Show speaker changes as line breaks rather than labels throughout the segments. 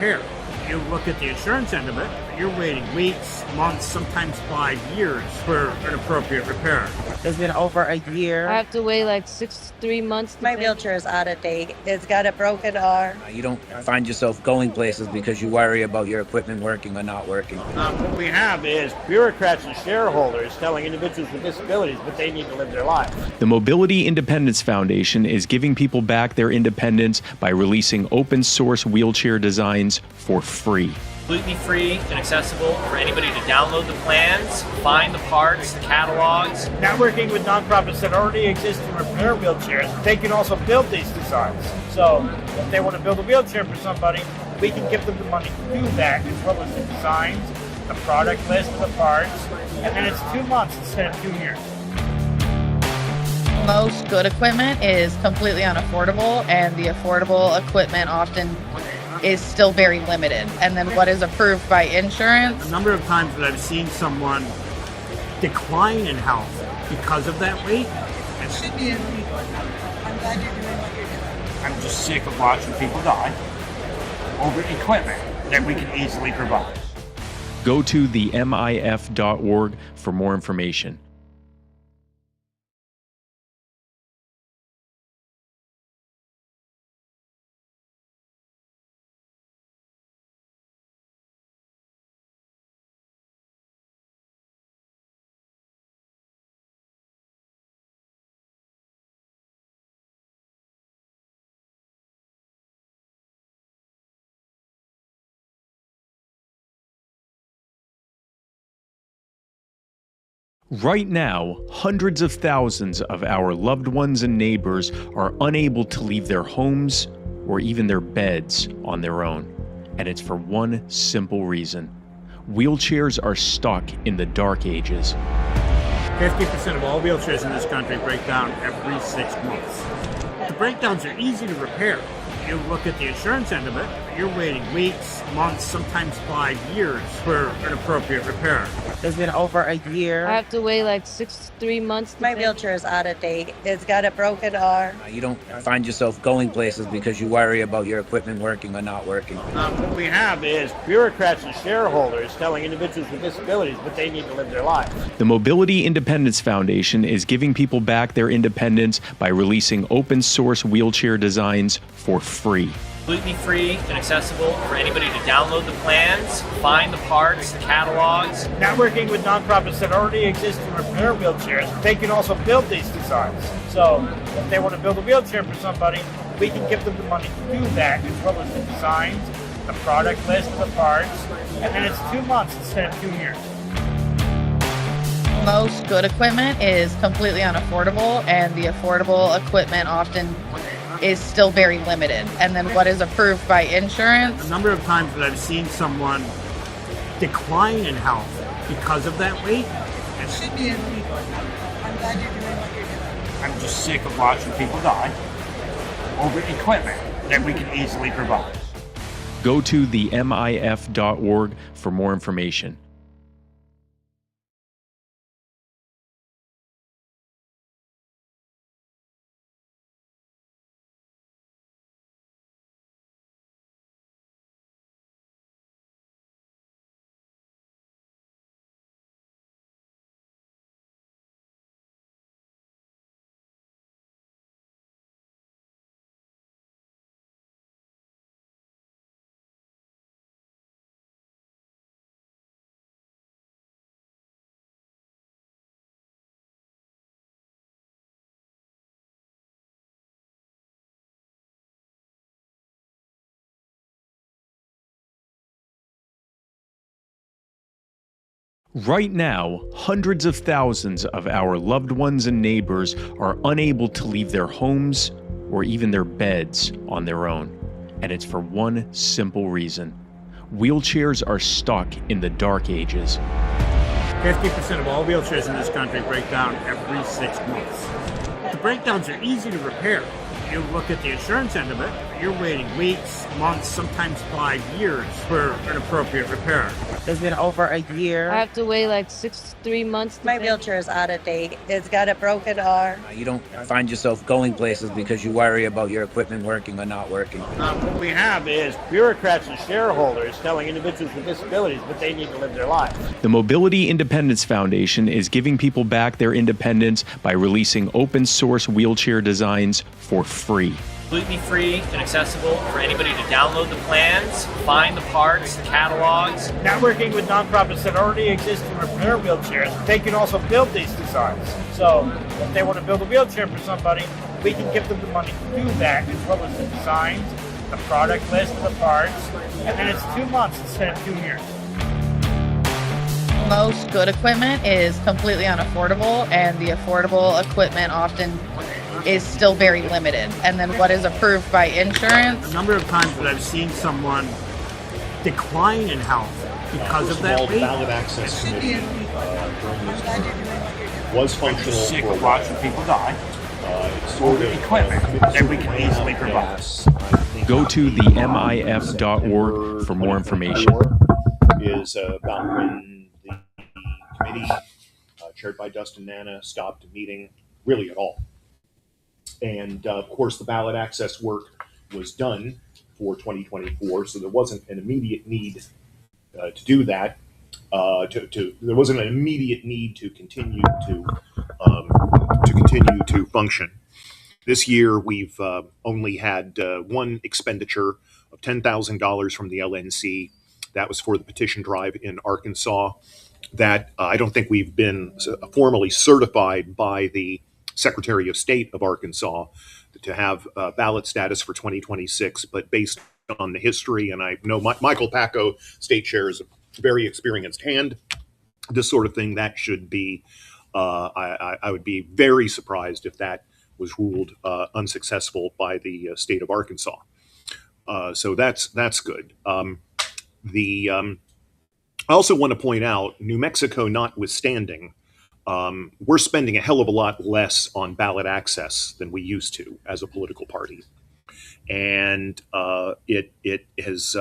repair. You look at the insurance end of it, you're waiting weeks, months, sometimes 5 years for an appropriate repair.
It's been over a year.
I have to wait like 3 months.
My wheelchair is out of date. It's got a broken arm.
You don't find yourself going places because you worry about your equipment working or not working.
What we have is bureaucrats and shareholders telling individuals with disabilities that they need to live their lives.
The Mobility Independence Foundation is giving people back their independence by releasing open source wheelchair designs for free.
Completely free and accessible for anybody to download the plans, find the parts, the catalogs.
Networking with nonprofits that already exist to repair wheelchairs, they can also build these designs. So if they want to build a wheelchair for somebody, we can give them the money to do that, as well as the designs, the product list of the parts, and then it's 2 months instead of 2 years.
Most good equipment is completely unaffordable, and the affordable equipment often is still very limited. And then what is approved by insurance?
The number of times that I've seen someone decline in health because of that weight,
It should be illegal. I'm glad you're doing what you're doing.
I'm just sick of watching people die over equipment that we can easily provide.
Go to themif.org for more information. Right now, hundreds of thousands of our loved ones and neighbors are unable to leave their homes or even their beds on their own. And it's for one simple reason. Wheelchairs are stuck in the dark ages.
50% of all wheelchairs in this country break down every 6 months. The breakdowns are easy to repair. You look at the insurance end of it, you're waiting weeks, months, sometimes 5 years for an appropriate repair.
It's been over a year.
I have to wait like 3 months.
My wheelchair is out of date. It's got a broken arm.
You don't find yourself going places because you worry about your equipment working or not working.
What we have is bureaucrats and shareholders telling individuals with disabilities that they need to live their lives.
The Mobility Independence Foundation is giving people back their independence by releasing open source wheelchair designs for free.
Completely free and accessible for anybody to download the plans, find the parts, the catalogs.
Networking with nonprofits that already exist to repair wheelchairs, they can also build these designs. So if they want to build a wheelchair for somebody, we can give them the money to do that, as well as the designs, the product list of the parts, and then it's 2 months instead of 2 years.
Most good equipment is completely unaffordable, and the affordable equipment often is still very limited. And then what is approved by insurance?
The number of times that I've seen someone decline in health because of that weight,
It should be illegal. I'm glad you're doing what you're doing.
I'm just sick of watching people die over equipment that we can easily provide.
Go to themif.org for more information. Right now, hundreds of thousands of our loved ones and neighbors are unable to leave their homes or even their beds on their own. And it's for one simple reason. Wheelchairs are stuck in the dark ages.
50% of all wheelchairs in this country break down every 6 months. The breakdowns are easy to repair. You look at the insurance end of it, you're waiting weeks, months, sometimes 5 years for an appropriate repair.
It's been over a year.
I have to wait like 3 months. To
My
pay.
wheelchair is out of date. It's got a broken arm.
You don't find yourself going places because you worry about your equipment working or not working.
What we have is bureaucrats and shareholders telling individuals with disabilities that they need to live their lives.
The Mobility Independence Foundation is giving people back their independence by releasing open source wheelchair designs for free.
Completely free and accessible for anybody to download the plans, find the parts, the catalogs.
Networking with nonprofits that already exist to repair wheelchairs, they can also build these designs. So if they want to build a wheelchair for somebody, we can give them the money to do that, as well as the designs, the product list of the parts, and then it's 2 months instead of 2 years.
Most good equipment is completely unaffordable, and the affordable equipment often is still very limited. And then what is approved by insurance,
The number of times that I've seen someone decline in health because of that
First of all, the
weight.
ballot access committee during this time was functional
Sick
for a
of
while.
watching people die.
It's sort of
Equipment
committees
that we
to
can
greenhouse
easily provide.
gas, I think,
Go to the MIF.org for more information.
Is about when the committee, chaired by Dustin Nana, stopped meeting really at all. And of course, the ballot access work was done for 2024, so there wasn't an immediate need to do that. There wasn't an immediate need to continue to function. This year, we've only had one expenditure of $10,000 from the LNC. That was for the petition drive in Arkansas. That I don't think we've been formally certified by the Secretary of State of Arkansas to have ballot status for 2026, but based on the history, and I know Michael Pacco, state chair, is a very experienced hand. This sort of thing, that should be, I would be very surprised if that was ruled unsuccessful by the state of Arkansas. So that's good. I also want to point out, New Mexico notwithstanding, we're spending a hell of a lot less on ballot access than we used to as a political party, and it has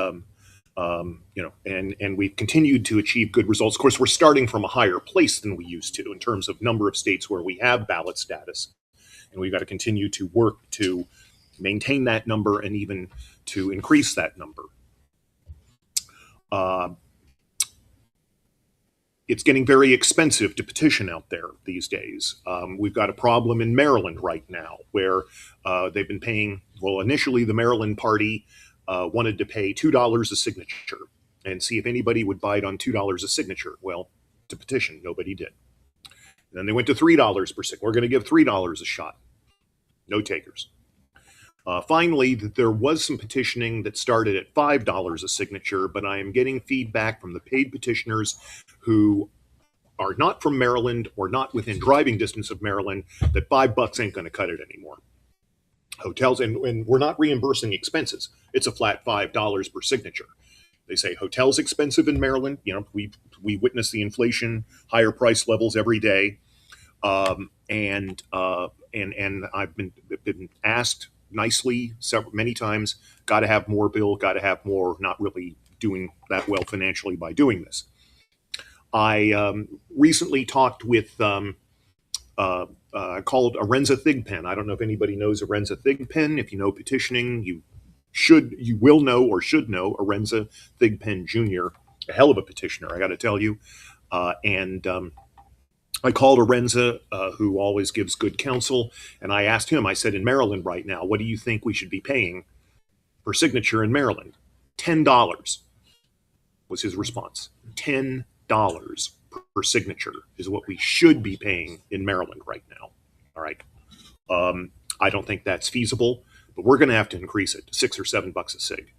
and we've continued to achieve good results. Of course, we're starting from a higher place than we used to in terms of number of states where we have ballot status, and we've got to continue to work to maintain that number and even to increase that number. It's getting very expensive to petition out there these days. We've got a problem in Maryland right now where they've been paying, well, initially the Maryland party wanted to pay $2 a signature and see if anybody would bite on $2 a signature. Well, to petition, nobody did. And then they went to $3 per signature. We're going to give $3 a shot. No takers. Finally, there was some petitioning that started at $5 a signature, but I am getting feedback from the paid petitioners who are not from Maryland or not within driving distance of Maryland that $5 ain't going to cut it anymore. Hotels, and we're not reimbursing expenses. It's a flat $5 per signature. They say hotels expensive in Maryland. You know, we witness the inflation, higher price levels every day, and I've been asked nicely many times, got to have more, Bill, got to have more, not really doing that well financially by doing this. I recently talked with, called Arenza Thigpen. I don't know if anybody knows Arenza Thigpen. If you know petitioning, you will know or should know Arenza Thigpen Jr., a hell of a petitioner, I got to tell you. I called Arenza, who always gives good counsel, and I asked him, I said, in Maryland right now, what do you think we should be paying per signature in Maryland? $10 was his response. $10 per signature is what we should be paying in Maryland right now. All right. I don't think that's feasible, but we're going to have to increase it to $6 or $7 a sig.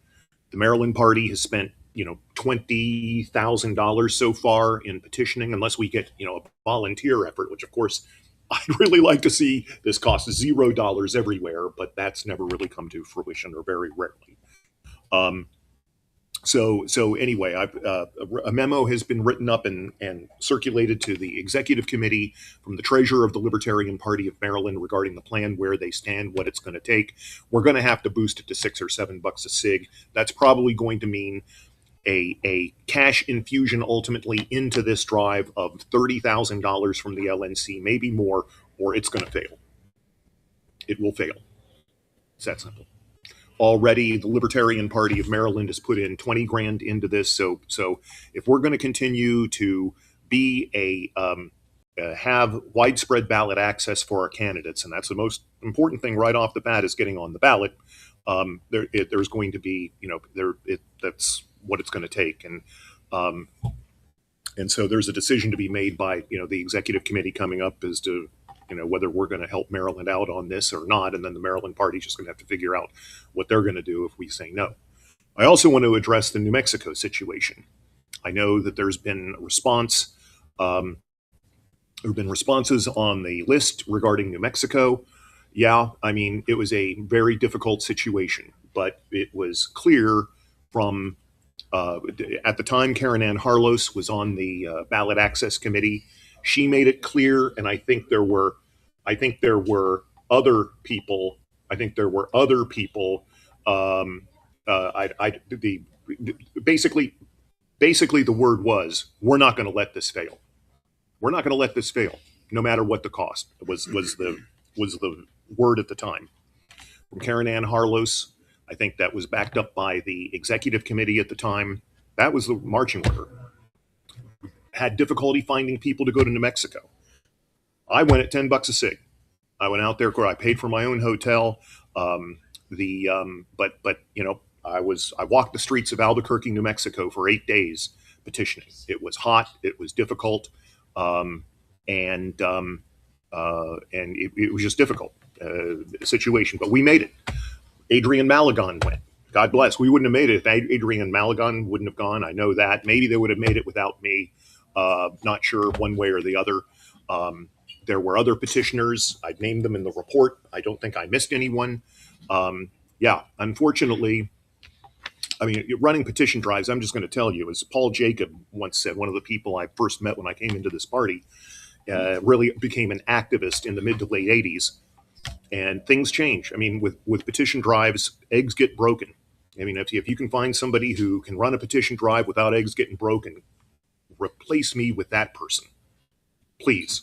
The Maryland party has spent $20,000 so far in petitioning, unless we get, a volunteer effort, which of course I'd really like to see. This costs $0 everywhere, but that's never really come to fruition, or very rarely. So anyway, a memo has been written up and circulated to the executive committee from the treasurer of the Libertarian Party of Maryland regarding the plan, where they stand, what it's going to take. We're going to have to boost it to $6 or $7 a sig. That's probably going to mean a cash infusion ultimately into this drive of $30,000 from the LNC, maybe more, or it's going to fail. It will fail. It's that simple. Already, the Libertarian Party of Maryland has put in 20 grand into this. So if we're going to continue to be have widespread ballot access for our candidates, and that's the most important thing right off the bat, is getting on the ballot. There's going to be, that's what it's going to take, and so there's a decision to be made by the executive committee coming up as to whether we're going to help Maryland out on this or not, and then the Maryland party's just going to have to figure out what they're going to do if we say no. I also want to address the New Mexico situation. I know that there's been a response. There have been responses on the list regarding New Mexico. Yeah, I mean, it was a very difficult situation, but it was clear from at the time Karen Ann Harlos was on the ballot access committee. She made it clear, and I think there were other people. Basically, the word was, we're not going to let this fail. We're not going to let this fail, no matter what the cost was the word at the time from Karen Ann Harlos. I think that was backed up by the executive committee at the time. That was the marching order. Had difficulty finding people to go to New Mexico. I went at $10 a sig. I went out there, I paid for my own hotel. I walked the streets of Albuquerque, New Mexico for 8 days petitioning. It was hot. It was difficult. And it was just difficult situation, but we made it. Adrian Malagon went. God bless. We wouldn't have made it if Adrian Malagon wouldn't have gone. I know that. Maybe they would have made it without me. Not sure one way or the other. There were other petitioners. I'd named them in the report. I don't think I missed anyone. Unfortunately, I mean, running petition drives, I'm just going to tell you, as Paul Jacob once said, one of the people I first met when I came into this party, really became an activist in the mid to late 80s. And things change. I mean, with petition drives, eggs get broken. I mean, if you can find somebody who can run a petition drive without eggs getting broken, replace me with that person, please.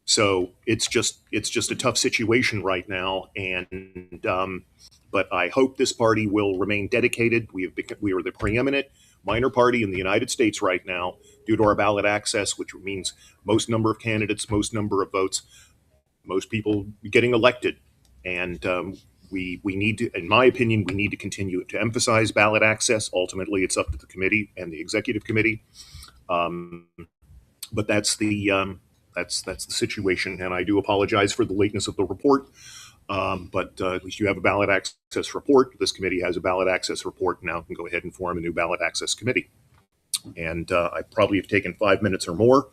So it's just a tough situation right now, but I hope this party will remain dedicated. We are the preeminent minor party in the United States right now due to our ballot access, which means most number of candidates, most number of votes, most people getting elected, and we need to, in my opinion, we need to continue to emphasize ballot access. Ultimately, it's up to the committee and the executive committee, but that's the situation. And I do apologize for the lateness of the report, but at least you have a ballot access report. This committee has a ballot access report now. Can go ahead and form a new ballot access committee. And I probably have taken 5 minutes or more.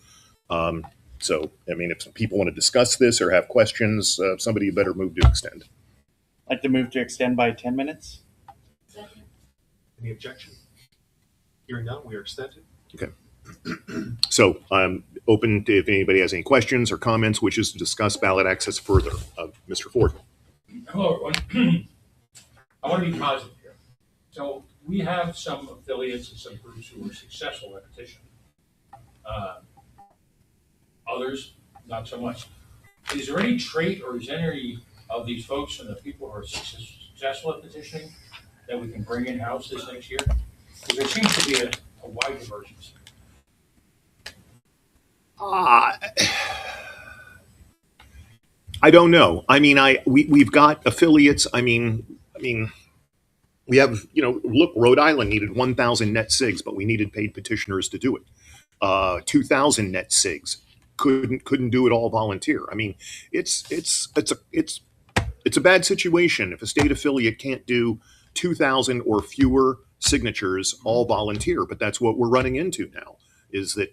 So, I mean, if some people want to discuss this or have questions, somebody better move to extend.
I'd like to move to extend by 10 minutes.
Any objection? Hearing none, we are extended.
Okay. So I'm open to if anybody has any questions or comments, wishes to discuss ballot access further. Mr. Ford.
Hello, everyone. I want to be positive here. So we have some affiliates and some groups who were successful at petitioning. Others, not so much. Is there any trait, or is any of these folks and the people who are successful at petitioning that we can bring in-house this next year? Because there seems to be a wide divergence.
I don't know. I mean, we've got affiliates. I mean, we have, look, Rhode Island needed 1,000 net SIGs, but we needed paid petitioners to do it. 2,000 net SIGs. Couldn't do it all volunteer. I mean, it's a bad situation if a state affiliate can't do 2,000 or fewer signatures all volunteer. But that's what we're running into now. Is that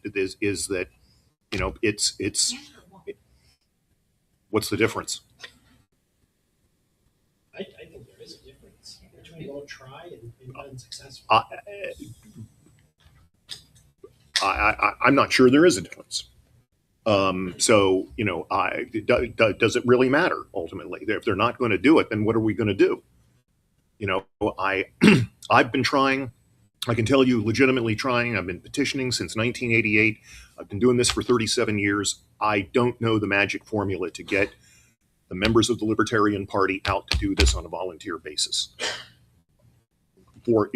what's the difference?
I think there is a difference time you won't try and be unsuccessful?
I'm not sure there is a difference. So, you know, does it really matter ultimately? If they're not going to do it, then what are we going to do? You know, I've been trying. I can tell you, legitimately trying. I've been petitioning since 1988. I've been doing this for 37 years. I don't know the magic formula to get the members of the Libertarian Party out to do this on a volunteer basis to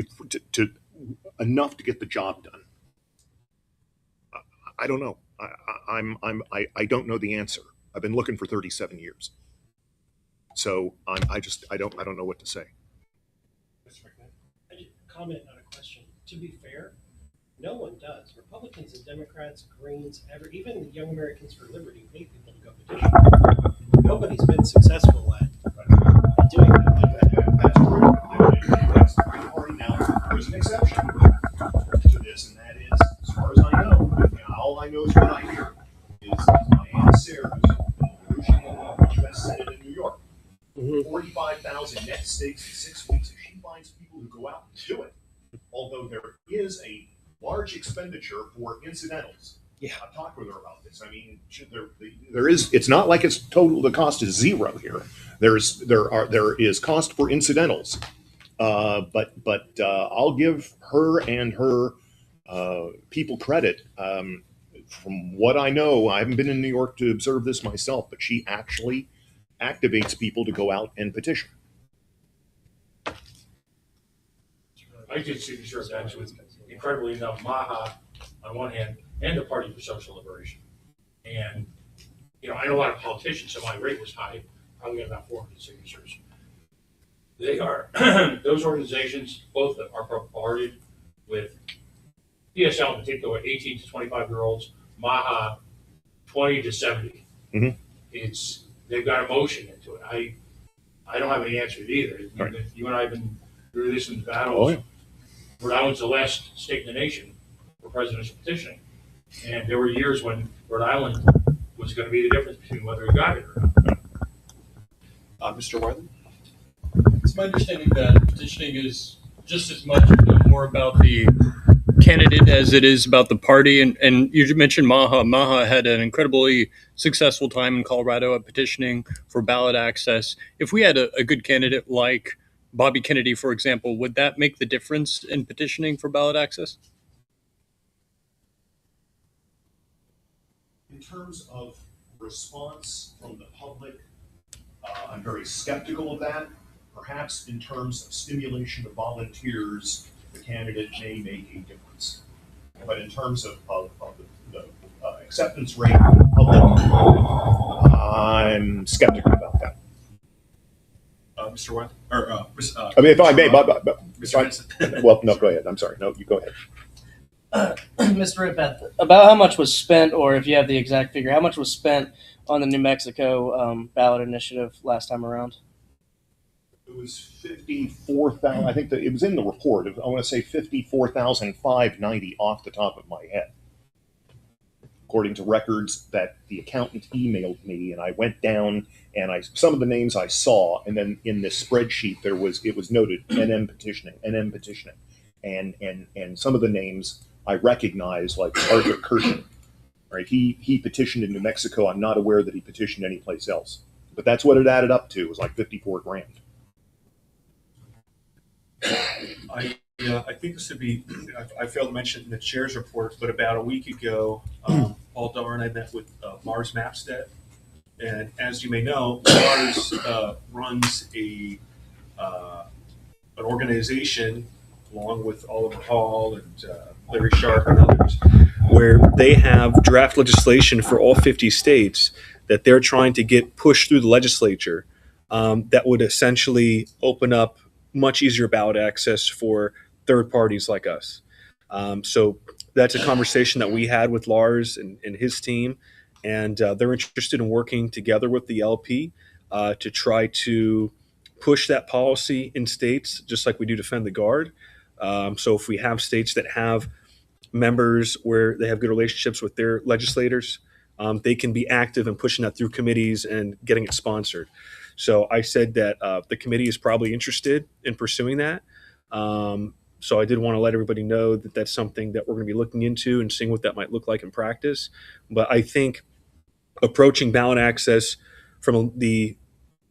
enough to get the job done. I don't know. I don't know the answer. I've been looking for 37 years. So I don't know what to say.
I just comment on a question. To be fair, no one does. Republicans and Democrats, Greens, even the Young Americans for Liberty pay people to go petition. Nobody's been successful at doing that.
That's true. That's the Green Party now. There's an exception to this, and that is, as far as I know, all I know is what I hear, is my Aunt Sarah, who's the U.S. Senate in New York. 45,000 net stakes in 6 weeks, if she finds people who go out and do it. Although there is a large expenditure for incidentals.
Yeah,
I've talked with her about this. I mean, there is. It's not like it's total. The cost is zero here. There is cost for incidentals. But I'll give her and her people credit. From what I know, I haven't been in New York to observe this myself, but she actually activates people to go out and petition.
I did see the sheriff actually with, incredibly enough, MAHA on one hand and the Party for Social Liberation. And, you know, I know a lot of politicians, so my rate was high, probably got about 400 signatures. They are, those organizations, both are purported with PSL in particular, 18 to 25-year-olds, MAHA, 20 to 70.
Mm-hmm.
They've got emotion into it. I don't have any answer either.
Right.
You and I have been through this in battles. Oh, yeah. Rhode Island's the last state in the nation for presidential petitioning. And there were years when Rhode Island was going to be the difference between whether we got it or not.
Mr. Worthen?
It's my understanding that petitioning is just as much or more about the candidate as it is about the party. And you mentioned MAHA. MAHA had an incredibly successful time in Colorado at petitioning for ballot access. If we had a good candidate like Bobby Kennedy, for example, would that make the difference in petitioning for ballot access?
In terms of response from the public, I'm very skeptical of that. Perhaps in terms of stimulation of volunteers, the candidate may make a difference. But in terms of the acceptance rate from the public, I'm skeptical about that.
Mr. Worthen? Or,
I mean, if I may, well, no, go ahead. I'm sorry. No, you go ahead.
Mr. Ripeth, about how much was spent, or if you have the exact figure, how much was spent on the New Mexico ballot initiative last time around?
It was 54,000. I think that it was in the report. I want to say 54,590 off the top of my head, according to records that the accountant emailed me, and I went down and some of the names I saw, and then in this spreadsheet it was noted NM petitioning, and some of the names I recognize, like Arthur Kirshen. Right, he petitioned in New Mexico. I'm not aware that he petitioned anyplace else, but that's what it added up to. It was like 54 grand.
I think this would be, I failed to mention in the chair's report, but about a week ago, Paul Dar and I met with Lars Mapstead. And as you may know, Lars runs an organization along with Oliver Hall and Larry Sharp and others, where they have draft legislation for all 50 states that they're trying to get pushed through the legislature that would essentially open up much easier ballot access for third parties like us. So that's a conversation that we had with Lars and his team, and they're interested in working together with the LP to try to push that policy in states, just like we do Defend the Guard. So if we have states that have members where they have good relationships with their legislators, they can be active in pushing that through committees and getting it sponsored. So I said that the committee is probably interested in pursuing that. So I did want to let everybody know that that's something that we're going to be looking into and seeing what that might look like in practice. But I think approaching ballot access from the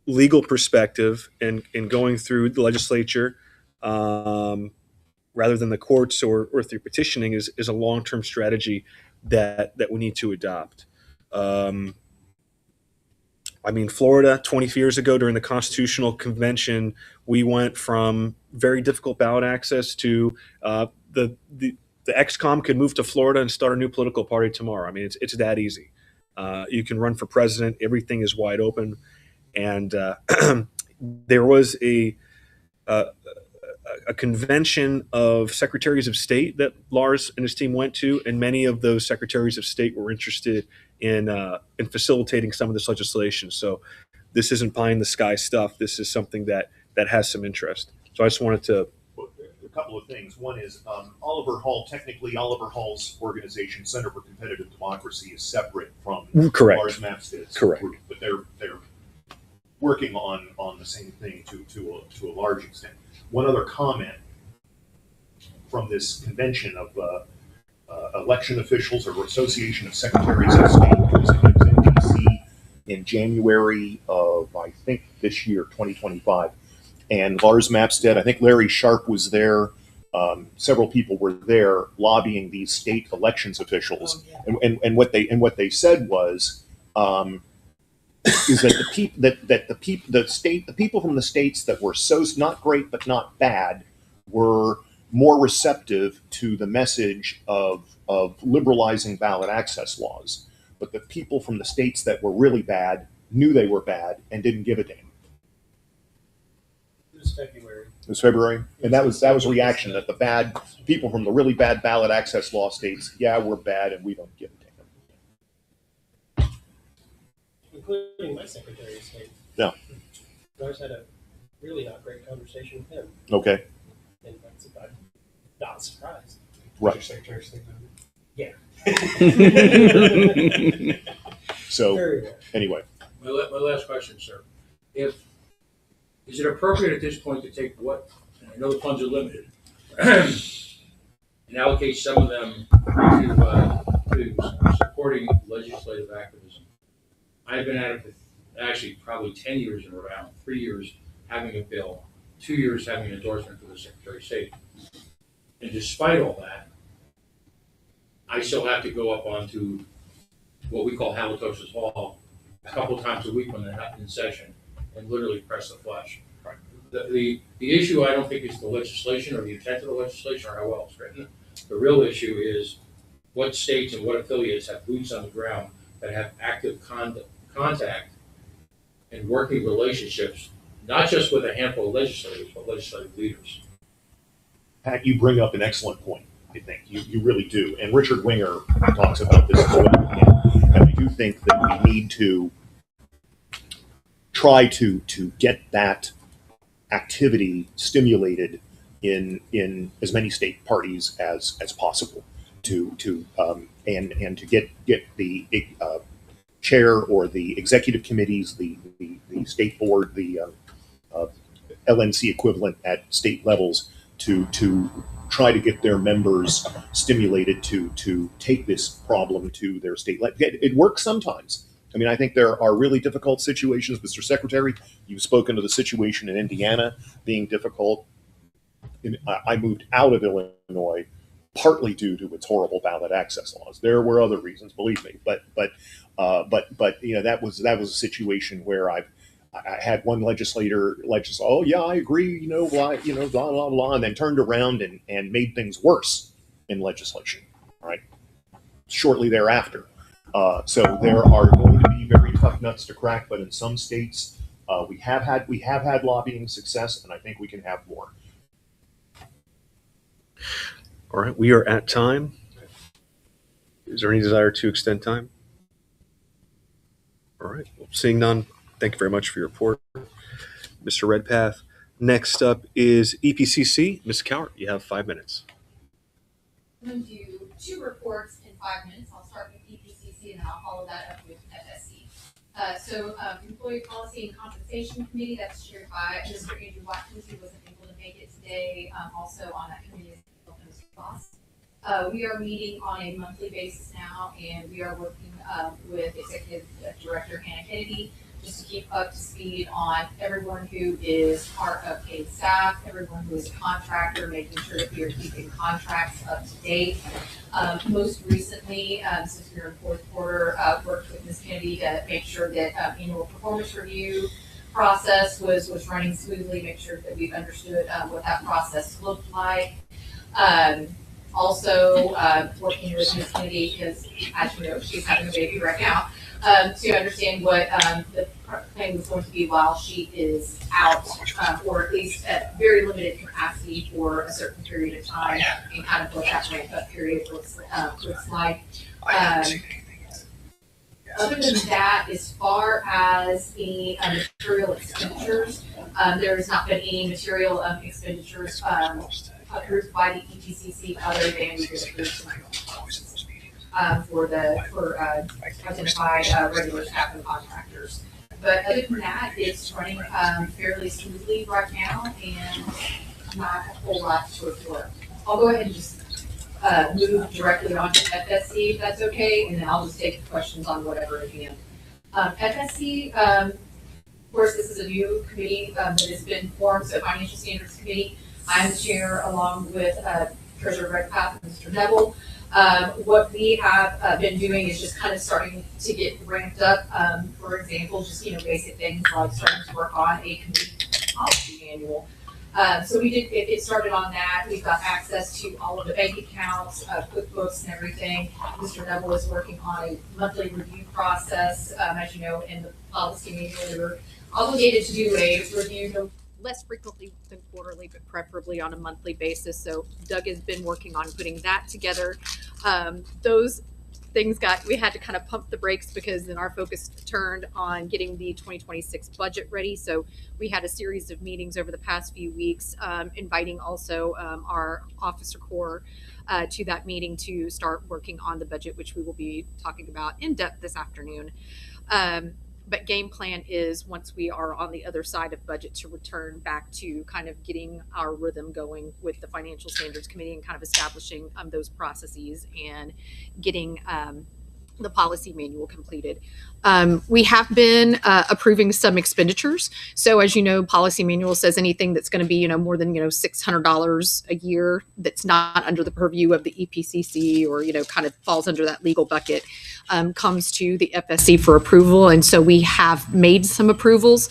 legal perspective and going through the legislature rather than the courts or through petitioning is a long-term strategy that we need to adopt. I mean, Florida, 20 years ago during the Constitutional Convention, we went from very difficult ballot access to the XCOM could move to Florida and start a new political party tomorrow. I mean, it's that easy. You can run for president. Everything is wide open. And there was a convention of secretaries of state that Lars and his team went to, and many of those secretaries of state were interested in facilitating some of this legislation. So this isn't pie in the sky stuff. This is something that has some interest. So I just wanted to.
A couple of things. One is Oliver Hall. Technically, Oliver Hall's organization, Center for Competitive Democracy, is separate from
Correct.
Lars Mapsted's
Correct.
group, but they're working on the same thing to a large extent. One other comment from this convention of election officials or Association of Secretaries of State, it was in DC in January of, I think, this year, 2025. And Lars Mapsted, I think Larry Sharp was there. Several people were there lobbying these state elections officials, and what they said was is that the people from the states that were so not great but not bad were more receptive to the message of liberalizing ballot access laws, but the people from the states that were really bad knew they were bad and didn't give a damn.
It was February.
It was February, and that was a reaction that the bad people from the really bad ballot access law states, yeah, we're bad and we don't give a damn.
Including my Secretary of State.
Yeah.
Lars had a really not great conversation with him.
Okay.
And that's about not surprised.
Right.
Your Secretary of State member? Yeah.
So anyway.
My last question, sir. Is it appropriate at this point to take what, I know the funds are limited, and allocate some of them to supporting legislative activism? I've been at it for actually probably 10 years in around, 3 years having a bill, 2 years having an endorsement for the Secretary of State. And despite all that, I still have to go up onto what we call Halitosis Hall a couple times a week when they're not in session and literally press the flesh. The issue I don't think is the legislation or the intent of the legislation or how well it's written. The real issue is what states and what affiliates have boots on the ground that have active contact and working relationships, not just with a handful of legislators, but legislative leaders.
Pat, you bring up an excellent point, I think. You really do. And Richard Winger talks about this as well. And I do think that we need to try to get that activity stimulated in as many state parties as possible and to get the chair or the executive committees, the state board, the LNC equivalent at state levels to try to get their members stimulated to take this problem to their state. It works sometimes. I mean, I think there are really difficult situations, Mr. Secretary. You've spoken to the situation in Indiana being difficult. I moved out of Illinois partly due to its horrible ballot access laws. There were other reasons, believe me, but you know, that was a situation where I had one legislator oh yeah, I agree, blah blah blah, and then turned around and made things worse in legislation, right? Shortly thereafter. So there are going to be very tough nuts to crack, but in some states we have had lobbying success, and I think we can have more.
All right, we are at time. Is there any desire to extend time? All right, well, seeing none, thank you very much for your report, Mr. Redpath. Next up is EPCC. Ms. Cowart, you have 5 minutes.
I'm going to do 2 reports in 5 minutes. I'll start with EPCC and then I'll follow that up with FSC. Employee Policy and Compensation Committee, that's chaired by Mr. Andrew Watkins, who wasn't able to make it today. Also on that committee is Mr. Foss. We are meeting on a monthly basis now, and we are working with Executive Director Hannah Kennedy just to keep up to speed on everyone who is part of paid staff, everyone who is a contractor, making sure that we are keeping contracts up to date. Most recently, since we're in fourth quarter, worked with Ms. Kennedy to make sure that annual performance review process was running smoothly, make sure that we've understood what that process looked like. Also, working with Ms. Kennedy, because as you know, she's having a baby right now, to understand what the plan was going to be while she is out, or at least at very limited capacity for a certain period of time, and kind of what that ramp-up period looks like. Other than that, as far as any material expenditures, there has not been any material expenditures approved by the EPCC other than we just approved for identified regular staff and contractors. But other than that, it's running fairly smoothly right now, and not a whole lot to report. I'll go ahead and just move directly on to FSC, if that's okay, and then I'll just take questions on whatever at hand. FSC, of course, this is a new committee that has been formed, so Financial Standards Committee. I'm the chair along with Treasurer Redpath and Mr. Neville. What we have been doing is just kind of starting to get ramped up. For example, just basic things like starting to work on a committee policy manual. So we did. It started on that. We've got access to all of the bank accounts, QuickBooks, and everything. Mr. Neville is working on a monthly review process. As you know, in the policy manual, we're obligated to do a review no less frequently than quarterly, but preferably on a monthly basis. So Doug has been working on putting that together. Those things we had to kind of pump the brakes because then our focus turned on getting the 2026 budget ready. So we had a series of meetings over the past few weeks, inviting also our officer corps to that meeting to start working on the budget, which we will be talking about in depth this afternoon. But game plan is once we are on the other side of budget to return back to kind of getting our rhythm going with the Financial Standards Committee and kind of establishing those processes and getting the policy manual completed. We have been approving some expenditures. So as you know, policy manual says anything that's going to be, more than, $600 a year that's not under the purview of the EPCC or, kind of falls under that legal bucket, comes to the FSC for approval. And so we have made some approvals.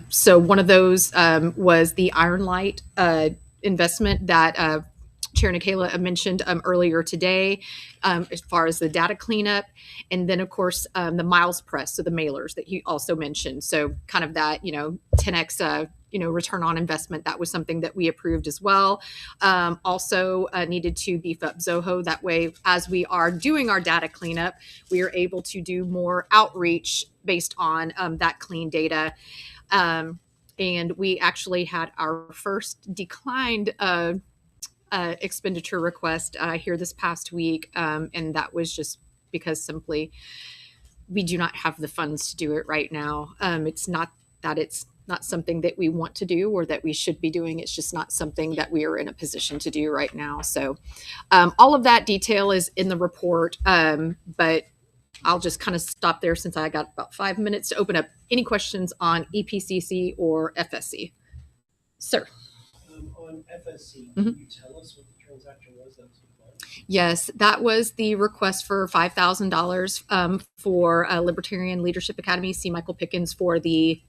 So one of those was the Iron Light investment that Chair Nikayla mentioned earlier today, as far as the data cleanup. And then, of course, the Miles Press, so the mailers that he also mentioned. So kind of that, 10x, return on investment. That was something that we approved as well. Also needed to beef up Zoho. That way, as we are doing our data cleanup, we are able to do more outreach based on that clean data. And we actually had our first declined expenditure request here this past week, and that was just because simply we do not have the funds to do it right now. It's not that it's not something that we want to do or that we should be doing. It's just not something that we are in a position to do right now. So all of that detail is in the report, but I'll just kind of stop there since I got about 5 minutes to open up any questions on EPCC or FSC. Sir.
On FSC, can you tell us what the transaction was that was declined?
Yes, that was the request for $5,000 for Libertarian Leadership Academy. See Michael Pickens for the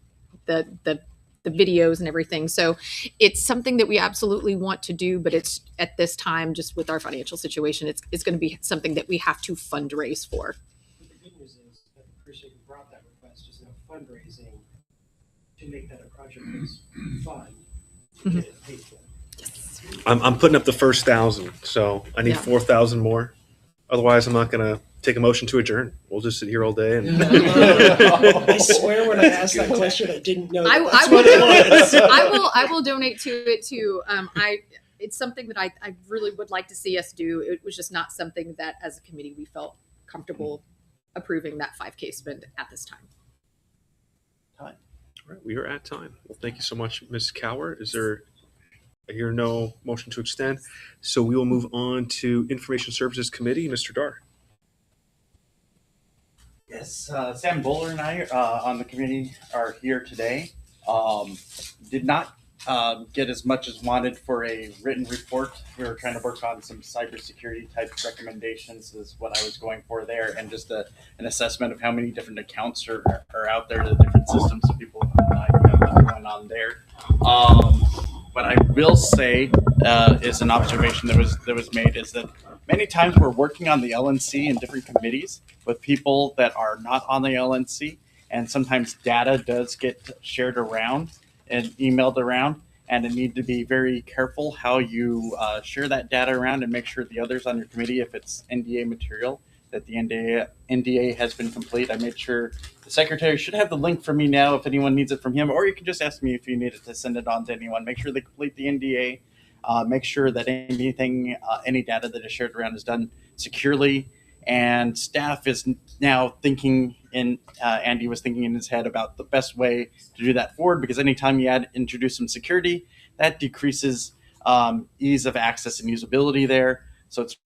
videos and everything. So it's something that we absolutely want to do, but it's at this time, just with our financial situation, it's going to be something that we have to fundraise for.
But the good news is, I appreciate you brought that request, just now fundraising to make that a project-based fund.
I'm putting up the first 1,000, so I need 4,000 more. Otherwise, I'm not going to take a motion to adjourn. We'll just sit here all day. And
I swear, when I asked that question, I didn't know that's what it was.
I will donate to it too. It's something that I really would like to see us do. It was just not something that, as a committee, we felt comfortable approving that 5K spend at this time.
time.
All right, we are at time. Well, thank you so much, Ms. Cower. Is there, I hear no motion to extend, so we will move on to Information Services Committee. Mr. Dar.
Yes, Sam Bowler and I on the committee are here today. Did not get as much as wanted for a written report. We were trying to work on some cybersecurity type recommendations is what I was going for there, and just an assessment of how many different accounts are out there, the different systems that people have going on there. What I will say is an observation that was made is that many times we're working on the LNC in different committees with people that are not on the LNC, and sometimes data does get shared around and emailed around, and it need to be very careful how you share that data around and make sure the others on your committee, if it's NDA material, that the NDA has been complete. I made sure the secretary should have the link for me now if anyone needs it from him, or you can just ask me if you need it to send it on to anyone. Make sure they complete the NDA. Make sure that anything, any data that is shared around is done securely. And staff is now thinking Andy was thinking in his head about the best way to do that forward, because anytime you introduce some security, that decreases ease of access and usability there. So it's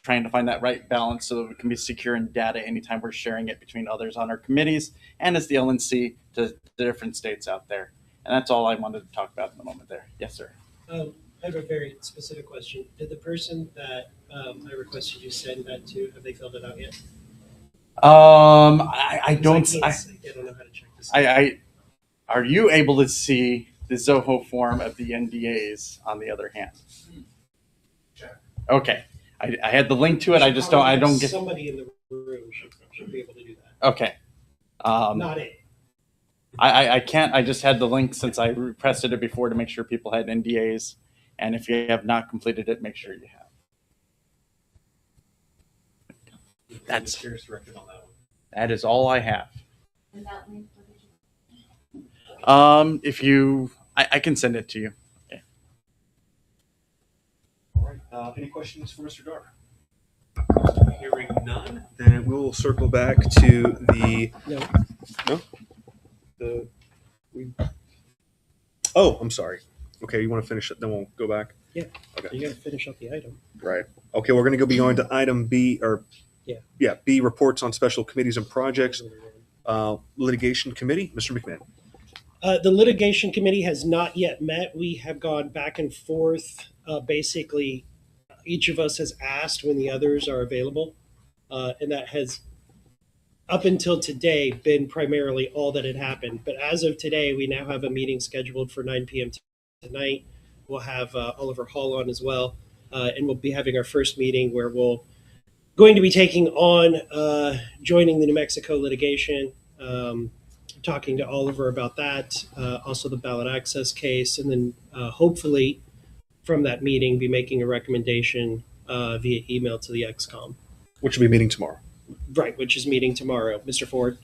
trying to find that right balance so that we can be secure in data anytime we're sharing it between others on our committees and as the LNC to the different states out there. And that's all I wanted to talk about in the moment there. Yes, sir.
I have a very specific question. Did the person that I requested you send that to, have they filled it out yet?
I don't
I don't know how to check this.
Are you able to see the Zoho form of the NDAs on the other hand? Okay. I had the link to it. I don't get.
Somebody in the room should be able to do that.
Okay.
Not it.
I can't. I just had the link since I requested it before to make sure people had NDAs. And if you have not completed it, make sure you have. That's
directed on that one.
That is all I have. If you, I can send it to you. Okay.
All right. Any questions for Mr. Dar? Hearing none, then we'll circle back to the. No. Oh, I'm sorry. Okay, you want to finish it, then we'll go back?
Yeah.
Okay.
You got to finish up the item.
Right. Okay, we're going to go beyond to item B, B, reports on special committees and projects. Litigation committee, Mr. McMahon.
The litigation committee has not yet met. We have gone back and forth. Basically, each of us has asked when the others are available. And that has, up until today, been primarily all that had happened. But as of today, we now have a meeting scheduled for 9 p.m. tonight. We'll have Oliver Hall on as well. And we'll be having our first meeting where we'll going to be taking on joining the New Mexico litigation, talking to Oliver about that, also the ballot access case, and then hopefully from that meeting be making a recommendation via email to the XCOM.
Which will be meeting tomorrow.
Right, which is meeting tomorrow. Mr. Ford.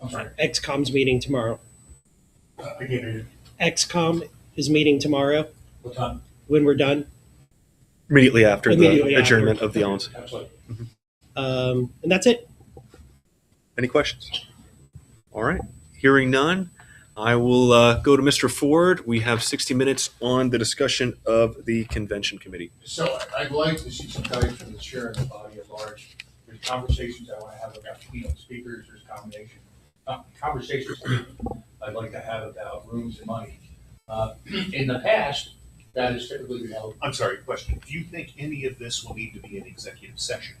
I'm sorry.
XCOM's meeting tomorrow.
I can't hear you.
XCOM is meeting tomorrow.
What time?
When we're done.
Immediately after the adjournment
after.
of the LNC.
Absolutely.
And that's it.
Any questions? All right. Hearing none, I will go to Mr. Ford. We have 60 minutes on the discussion of the convention committee.
So I'd like to see some guidance from the chair and the body at large. There's conversations I want to have about keynote speakers. There's conversations I'd like to have about rooms and money. In the past, that has typically been held.
I'm sorry, question. Do you think any of this will need to be an executive session?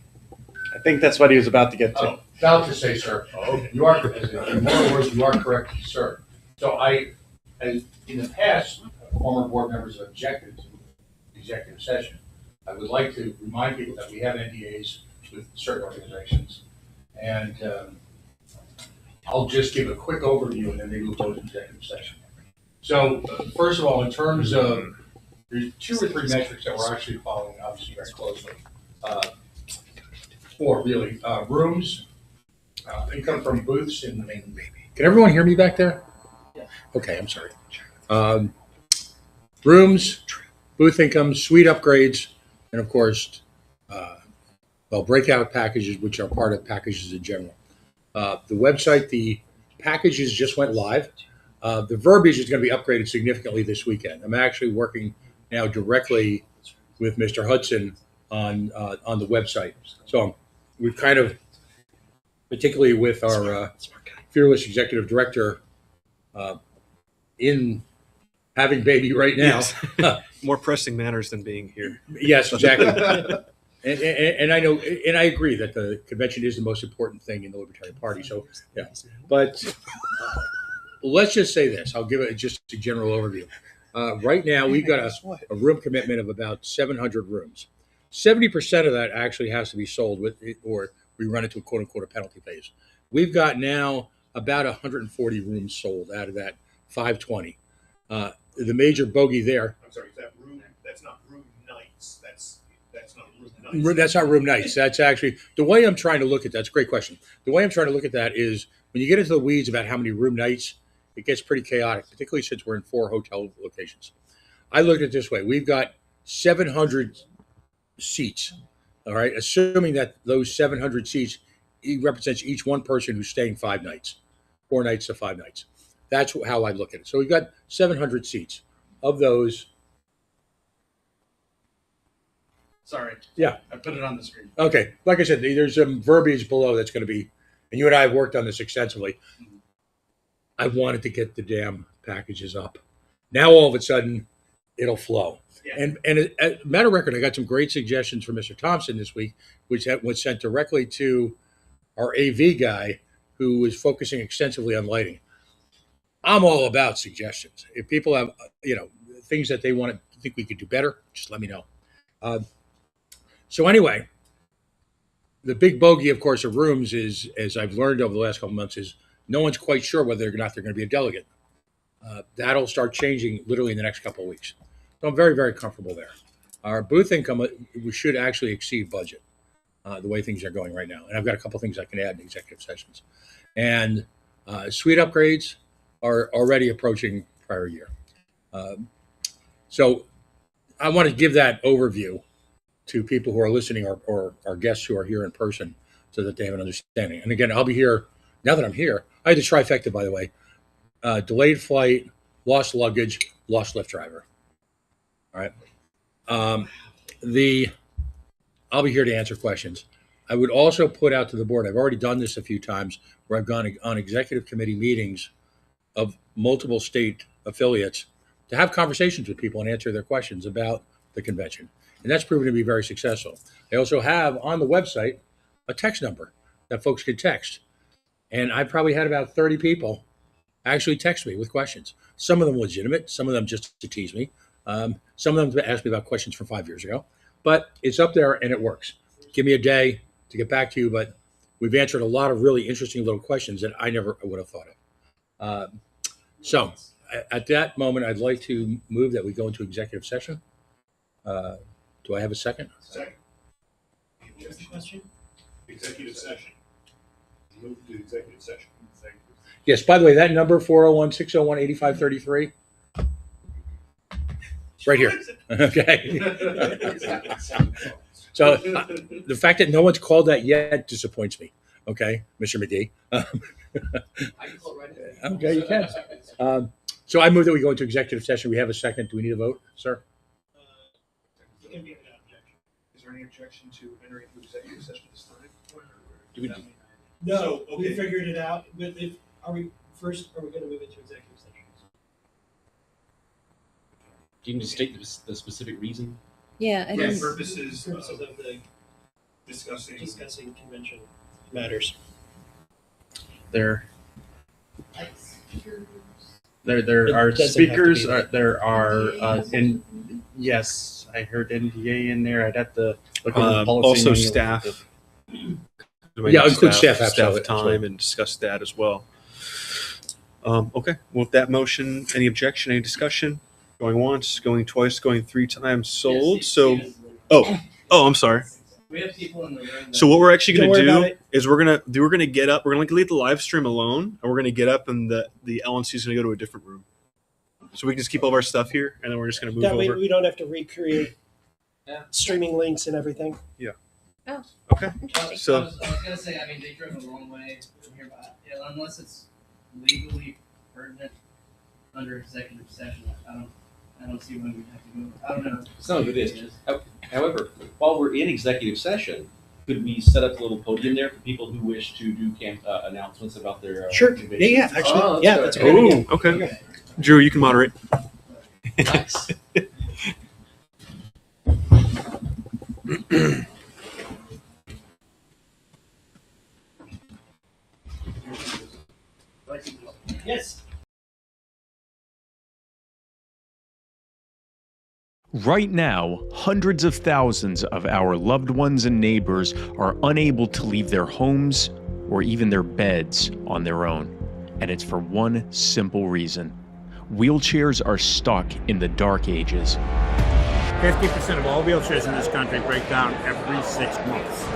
I think that's what he was about to get to.
About to say, sir.
Okay.
You are, in more words, you are correct, sir. So as in the past, former board members have objected to executive session. I would like to remind people that we have NDAs with certain organizations. And I'll just give a quick overview and then maybe we'll go to executive session. So first of all, in terms of, there's 2 or 3 metrics that we're actually following obviously very closely. 4 really, rooms, income from booths and can everyone hear me back there? Yeah. Okay, I'm sorry. Rooms, booth income, suite upgrades, and of course, breakout packages, which are part of packages in general.
The website, the packages just went live. The verbiage is going to be upgraded significantly this weekend. I'm actually working now directly with Mr. Hudson on the website. So we've kind of, particularly with our fearless executive director in having baby right now.
Yes. More pressing matters than being here.
Yes, exactly. And I know, and I agree that the convention is the most important thing in the Libertarian Party. So, yeah. But let's just say this. I'll give it just a general overview. Right now, we've got a room commitment of about 700 rooms. 70% of that actually has to be sold with, or we run into a quote unquote a penalty phase. We've got now about 140 rooms sold out of that 520. The major bogey there.
I'm sorry, is that room? That's not room nights. That's not room nights.
That's not room nights. That's actually the way I'm trying to look at that. That's a great question. The way I'm trying to look at that is when you get into the weeds about how many room nights, it gets pretty chaotic, particularly since we're in 4 hotel locations. I look at it this way. We've got 700 seats, all right, assuming that those 700 seats represents each one person who's staying 5 nights, 4 nights to 5 nights. That's how I look at it. So we've got 700 seats. Of those,
Sorry.
Yeah.
I put it on the screen.
Okay. Like I said, there's some verbiage below that's going to be, and you and I have worked on this extensively. I wanted to get the damn packages up. Now, all of a sudden, it'll flow. Yeah. And as a matter of record, I got some great suggestions from Mr. Thompson this week, which was sent directly to our AV guy who was focusing extensively on lighting. I'm all about suggestions. If people have, things that they want to think we could do better, just let me know. So anyway, the big bogey, of course, of rooms is, as I've learned over the last couple of months, is no one's quite sure whether or not they're going to be a delegate. That'll start changing literally in the next couple of weeks. So I'm very, very comfortable there. Our booth income, we should actually exceed budget the way things are going right now. And I've got a couple of things I can add in executive sessions. And suite upgrades are already approaching prior year. So I want to give that overview to people who are listening or our guests who are here in person so that they have an understanding. And again, I'll be here, now that I'm here, I had the trifecta, by the way, delayed flight, lost luggage, lost Lyft driver. All right. I'll be here to answer questions. I would also put out to the board, I've already done this a few times, where I've gone on executive committee meetings of multiple state affiliates to have conversations with people and answer their questions about the convention. And that's proven to be very successful. I also have on the website a text number that folks can text. And I probably had about 30 people actually text me with questions. Some of them legitimate, some of them just to tease me. Some of them asked me about questions from 5 years ago. But it's up there and it works. Give me a day to get back to you, but we've answered a lot of really interesting little questions that I never would have thought of. So at that moment, I'd like to move that we go into executive session. Do I have a second?
Second.
What's the question?
Executive session. Move to executive session.
Yes, by the way, that number, 401-601-8533, right here. Okay. So the fact that no one's called that yet disappoints me. Okay, Mr. McGee. Okay, you can. So I move that we go into executive session. We have a second. Do we need a vote, sir?
Is there any objection to entering into executive session this time?
No, we figured it out. But are we going to move into executive session?
Do you need to state the specific reason?
Yeah, I didn't.
Purposes of the discussing convention matters.
There are speakers. There are, and yes, I heard NDA in there. I'd have to look at the policy.
Also,
manual.
staff.
Yeah, include staff
time and discuss that as well. Okay. Well, with that motion, any objection, any discussion? Going once, going twice, going 3 times. Sold. I'm sorry.
We have people in the room.
So what we're actually going to do is we're going to get up. We're going to leave the live stream alone, and we're going to get up, and the LNC is going to go to a different room. So we can just keep all of our stuff here, and then we're just going to move
That
over.
way we don't have to recreate streaming links and everything.
Yeah.
Oh.
Okay. So
I was gonna say, I mean, they drove a long way from here, but unless it's legally pertinent under executive session, I don't see when we have to go. I don't know.
Some of it is. However, while we're in executive session, could we set up a little podium there for people who wish to do announcements about their
Sure.
convention?
Yeah. Actually, yeah, that's a great
Ooh,
idea.
okay. Drew, you can moderate.
Nice.
Yes.
Right now, hundreds of thousands of our loved ones and neighbors are unable to leave their homes or even their beds on their own. And it's for one simple reason. Wheelchairs are stuck in the dark ages.
50% of all wheelchairs in this country break down every 6 months.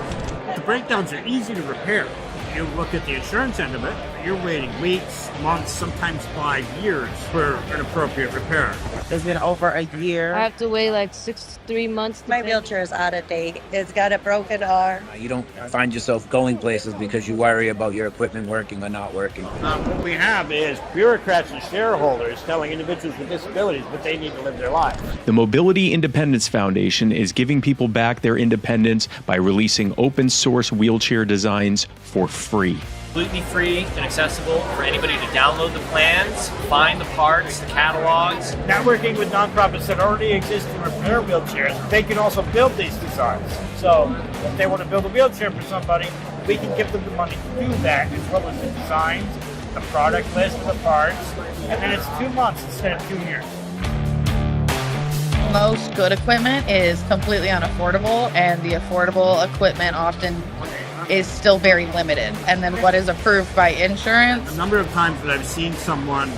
The breakdowns are easy to repair. You look at the insurance end of it, you're waiting weeks, months, sometimes 5 years for an appropriate repair.
It's been over a year.
I have to wait like 3 months.
My wheelchair is out of date. It's got a broken arm.
You don't find yourself going places because you worry about your equipment working or not working.
What we have is bureaucrats and shareholders telling individuals with disabilities what they need to live their lives.
The Mobility Independence Foundation is giving people back their independence by releasing open source wheelchair designs for free.
Completely free and accessible for anybody to download the plans, find the parts, the catalogs.
Networking with nonprofits that already exist to repair wheelchairs, they can also build these designs. So if they want to build a wheelchair for somebody, we can give them the money to do that, as well as the designs, the product list of the parts, and then it's 2 months instead of 2 years.
Most good equipment is completely unaffordable, and the affordable equipment often is still very limited. And then what is approved by insurance?
A number of times that I've seen someone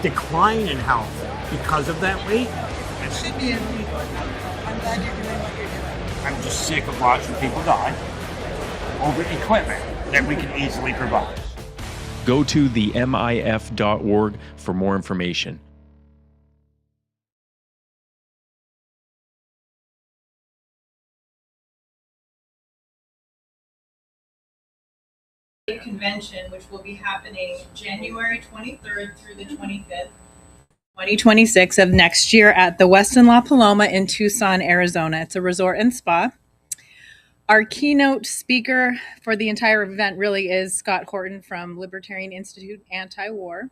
decline in health because of that weight.
It should be illegal. I'm glad you're doing what you're doing.
I'm just sick of watching people die over equipment that we can easily provide.
Go to themif.org for more information.
Convention, which will be happening January 23rd through the 25th, 2026 of next year at the Westin La Paloma in Tucson, Arizona. It's a resort and spa. Our keynote speaker for the entire event really is Scott Horton from Libertarian Institute Anti-War.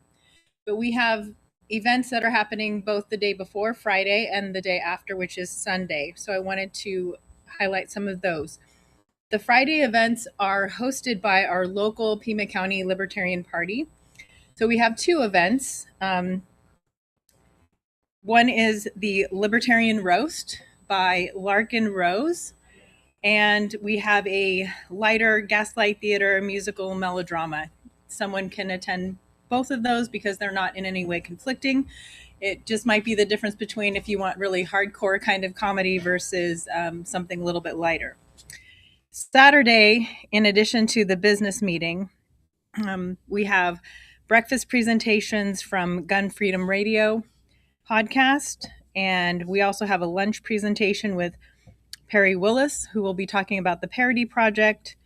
But we have events that are happening both the day before, Friday, and the day after, which is Sunday. So I wanted to highlight some of those. The Friday events are hosted by our local Pima County Libertarian Party. So we have 2 events. One is the Libertarian Roast by Larkin Rose. And we have a lighter Gaslight Theater musical melodrama. Someone can attend both of those because they're not in any way conflicting. It just might be the difference between if you want really hardcore kind of comedy versus something a little bit lighter. Saturday, in addition to the business meeting, we have breakfast presentations from Gun Freedom Radio podcast, and we also have a lunch presentation with Perry Willis, who will be talking about the Parity Project.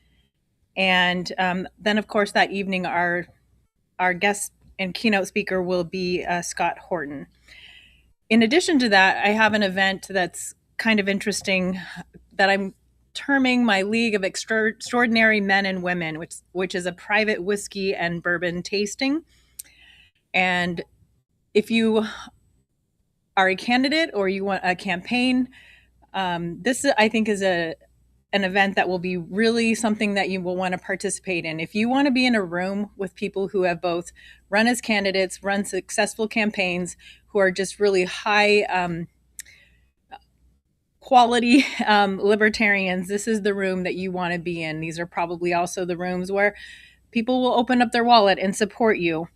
And then, of course, that evening, our guest and keynote speaker will be Scott Horton. In addition to that, I have an event that's kind of interesting that I'm terming my League of Extraordinary Men and Women, which is a private whiskey and bourbon tasting. And if you are a candidate or you want a campaign, this I think is an event that will be really something that you will want to participate in. If you want to be in a room with people who have both run as candidates, run successful campaigns, who are just really high quality libertarians, this is the room that you want to be in. These are probably also the rooms where people will open up their wallet and support you.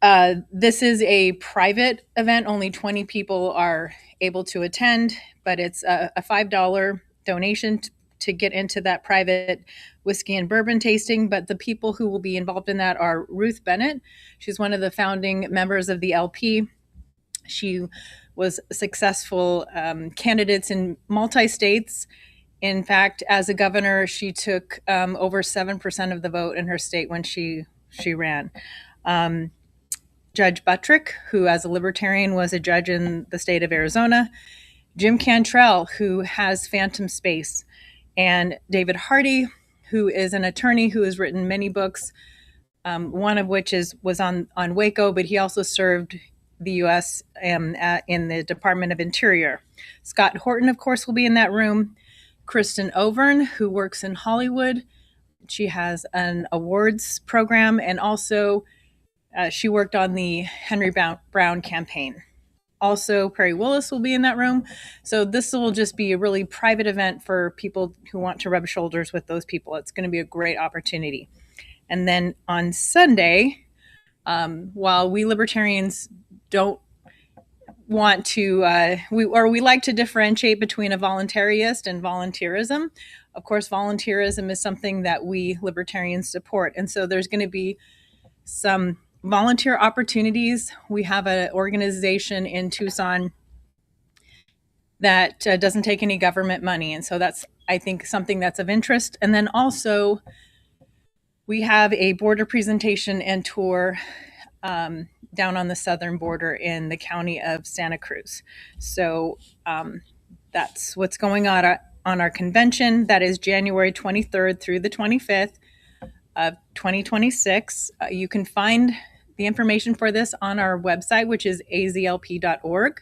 This is a private event. Only 20 people are able to attend, but it's a $5 donation to get into that private whiskey and bourbon tasting. But the people who will be involved in that are Ruth Bennett. She's one of the founding members of the LP. She was successful candidates in multi-states,
In fact, as a governor, she took over 7% of the vote in her state when she ran. Judge Buttrick, who as a libertarian was a judge in the state of Arizona, Jim Cantrell, who has Phantom Space, and David Hardy, who is an attorney who has written many books, one of which was on Waco, but he also served the U.S. In the Department of Interior. Scott Horton, of course, will be in that room. Kristen Overn, who works in Hollywood. She has an awards program, and also she worked on the Henry Brown campaign. Also, Perry Willis will be in that room. So this will just be a really private event for people who want to rub shoulders with those people. It's going to be a great opportunity. And then on Sunday, while we libertarians don't want to, we like to differentiate between a voluntarist and volunteerism. Of course, volunteerism is something that we libertarians support. And so there's going to be some volunteer opportunities. We have an organization in Tucson that doesn't take any government money. And so that's, I think, something that's of interest. And then also we have a border presentation and tour down on the southern border in the county of Santa Cruz. So that's what's going on our convention. That is January 23rd through the 25th of 2026. You can find the information for this on our website, which is azlp.org.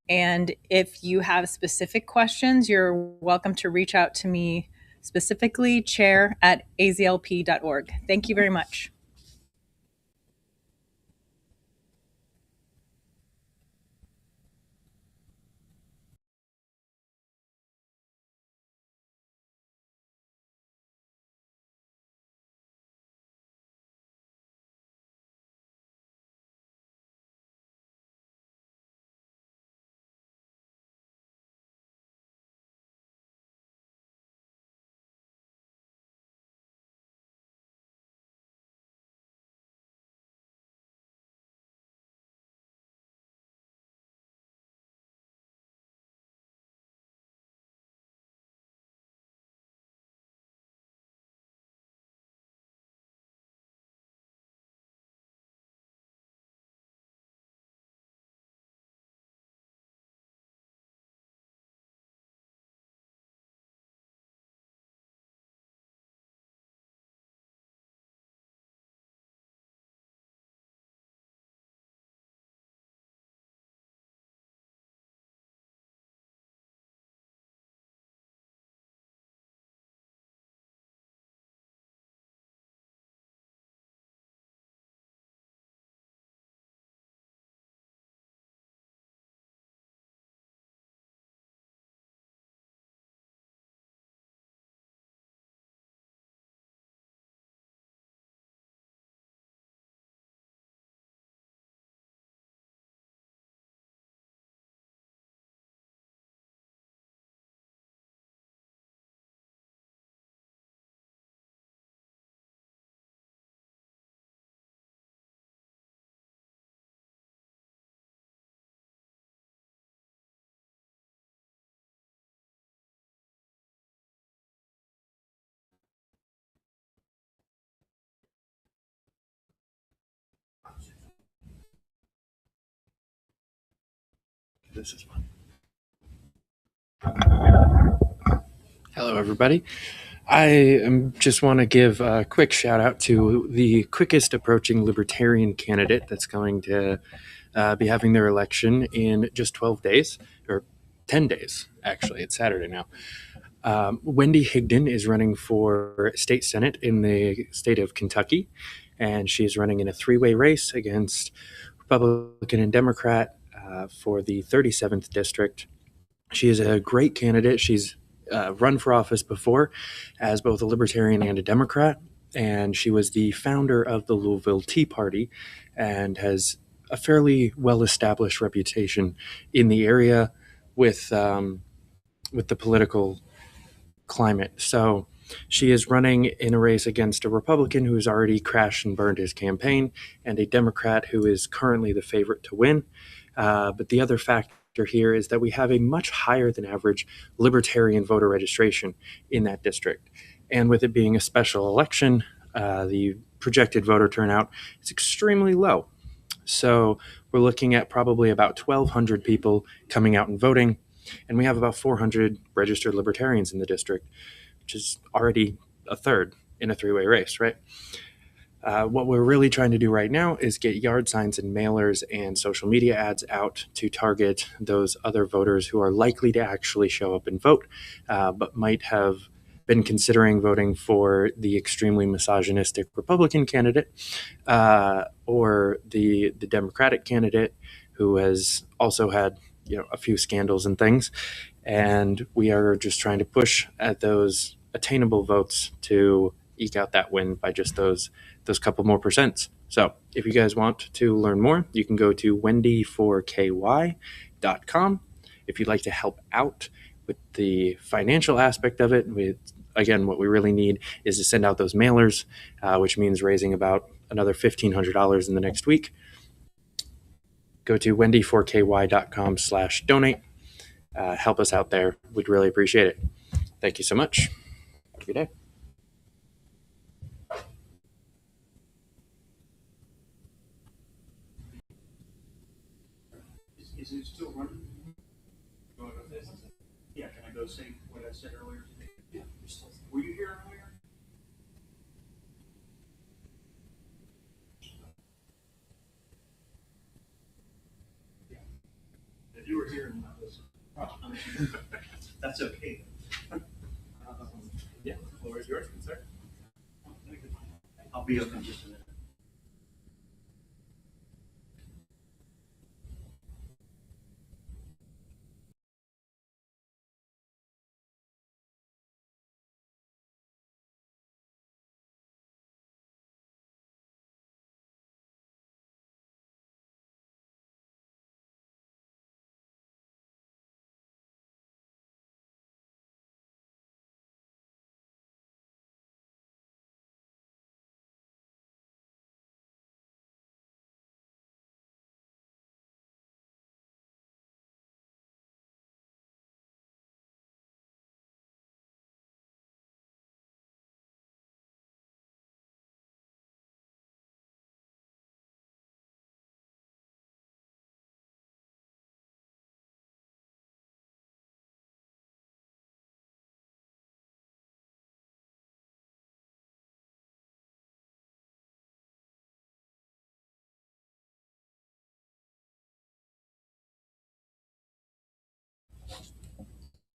And if you have specific questions, you're welcome to reach out to me specifically, chair@azlp.org. Thank you very much.
This is fun. Hello, everybody. I just want to give a quick shout out to the quickest approaching libertarian candidate that's going to be having their election in just 12 days, or 10 days, actually. It's Saturday now. Wendy Higdon is running for state senate in the state of Kentucky, and she is running in a three-way race against Republican and Democrat for the 37th district. She is a great candidate. She's run for office before as both a Libertarian and a Democrat, and she was the founder of the Louisville Tea Party and has a fairly well-established reputation in the area with the political climate. So she is running in a race against a Republican who has already crashed and burned his campaign and a Democrat who is currently the favorite to win. But the other factor here is that we have a much higher than average Libertarian voter registration in that district. And with it being a special election, the projected voter turnout is extremely low. So we're looking at probably about 1,200 people coming out and voting, and we have about 400 registered Libertarians in the district, which is already a third in a three-way race, right? What we're really trying to do right now is get yard signs and mailers and social media ads out to target those other voters who are likely to actually show up and vote, but might have been considering voting for the extremely misogynistic Republican candidate or the Democratic candidate who has also had a few scandals and things. And we are just trying to push at those attainable votes to eke out that win by just those couple more percents. So if you guys want to learn more, you can go to wendy4ky.com. If you'd like to help out with the financial aspect of it, again, what we really need is to send out those mailers, which means raising about another $1,500 in the next week. Go to wendy4ky.com/donate. Help us out there. We'd really appreciate it. Thank you so much. Have a good day.
Is it still running? Yeah, can I go say what I said earlier today? Yeah, were you here earlier? Yeah. If you were here and not listening. That's okay. Yeah, the floor is yours, sir. I'll be up in just a minute.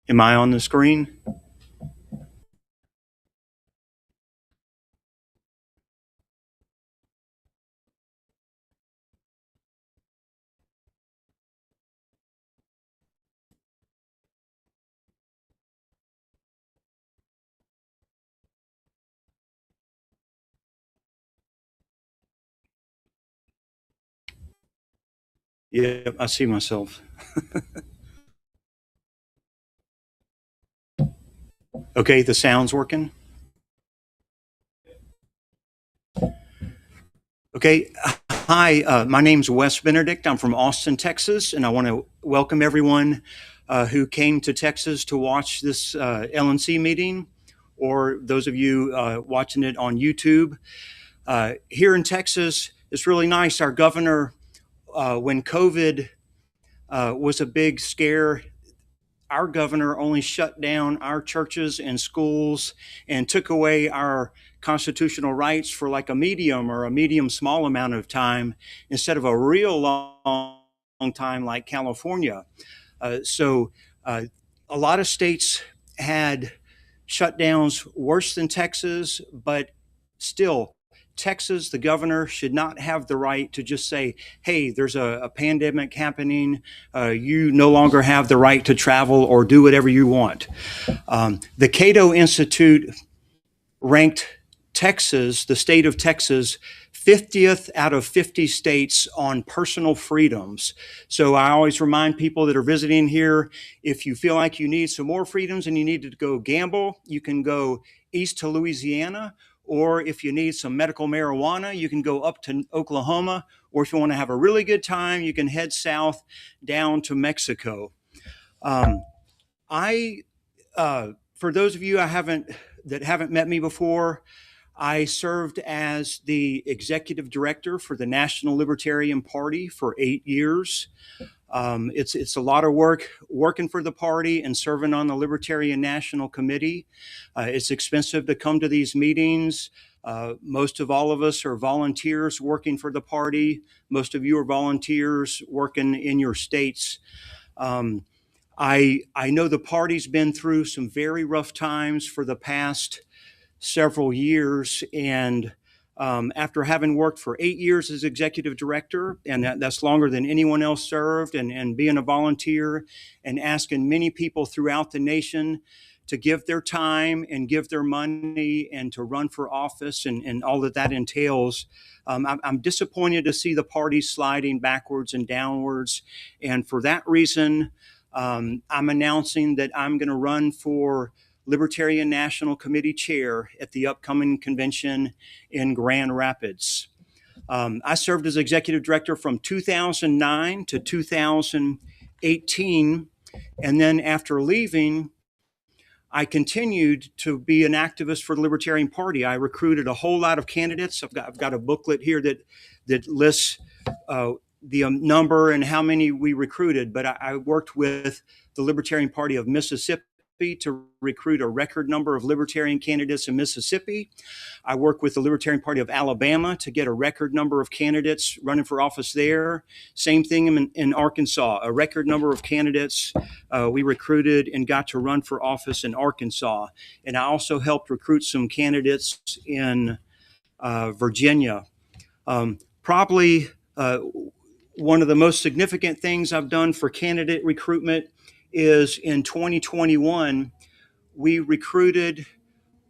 Am I on the screen? Yeah, I see myself. Okay, the sound's working. Okay, hi, my name's Wes Benedict. I'm from Austin, Texas, and I want to welcome everyone who came to Texas to watch this LNC meeting, or those of you watching it on YouTube. Here in Texas, it's really nice. Our governor, when COVID was a big scare, our governor only shut down our churches and schools and took away our constitutional rights for like a medium small amount of time instead of a real long time like California. So a lot of states had shutdowns worse than Texas, but still, Texas, the governor should not have the right to just say, hey, there's a pandemic happening. You no longer have the right to travel or do whatever you want. The Cato Institute ranked Texas, the state of Texas, 50th out of 50 states on personal freedoms. So I always remind people that are visiting here, if you feel like you need some more freedoms and you need to go gamble, you can go east to Louisiana,
or if you need some medical marijuana, you can go up to Oklahoma, or if you want to have a really good time, you can head south down to Mexico. For those of you that haven't met me before, I served as the executive director for the National Libertarian Party for 8 years. It's a lot of work working for the party and serving on the Libertarian National Committee. It's expensive to come to these meetings. Most of all of us are volunteers working for the party. Most of you are volunteers working in your states. I know the party's been through some very rough times for the past several years, and after having worked for 8 years as executive director, and that's longer than anyone else served, and being a volunteer and asking many people throughout the nation to give their time and give their money and to run for office and all that entails, I'm disappointed to see the party sliding backwards and downwards. And for that reason, I'm announcing that I'm going to run for Libertarian National Committee chair at the upcoming convention in Grand Rapids. I served as executive director from 2009 to 2018. And then after leaving, I continued to be an activist for the Libertarian Party. I recruited a whole lot of candidates. I've got a booklet here that lists the number and how many we recruited, but I worked with the Libertarian Party of Mississippi to recruit a record number of Libertarian candidates in Mississippi. I worked with the Libertarian Party of Alabama to get a record number of candidates running for office there. Same thing in Arkansas, a record number of candidates we recruited and got to run for office in Arkansas. And I also helped recruit some candidates in Virginia. Probably one of the most significant things I've done for candidate recruitment is in 2021, we recruited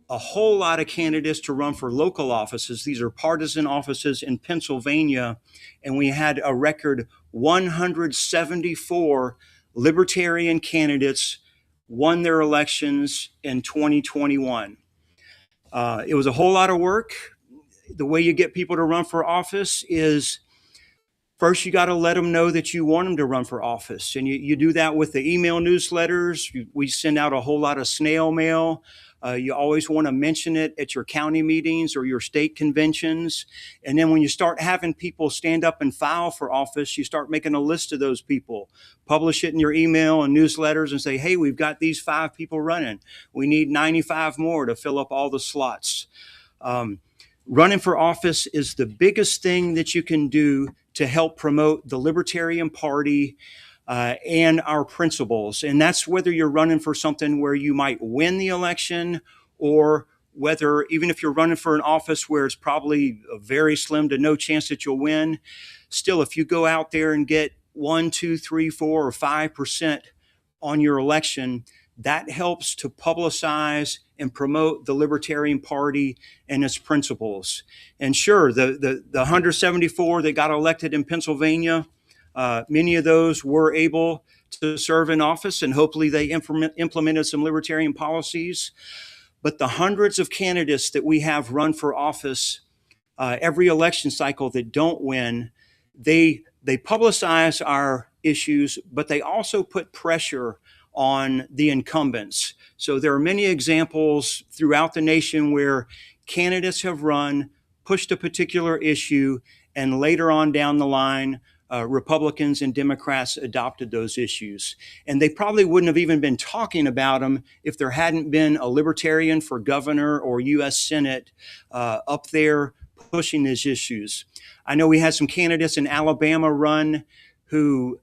a whole lot of candidates to run for local offices. These are partisan offices in Pennsylvania, and we had a record 174 Libertarian candidates won their elections in 2021. It was a whole lot of work. The way you get people to run for office is first, you got to let them know that you want them to run for office. And you do that with the email newsletters. We send out a whole lot of snail mail. You always want to mention it at your county meetings or your state conventions. And then when you start having people stand up and file for office, you start making a list of those people. Publish it in your email and newsletters and say, hey, we've got these 5 people running. We need 95 more to fill up all the slots. Running for office is the biggest thing that you can do to help promote the Libertarian Party and our principles. And that's whether you're running for something where you might win the election, or whether even if you're running for an office where it's probably a very slim to no chance that you'll win, still, if you go out there and get 1, 2, 3, 4, or 5% on your election, that helps to publicize and promote the Libertarian Party and its principles. And sure, the 174 that got elected in Pennsylvania, many of those were able to serve in office, and hopefully they implemented some libertarian policies. But the hundreds of candidates that we have run for office every election cycle that don't win, they publicize our issues, but they also put pressure on the incumbents. So there are many examples throughout the nation where candidates have run, pushed a particular issue, and later on down the line, Republicans and Democrats adopted those issues. And they probably wouldn't have even been talking about them if there hadn't been a Libertarian for governor or U.S. Senate up there pushing these issues. I know we had some candidates in Alabama run who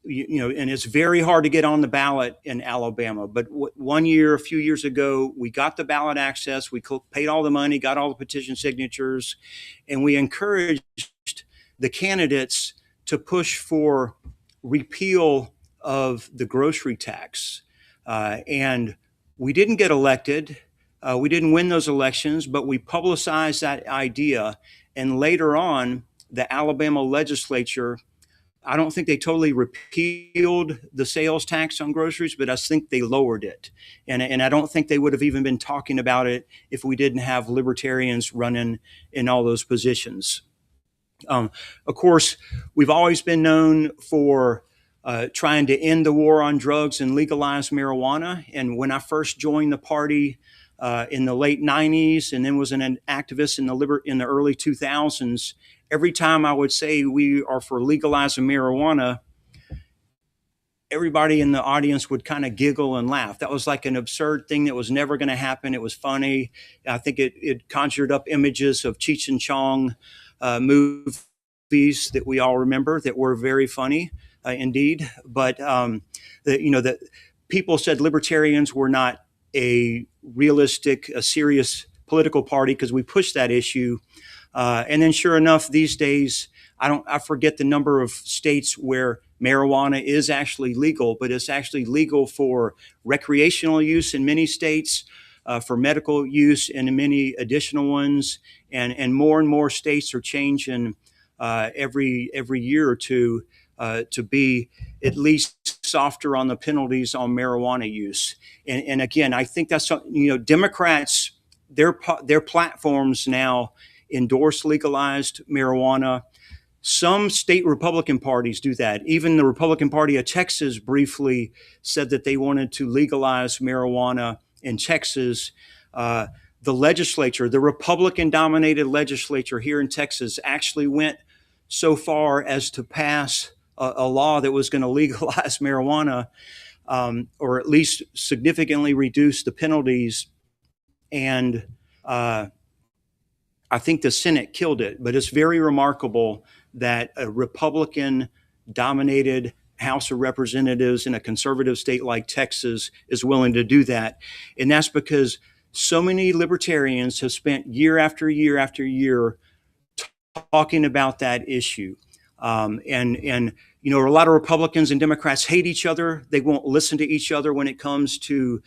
and it's very hard to get on the ballot in Alabama. But one year, a few years ago, we got the ballot access. We paid all the money, got all the petition signatures, and we encouraged the candidates to push for repeal of the grocery tax. And we didn't get elected. We didn't win those elections, but we publicized that idea. And later on, the Alabama legislature I don't think they totally repealed the sales tax on groceries, but I think they lowered it. And I don't think they would have even been talking about it if we didn't have libertarians running in all those positions. Of course, we've always been known for trying to end the war on drugs and legalize marijuana. And when I first joined the party in the late 90s and then was an activist in the early 2000s, every time I would say we are for legalizing marijuana, everybody in the audience would kind of giggle and laugh. That was like an absurd thing that was never going to happen. It was funny. I think it conjured up images of Cheech and Chong movies that we all remember that were very funny indeed. But that people said libertarians were not a realistic, a serious political party because we pushed that issue. And then sure enough, these days, I forget the number of states where marijuana is actually legal, but it's actually legal for recreational use in many states, for medical use in many additional ones. And more states are changing every year or two to be at least softer on the penalties on marijuana use. And again, I think that's, Democrats, their platforms now endorse legalized marijuana. Some state Republican parties do that. Even the Republican Party of Texas briefly said that they wanted to legalize marijuana in Texas. The legislature, the Republican-dominated legislature here in Texas, actually went so far as to pass a law that was going to legalize marijuana, or at least significantly reduce the penalties. And I think the Senate killed it, but it's very remarkable that a Republican-dominated House of Representatives in a conservative state like Texas is willing to do that. And that's because so many libertarians have spent year after year after year talking about that issue. And a lot of Republicans and Democrats hate each other. They won't listen to each other when it comes to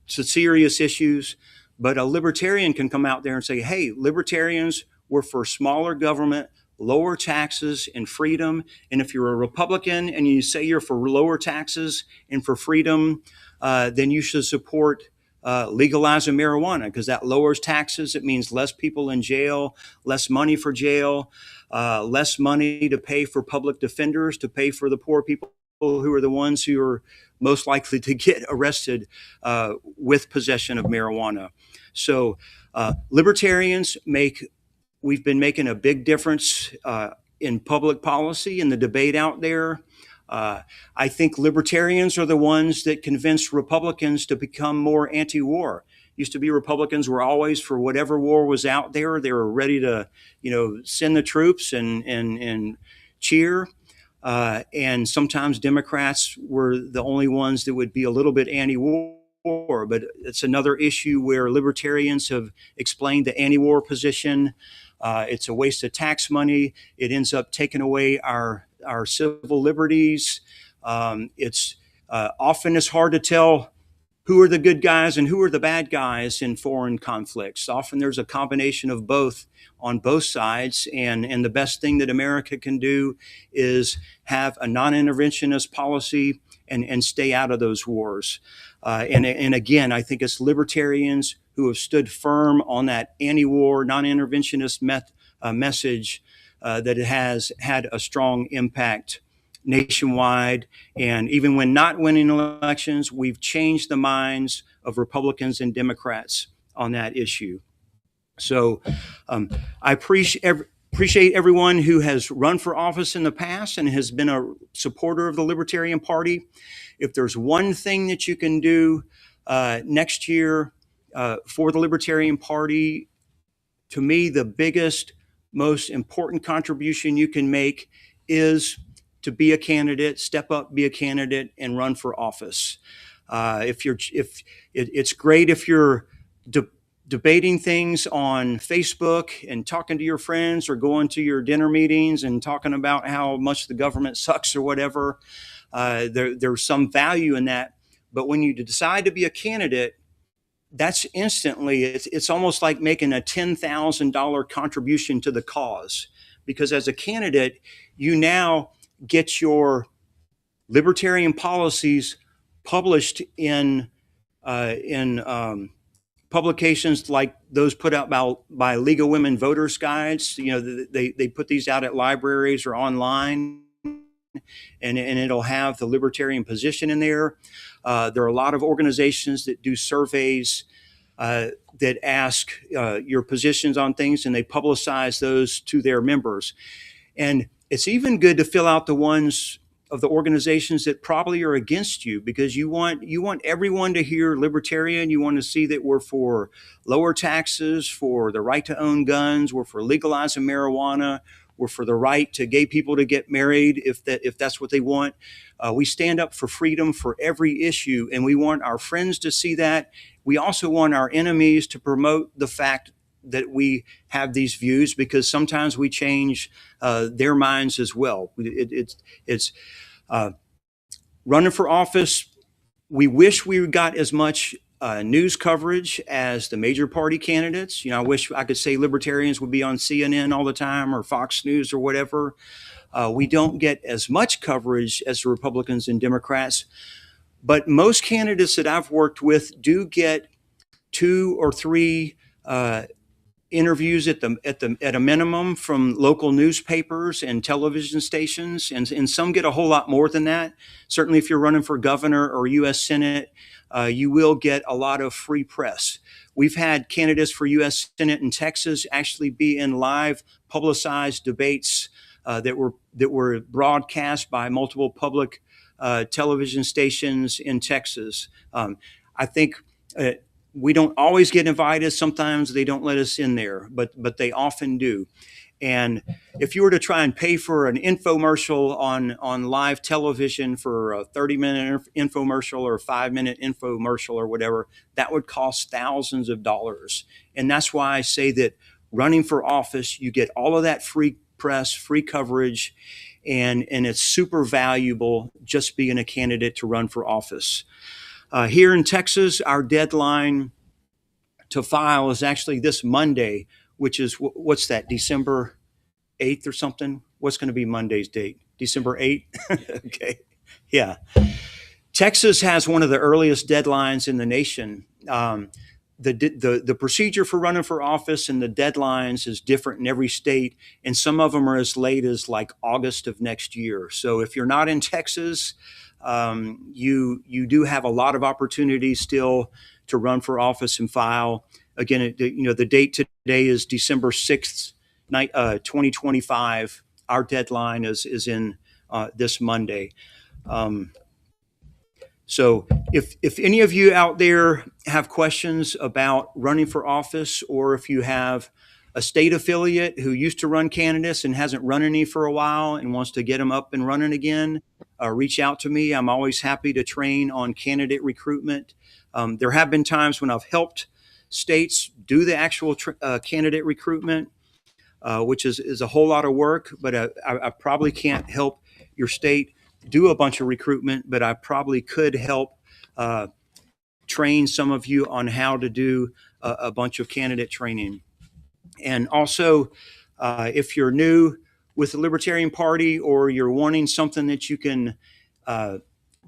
serious issues. But a libertarian can come out there and say, hey, libertarians were for smaller government, lower taxes, and freedom. And if you're a Republican and you say you're for lower taxes and for freedom, then you should support legalizing marijuana, because that lowers taxes. It means less people in jail, less money for jail, less money to pay for public defenders, to pay for the poor people who are the ones who are most likely to get arrested with possession of marijuana. So libertarians we've been making a big difference in public policy, in the debate out there. I think libertarians are the ones that convinced Republicans to become more anti-war. Used to be Republicans were always for whatever war was out there. They were ready to, send the troops and cheer. And sometimes Democrats were the only ones that would be a little bit anti-war. But it's another issue where libertarians have explained the anti-war position. It's a waste of tax money. It ends up taking away our civil liberties. It's hard to tell who are the good guys and who are the bad guys in foreign conflicts. Often there's a combination of both on both sides. And the best thing that America can do is have a non-interventionist policy and stay out of those wars. And again, I think it's libertarians who have stood firm on that anti-war, non-interventionist message that it has had a strong impact nationwide. And even when not winning elections, we've changed the minds of Republicans and Democrats on that issue. So I appreciate everyone who has run for office in the past and has been a supporter of the Libertarian Party. If there's one thing that you can do next year for the Libertarian Party, to me, the biggest, most important contribution you can make is to be a candidate, step up, be a candidate, and run for office. It's great if you're debating things on Facebook and talking to your friends, or going to your dinner meetings and talking about how much the government sucks or whatever. There's some value in that. But when you decide to be a candidate, that's instantly, it's almost like making a $10,000 contribution to the cause, because as a candidate, you now get your libertarian policies published in publications like those put out by League of Women Voters Guides. You know, they put these out at libraries or online, and it'll have the libertarian position in there. There are a lot of organizations that do surveys that ask your positions on things, and they publicize those to their members. And it's even good to fill out the ones of the organizations that probably are against you, because you want everyone to hear libertarian. You want to see that we're for lower taxes, for the right to own guns, we're for legalizing marijuana, we're for the right to gay people to get married if that's what they want. We stand up for freedom for every issue, and we want our friends to see that. We also want our enemies to promote the fact that we have these views, because sometimes we change their minds as well. It's running for office. We wish we got as much news coverage as the major party candidates. You know, I wish I could say libertarians would be on CNN all the time or Fox News or whatever. We don't get as much coverage as the Republicans and Democrats, but most candidates that I've worked with do get 2 or 3 interviews at a minimum from local newspapers and television stations, and some get a whole lot more than that. Certainly, if you're running for governor or U.S. Senate, you will get a lot of free press. We've had candidates for U.S. Senate in Texas actually be in live publicized debates that were broadcast by multiple public television stations in Texas. I think we don't always get invited. Sometimes they don't let us in there, but they often do. And if you were to try and pay for an infomercial on live television for a 30-minute infomercial or a 5-minute infomercial or whatever, that would cost thousands of dollars. And that's why I say that running for office, you get all of that free press, free coverage, and it's super valuable just being a candidate to run for office. Here in Texas, our deadline to file is actually this Monday, which is, what's that, December 8th or something? What's going to be Monday's date? December 8th? Okay. Yeah. Texas has one of the earliest deadlines in the nation. The procedure for running for office and the deadlines is different in every state, and some of them are as late as like August of next year. So if you're not in Texas, you do have a lot of opportunities still to run for office and file. Again, the date today is December 6th, 2025. Our deadline is in this Monday. So if any of you out there have questions about running for office, or if you have a state affiliate who used to run candidates and hasn't run any for a while and wants to get them up and running again, reach out to me. I'm always happy to train on candidate recruitment. There have been times when I've helped states do the actual candidate recruitment, which is a whole lot of work, but I probably can't help your state do a bunch of recruitment, but I probably could help train some of you on how to do a bunch of candidate training. And also, if you're new with the Libertarian Party, or you're wanting something that you can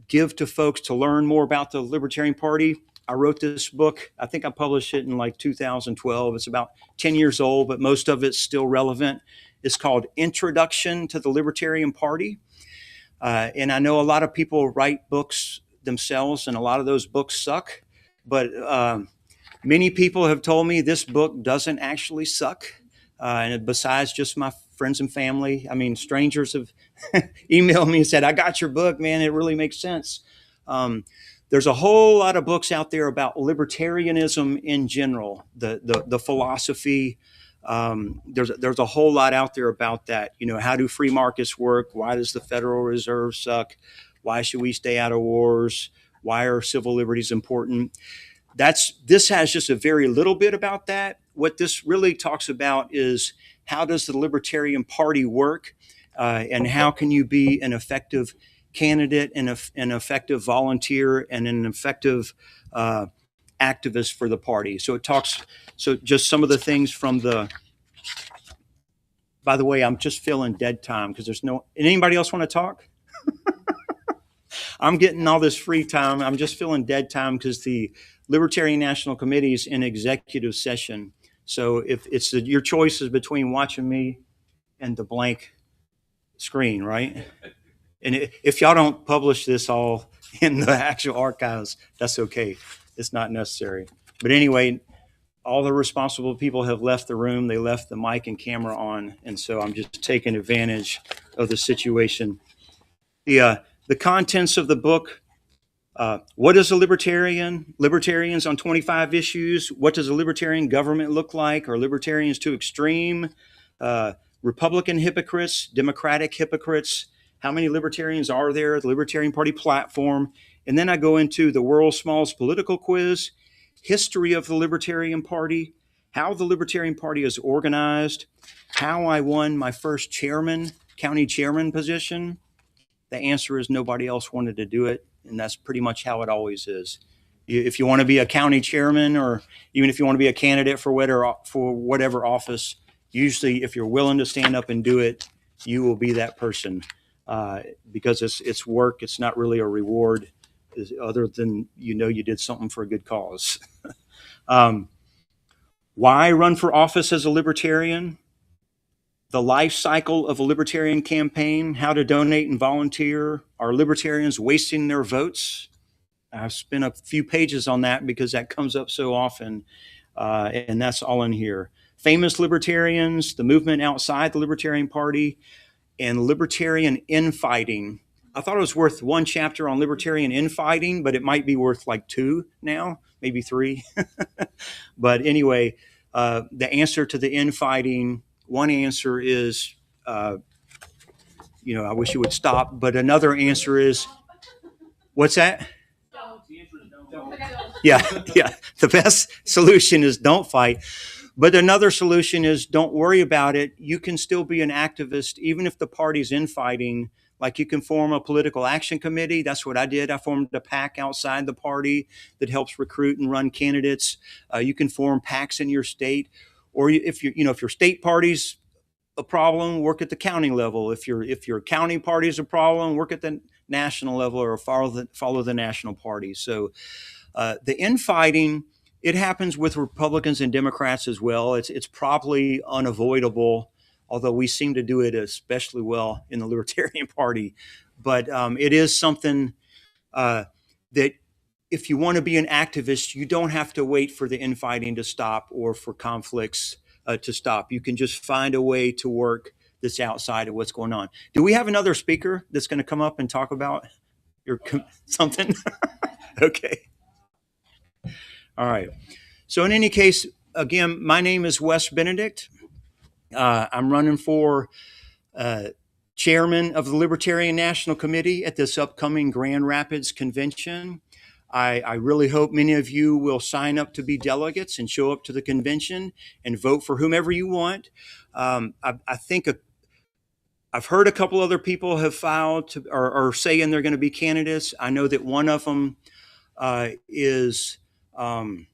give to folks to learn more about the Libertarian Party, I wrote this book. I think I published it in like 2012. It's about 10 years old, but most of it's still relevant. It's called Introduction to the Libertarian Party. And I know a lot of people write books themselves, and a lot of those books suck. But many people have told me this book doesn't actually suck. And besides just my friends and family, I mean, strangers have emailed me and said, "I got your book, man. It really makes sense." There's a whole lot of books out there about libertarianism in general, the philosophy. There's a whole lot out there about that. You know, how do free markets work? Why does the Federal Reserve suck? Why should we stay out of wars? Why are civil liberties important? This has just a very little bit about that. What this really talks about is, how does the Libertarian Party work, and how can you be an effective candidate and an effective volunteer and an effective activist for the party. So it talks, so just some of the things from the By the way, I'm just feeling dead time because there's no. Anybody else want to talk? I'm getting all this free time. I'm just feeling dead time because the Libertarian National Committee is in executive session. So if it's your choice is between watching me and the blank screen, right? And if y'all don't publish this all in the actual archives, that's okay. It's not necessary. But anyway, all the responsible people have left the room. They left the mic and camera on. And so I'm just taking advantage of the situation. The contents of the book, what is a libertarian? Libertarians on 25 issues. What does a libertarian government look like? Are libertarians too extreme? Republican hypocrites, Democratic hypocrites. How many libertarians are there? The Libertarian Party platform. And then I go into the world's smallest political quiz, history of the Libertarian Party, how the Libertarian Party is organized, how I won my first county chairman position. The answer is nobody else wanted to do it. And that's pretty much how it always is. If you want to be a county chairman, or even if you want to be a candidate for whatever office, usually if you're willing to stand up and do it, you will be that person. Because it's work. It's not really a reward other than you did something for a good cause. Why run for office as a libertarian? The life cycle of a libertarian campaign, how to donate and volunteer. Are libertarians wasting their votes? I've spent a few pages on that because that comes up so often, and that's all in here. Famous libertarians, the movement outside the Libertarian Party, and libertarian infighting. I thought it was worth one chapter on libertarian infighting, but it might be worth like 2 now, maybe 3. But anyway, the answer to the infighting, one answer is, I wish you would stop. But another answer is, what's that? Yeah. The best solution is don't fight. But another solution is don't worry about it. You can still be an activist, even if the party's infighting. Like you can form a political action committee. That's what I did. I formed a PAC outside the party that helps recruit and run candidates. You can form PACs in your state, or if your state party's a problem, work at the county level. If your county party is a problem, work at the national level, or follow the national party. So the infighting, it happens with Republicans and Democrats as well. It's probably unavoidable, although we seem to do it especially well in the Libertarian Party. But it is something that if you want to be an activist, you don't have to wait for the infighting to stop or for conflicts to stop. You can just find a way to work that's outside of what's going on. Do we have another speaker that's going to come up and talk about something? Okay. All right. So in any case, again, my name is Wes Benedict. I'm running for chairman of the Libertarian National Committee at this upcoming Grand Rapids convention. I really hope many of you will sign up to be delegates and show up to the convention and vote for whomever you want. I think I've heard a couple other people have filed or saying they're going to be candidates. I know that one of them is Evan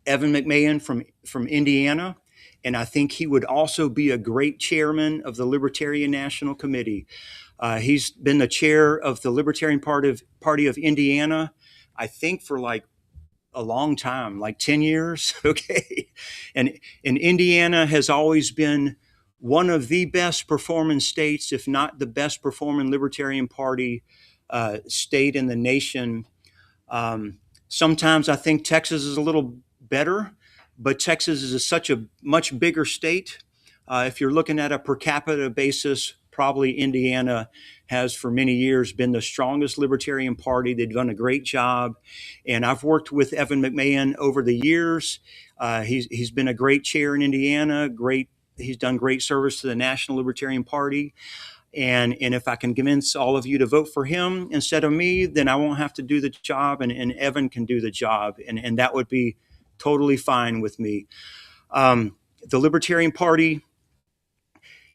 McMahon from Indiana, and I think he would also be a great chairman of the Libertarian National Committee. He's been the chair of the Libertarian Party of Indiana, I think for like a long time, like 10 years. Okay. And Indiana has always been one of the best performing states, if not the best performing Libertarian Party state in the nation. Sometimes I think Texas is a little better, but Texas is such a much bigger state. If you're looking at a per capita basis, probably Indiana has for many years been the strongest Libertarian Party. They've done a great job. And I've worked with Evan McMahon over the years. He's been a great chair in Indiana. He's done great service to the National Libertarian Party. And if I can convince all of you to vote for him instead of me, then I won't have to do the job, and Evan can do the job. And that would be totally fine with me. The Libertarian Party,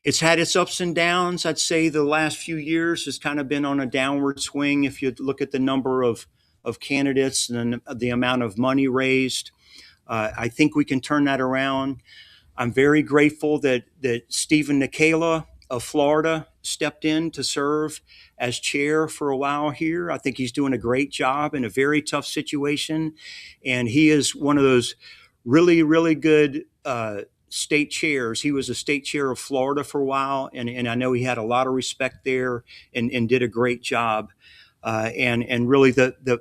it's had its ups and downs. I'd say the last few years has kind of been on a downward swing. If you look at the number of candidates and the amount of money raised, I think we can turn that around. I'm very grateful that Stephen Nikala of Florida stepped in to serve as chair for a while here. I think he's doing a great job in a very tough situation. And he is one of those really, really good state chairs. He was a state chair of Florida for a while, and I know he had a lot of respect there and did a great job. And really the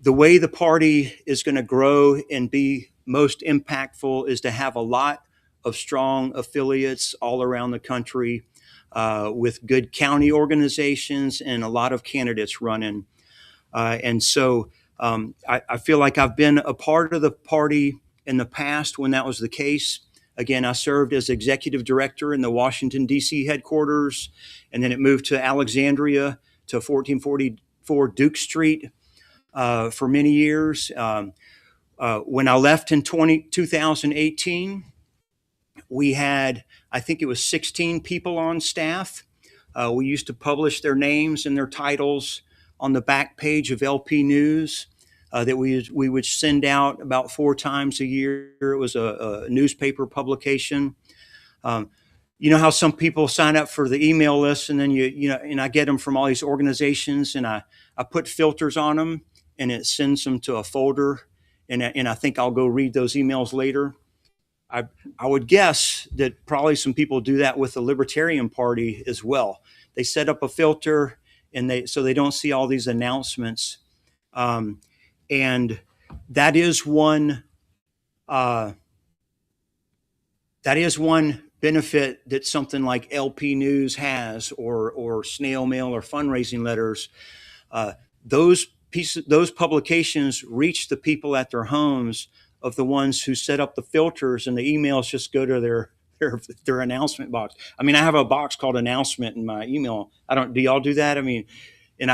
way the party is going to grow and be most impactful is to have a lot of strong affiliates all around the country with good county organizations and a lot of candidates running. And so I feel like I've been a part of the party in the past when that was the case. Again, I served as executive director in the Washington, D.C. headquarters, and then it moved to Alexandria to 1444 Duke Street for many years. When I left in 2018, we had, I think it was 16 people on staff. We used to publish their names and their titles on the back page of LP News that we would send out about 4 times a year. It was a newspaper publication. You know how some people sign up for the email list, and then and I get them from all these organizations, and I put filters on them, and it sends them to a folder, and I think I'll go read those emails later. I would guess that probably some people do that with the Libertarian Party as well. They set up a filter, and so they don't see all these announcements. And that is one benefit that something like LP News has, or snail mail or fundraising letters. Those publications reach the people at their homes of the ones who set up the filters, and the emails just go to their announcement box. I mean, I have a box called announcement in my email. Do y'all do that? I mean, and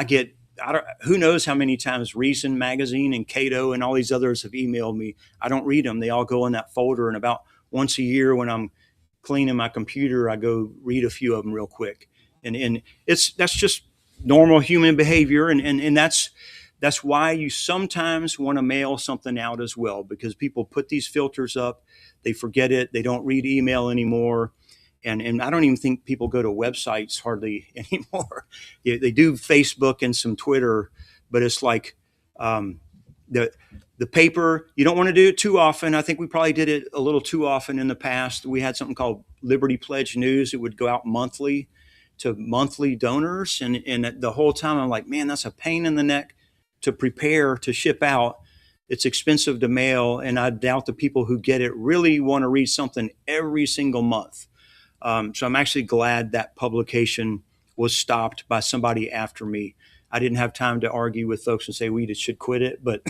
who knows how many times Reason Magazine and Cato and all these others have emailed me. I don't read them. They all go in that folder, and about once a year when I'm cleaning my computer, I go read a few of them real quick. And that's just normal human behavior, and that's why you sometimes want to mail something out as well, because people put these filters up, they forget it, they don't read email anymore. And I don't even think people go to websites hardly anymore. They do Facebook and some Twitter, but it's like the paper, you don't want to do it too often. I think we probably did it a little too often in the past. We had something called Liberty Pledge News. It would go out monthly to monthly donors. And the whole time I'm like, man, that's a pain in the neck to prepare to ship out. It's expensive to mail. And I doubt the people who get it really want to read something every single month. So I'm actually glad that publication was stopped by somebody after me. I didn't have time to argue with folks and say we should quit it, but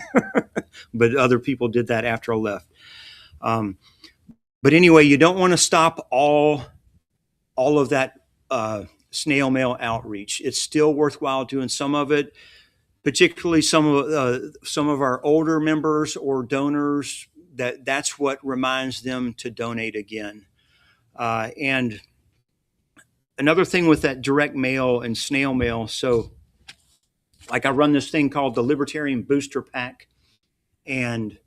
but other people did that after I left. But anyway, you don't want to stop all of that snail mail outreach. It's still worthwhile doing some of it, particularly some of our older members or donors. That's what reminds them to donate again. And another thing with that direct mail and snail mail, so like I run this thing called the Libertarian Booster Pack, and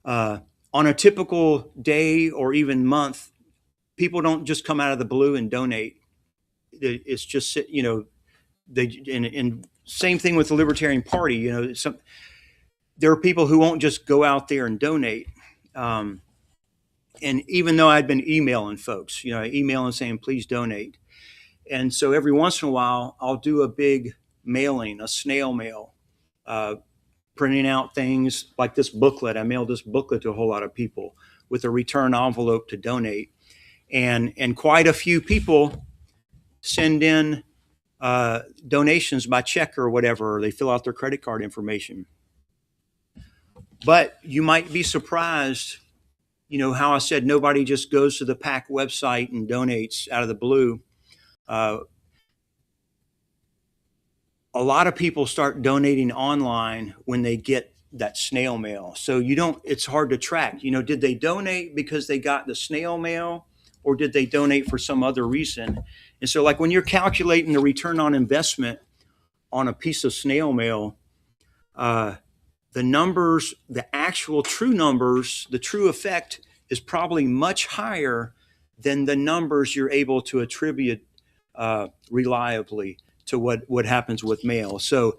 on a typical day or even month, people don't just come out of the blue and donate. It's just, and same thing with the Libertarian Party. There are people who won't just go out there and donate. And even though I'd been emailing folks, emailing saying, please donate. And so every once in a while, I'll do a big mailing, a snail mail, printing out things like this booklet. I mailed this booklet to a whole lot of people with a return envelope to donate. And quite a few people send in donations by check or whatever, or they fill out their credit card information. But you might be surprised, how I said nobody just goes to the PAC website and donates out of the blue. A lot of people start donating online when they get that snail mail. So it's hard to track. Did they donate because they got the snail mail, or did they donate for some other reason? And so like when you're calculating the return on investment on a piece of snail mail, the numbers, the actual true numbers, the true effect is probably much higher than the numbers you're able to attribute reliably to what happens with mail. So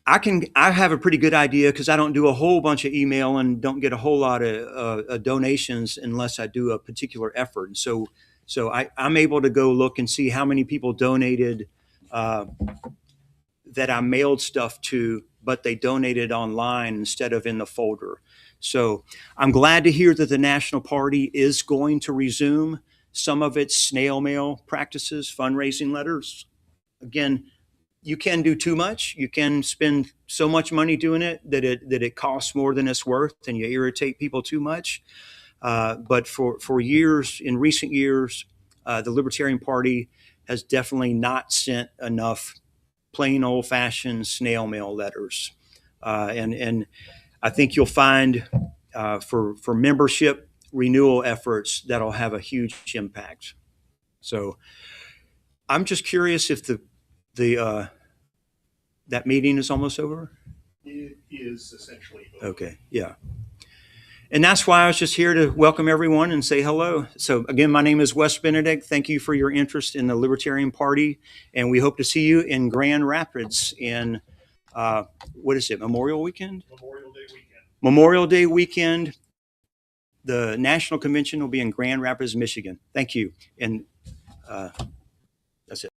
I have a pretty good idea because I don't do a whole bunch of email and don't get a whole lot of donations unless I do a particular effort. So I'm able to go look and see how many people donated that I mailed stuff to, but they donated online instead of in the folder. So I'm glad to hear that the National Party is going to resume some of its snail mail practices, fundraising letters. Again, you can do too much. You can spend so much money doing it that it costs more than it's worth, and you irritate people too much. But for years, in recent years, the Libertarian Party has definitely not sent enough plain old-fashioned snail mail letters, and I think you'll find for membership renewal efforts that'll have a huge impact. So I'm just curious if the that meeting is almost over.
It is essentially over.
Okay, yeah. And that's why I was just here to welcome everyone and say hello. So again, my name is Wes Benedict. Thank you for your interest in the Libertarian Party, and we hope to see you in Grand Rapids in what is it, Memorial Weekend?
Memorial Day weekend.
Memorial Day weekend. The National Convention will be in Grand Rapids, Michigan. Thank you, and that's it.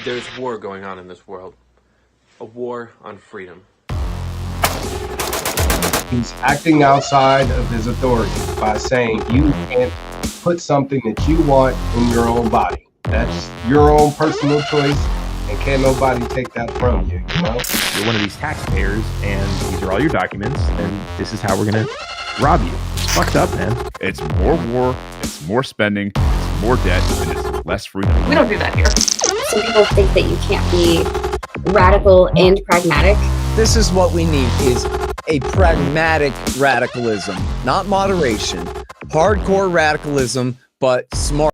There's war going on in this world. A war on freedom.
He's acting outside of his authority by saying you can't put something that you want in your own body. That's your own personal choice, and can't nobody take that from you, you know?
You're one of these taxpayers, and these are all your documents, and this is how we're gonna rob you. It's fucked up, man.
It's more war, it's more spending, it's more debt, and it's less freedom.
We don't do that here. Some people think that you can't be radical and pragmatic.
This is what we need, is a pragmatic radicalism, not moderation. Hardcore radicalism, but smart.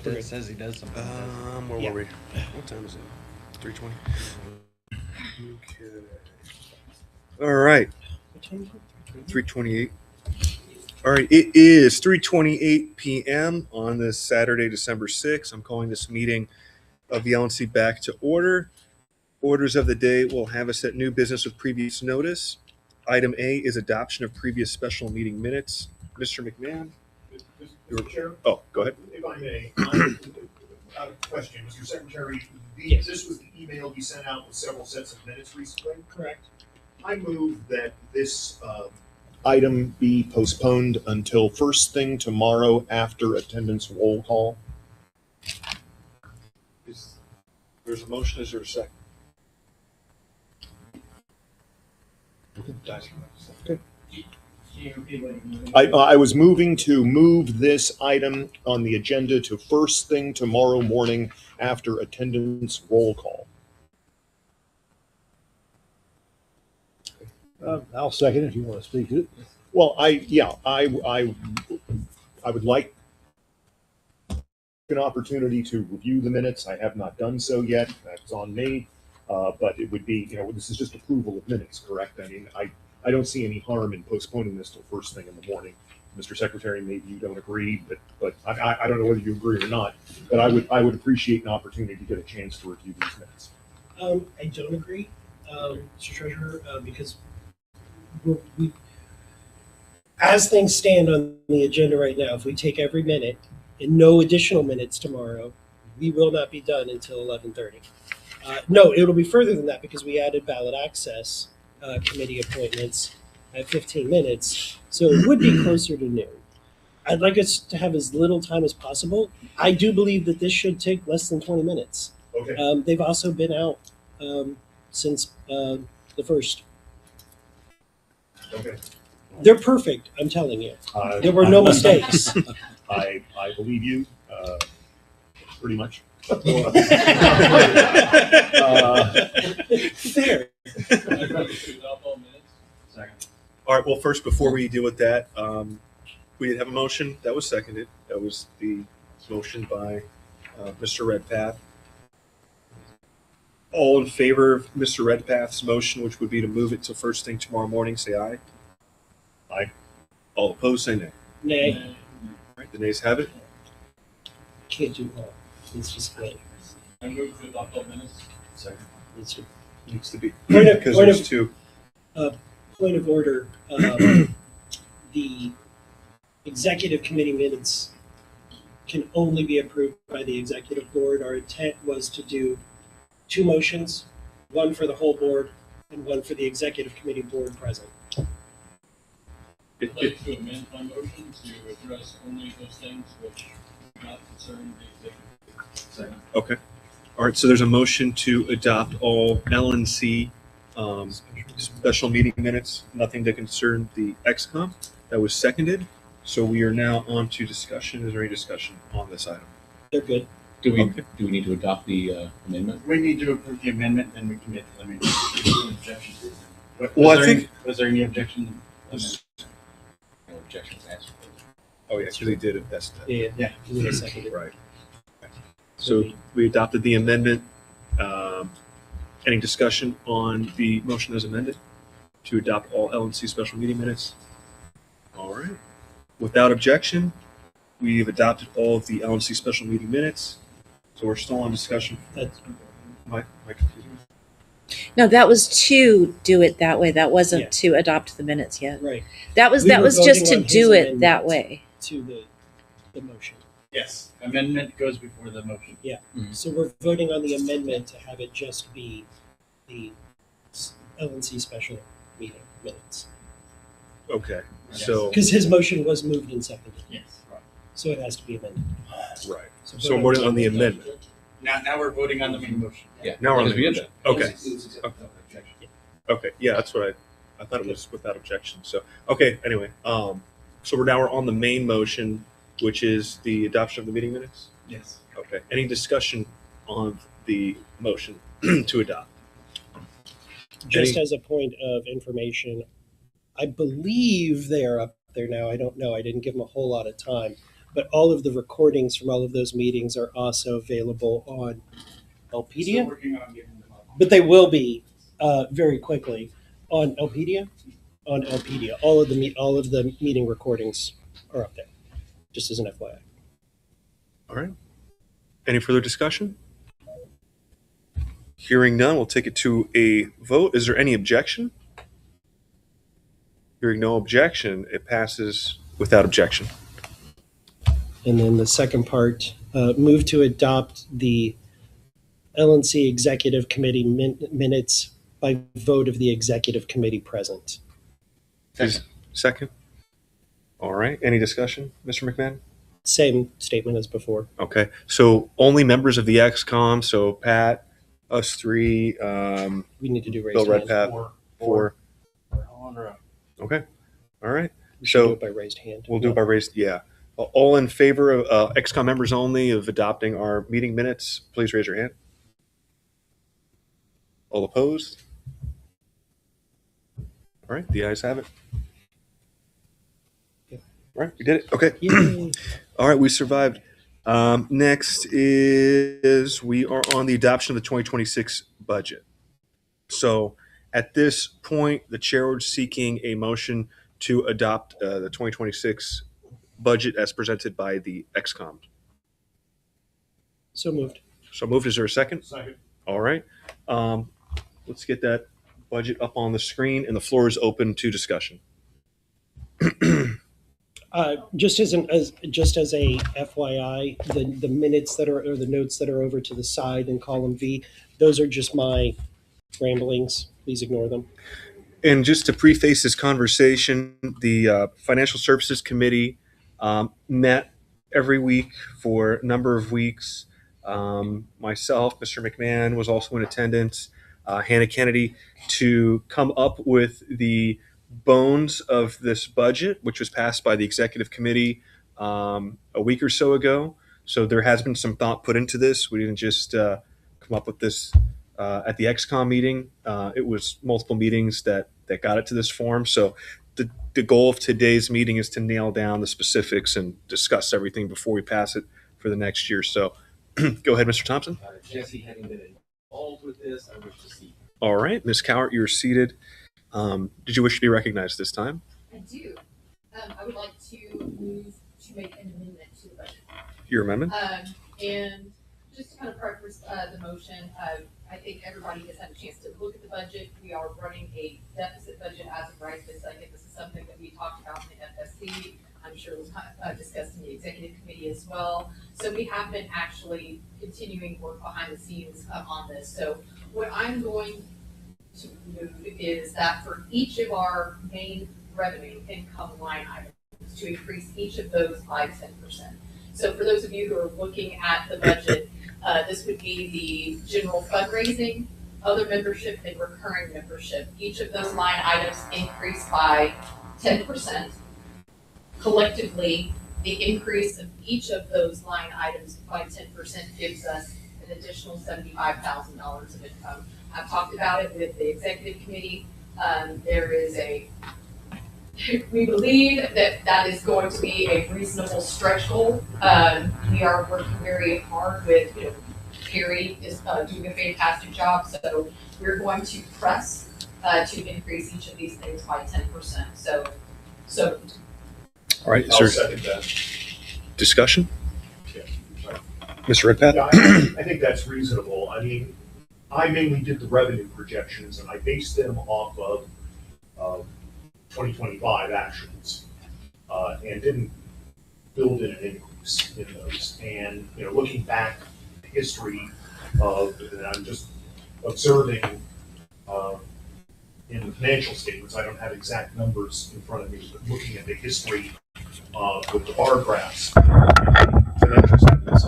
It says he does something.
Where
Yeah.
were we? What time is it? 3:20. Okay. All right. 3:28. All right. It is 3:28 p.m. on this Saturday, December 6th. I'm calling this meeting of the LNC back to order. Orders of the day will have us at new business with previous notice. Item A is adoption of previous special meeting minutes. Mr. McMahon?
Mr. Chair?
Oh, go ahead.
If I may, question, Mr. Secretary, this was the email you sent out with several sets of minutes recently?
Correct.
I move that this item be postponed until first thing tomorrow after attendance roll call.
There's a motion. Is there a second? Okay.
I was moving to move this item on the agenda to first thing tomorrow morning after attendance roll call.
I'll second it if you want to speak to it.
Well, I would like an opportunity to review the minutes. I have not done so yet. That's on me. But it would be, this is just approval of minutes, correct? I mean, I don't see any harm in postponing this till first thing in the morning. Mr. Secretary, maybe you don't agree, but I don't know whether you agree or not. But I would appreciate an opportunity to get a chance to review these minutes.
I don't agree, Mr. Treasurer, because we, as things stand on the agenda right now, if we take every minute and no additional minutes tomorrow, we will not be done until 11:30. No, it'll be further than that because we added ballot access committee appointments at 15 minutes, so it would be closer to noon. I'd like us to have as little time as possible. I do believe that this should take less than 20 minutes.
Okay.
They've also been out since the first.
Okay.
They're perfect, I'm telling you. There were no mistakes.
I believe you, pretty much.
Fair.
All right. Well, first, before we deal with that, we did have a motion that was seconded. That was the motion by Mr. Redpath. All in favor of Mr. Redpath's motion, which would be to move it to first thing tomorrow morning, say aye. Aye. All opposed, say nay.
Nay.
All right. The nays have it.
Can't do all. It's just late.
I move to adopt all minutes.
Second.
It's a
Needs to be
Point of-
because
point
there's
of-
two.
point of order. The executive committee minutes can only be approved by the executive board. Our intent was to do two motions, one for the whole board and one for the executive committee board present.
I'd like to amend my motion to address only those things which do not concern the executive. Second.
Okay. All right. So there's a motion to adopt all LNC special meeting minutes, nothing to concern the XCOM. That was seconded. So we are now on to discussion. Is there any discussion on this item?
They're good.
Do we need to adopt the amendment?
We need to approve the amendment, then we can make the objection to it.
Well, I think-
Was there any objection?
No objections asked.
Oh yeah, because they did it. That's
Yeah.
Yeah.
We need a second.
right. So we adopted the amendment. Any discussion on the motion as amended to adopt all LNC special meeting minutes? All right. Without objection, we've adopted all of the LNC special meeting minutes. So we're still on discussion.
That's
My computer.
No, that was to do it that way. That wasn't
Yeah.
to adopt the minutes yet.
right.
That was
We were
just
voting
to
on his
do it that
amendment
way.
To the motion.
Yes, amendment goes before the motion.
Yeah. So we're voting on the amendment to have it just be the LNC special meeting minutes.
Okay. So
Because his motion was moved and seconded.
Yes.
So it has to be amended.
right. So we're voting on the amendment.
Now we're voting on the main motion.
Yeah.
Now we're on
because
the
we
motion.
did
Okay. Okay. Yeah, that's what I thought it was without objection. So okay. Anyway, so we're on the main motion, which is the adoption of the meeting minutes.
Yes.
Okay. Any discussion on the motion to adopt?
Just
Any-
as a point of information, I believe they are up there now. I don't know. I didn't give them a whole lot of time. but all of the recordings from all of those meetings are also available on Elpedia. But they will be very quickly on Elpedia. On Elpedia, all of the meeting recordings are up there. Just as an FYI.
All right. Any further discussion? Hearing none, we'll take it to a vote. Is there any objection? Hearing no objection, it passes without objection.
And then the second part, move to adopt the LNC Executive Committee minutes by vote of the Executive Committee present.
Second. All right. Any discussion, Mr. McMahon?
Same statement as before.
Okay. So only members of the XCOM, so Pat, us three,
we need to do raised
Bill
hand.
Redpath, four. Okay. All right.
We should do it by raised hand.
We'll do it by raised, yeah. All in favor of XCOM members only of adopting our meeting minutes, please raise your hand. All opposed? All right, the ayes have it. All right, we did it. Okay. All right, we survived. Next is we are on the adoption of the 2026 budget. So at this point, the chair is seeking a motion to adopt the 2026 budget as presented by the XCOM.
So moved.
So moved. Is there a second?
Second.
All right. Let's get that budget up on the screen, and the floor is open to discussion.
Just as a FYI, the minutes that are, or the notes that are over to the side in column V, those are just my ramblings. Please ignore them.
And just to preface this conversation, the Financial Services Committee met every week for a number of weeks. Myself, Mr. McMahon was also in attendance, Hannah Kennedy, to come up with the bones of this budget, which was passed by the Executive Committee a week or so ago. So there has been some thought put into this. We didn't just come up with this at the XCOM meeting. It was multiple meetings that got it to this form. So the goal of today's meeting is to nail down the specifics and discuss everything before we pass it for the next year. So go ahead, Mr. Thompson.
Jesse, having been involved with this, I wish to see.
All right, Ms. Cowart, you're seated. Did you wish to be recognized this time?
I do. I would like to move to make an amendment to the budget.
Your amendment?
And just to kind of preface the motion, I think everybody has had a chance to look at the budget. We are running a deficit budget as of right this second. This is something that we talked about in the FSC. I'm sure it was discussed in the executive committee as well. So we have been actually continuing work behind the scenes on this. So what I'm going to move is that for each of our main revenue income line items, to increase each of those by 10%. So for those of you who are looking at the budget, this would be the general fundraising, other membership, and recurring membership. Each of those line items increase by 10%. Collectively, the increase of each of those line items by 10% gives us an additional $75,000 of income. I've talked about it with the executive committee. We believe that is going to be a reasonable stretch goal. We are working very hard with, Carrie is doing a fantastic job. So we're going to press to increase each of these things by 10%. So.
All right.
I'll second that.
Discussion? Mr. Redpath?
Yeah, I think that's reasonable. I mean, I mainly did the revenue projections and I based them off of 2025 actions and didn't build in an increase in those. And, looking back at the history of, and I'm just observing in the financial statements, I don't have exact numbers in front of me, but looking at the history with the bar graphs, financial statements,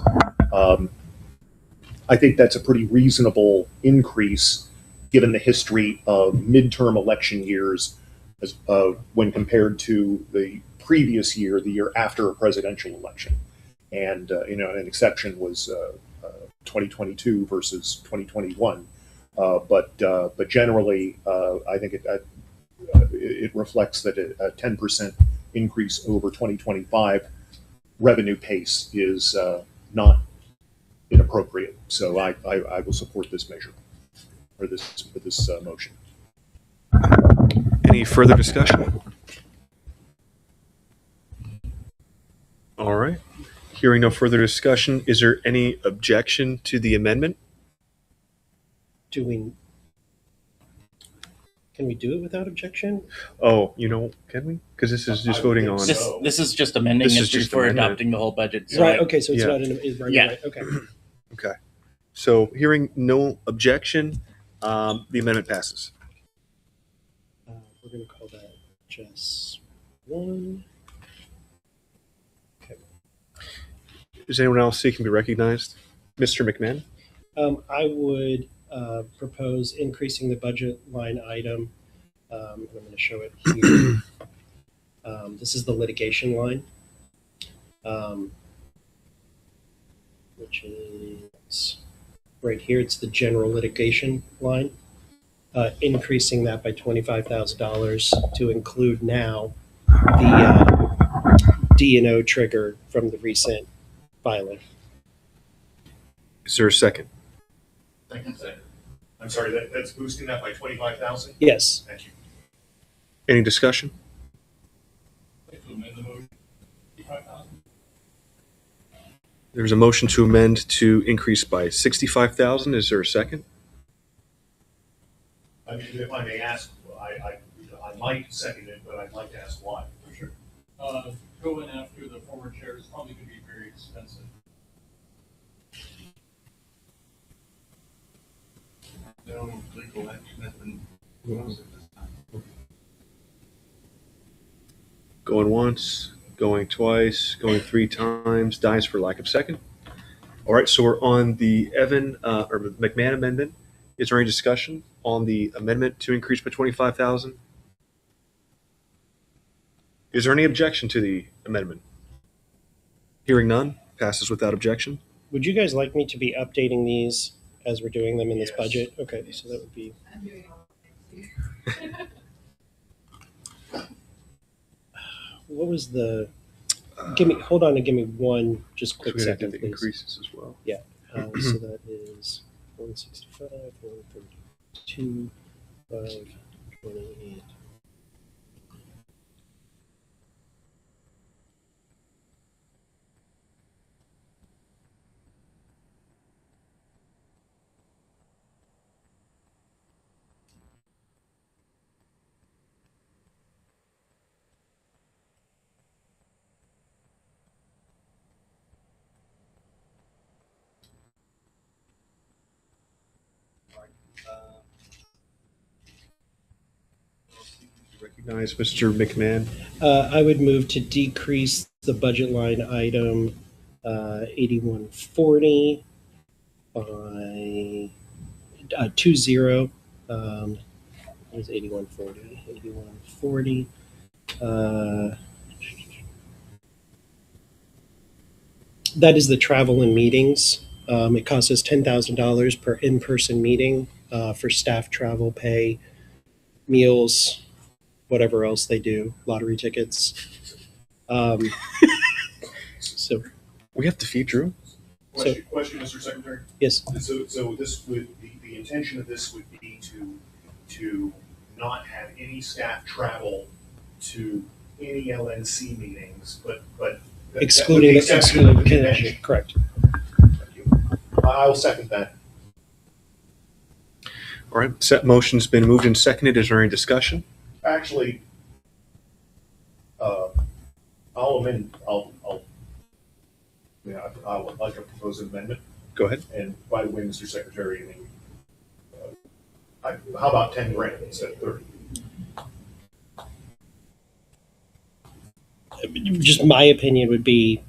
I think that's a pretty reasonable increase given the history of midterm election years as, when compared to the previous year, the year after a presidential election. And, an exception was 2022 versus 2021. But generally, I think it reflects that a 10% increase over 2025 revenue pace is not inappropriate. So I will support this measure or this motion.
Any further discussion? All right. Hearing no further discussion, is there any objection to the amendment?
Can we do it without objection?
Oh, can we? Because this is just voting on.
This is just amending
This
it
is just
before
amendment.
adopting the whole budget.
Right. Okay. So it's
Yeah.
not an. Right,
Yeah.
Right, okay.
Okay. So hearing no objection, the amendment passes.
We're going to call that just one. Okay.
Is anyone else seeking to be recognized? Mr. McMahon?
I would propose increasing the budget line item. I'm going to show it here. This is the litigation line, which is right here. It's the general litigation line. Increasing that by $25,000 to include now the D&O trigger from the recent filing.
Is there a second?
Second. I'm sorry, that's boosting that by 25,000?
Yes.
Thank you.
Any discussion? There's a motion to amend to increase by 65,000. Is there a second?
I mean, if I may ask, I might second it, but I'd like to ask why. For sure.
Going after the former chair is probably going to be very expensive. No legal action has been proposed at this time.
Going once, going twice, going 3 times, dies for lack of second. All right, so we're on the or McMahon amendment. Is there any discussion on the amendment to increase by 25,000? Is there any objection to the amendment? Hearing none, passes without objection.
Would you guys like me to be updating these as we're doing them in this budget? Okay, so that would be. What was the? Hold on and give me one just quick
So we have to
second,
do the
please.
increases as well.
Yeah. So that is 165, 132, 528.
Recognize Mr. McMahon.
I would move to decrease the budget line item 8140 by 20. What is 8140? 8140. That is the travel and meetings. It costs us $10,000 per in-person meeting for staff travel pay, meals, whatever else they do, lottery tickets. So
we have to feed Drew.
Question, Mr. Secretary.
Yes.
So this would the intention of this would be to not have any staff travel to any LNC meetings, but
excluding
with the exception of the convention.
Correct.
I will second that.
All right, set motion's been moved and seconded. Is there any discussion?
Actually, I'll amend. I would like to propose an amendment.
Go ahead.
And by the way, Mr. Secretary, how about 10 grand instead of 30?
Just my opinion would be,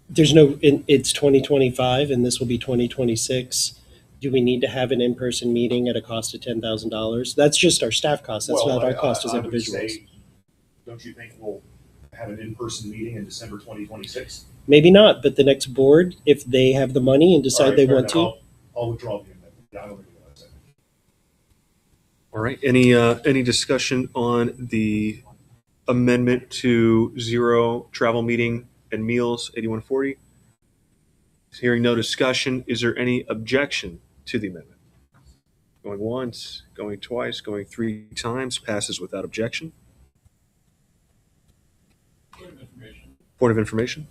there's no. It's 2025, and this will be 2026. Do we need to have an in-person meeting at a cost of $10,000? That's just our staff cost. That's not our cost as individuals.
I would say, don't you think we'll have an in-person meeting in December 2026?
Maybe not, but the next board, if they have the money and decide they want to.
I'll withdraw the amendment. I don't think that's it.
All right. Any discussion on the amendment to zero travel meeting and meals, 8140. Hearing no discussion, is there any objection to the amendment? Going once, going twice, going 3 times, passes without objection.
Point of information.
Point of information.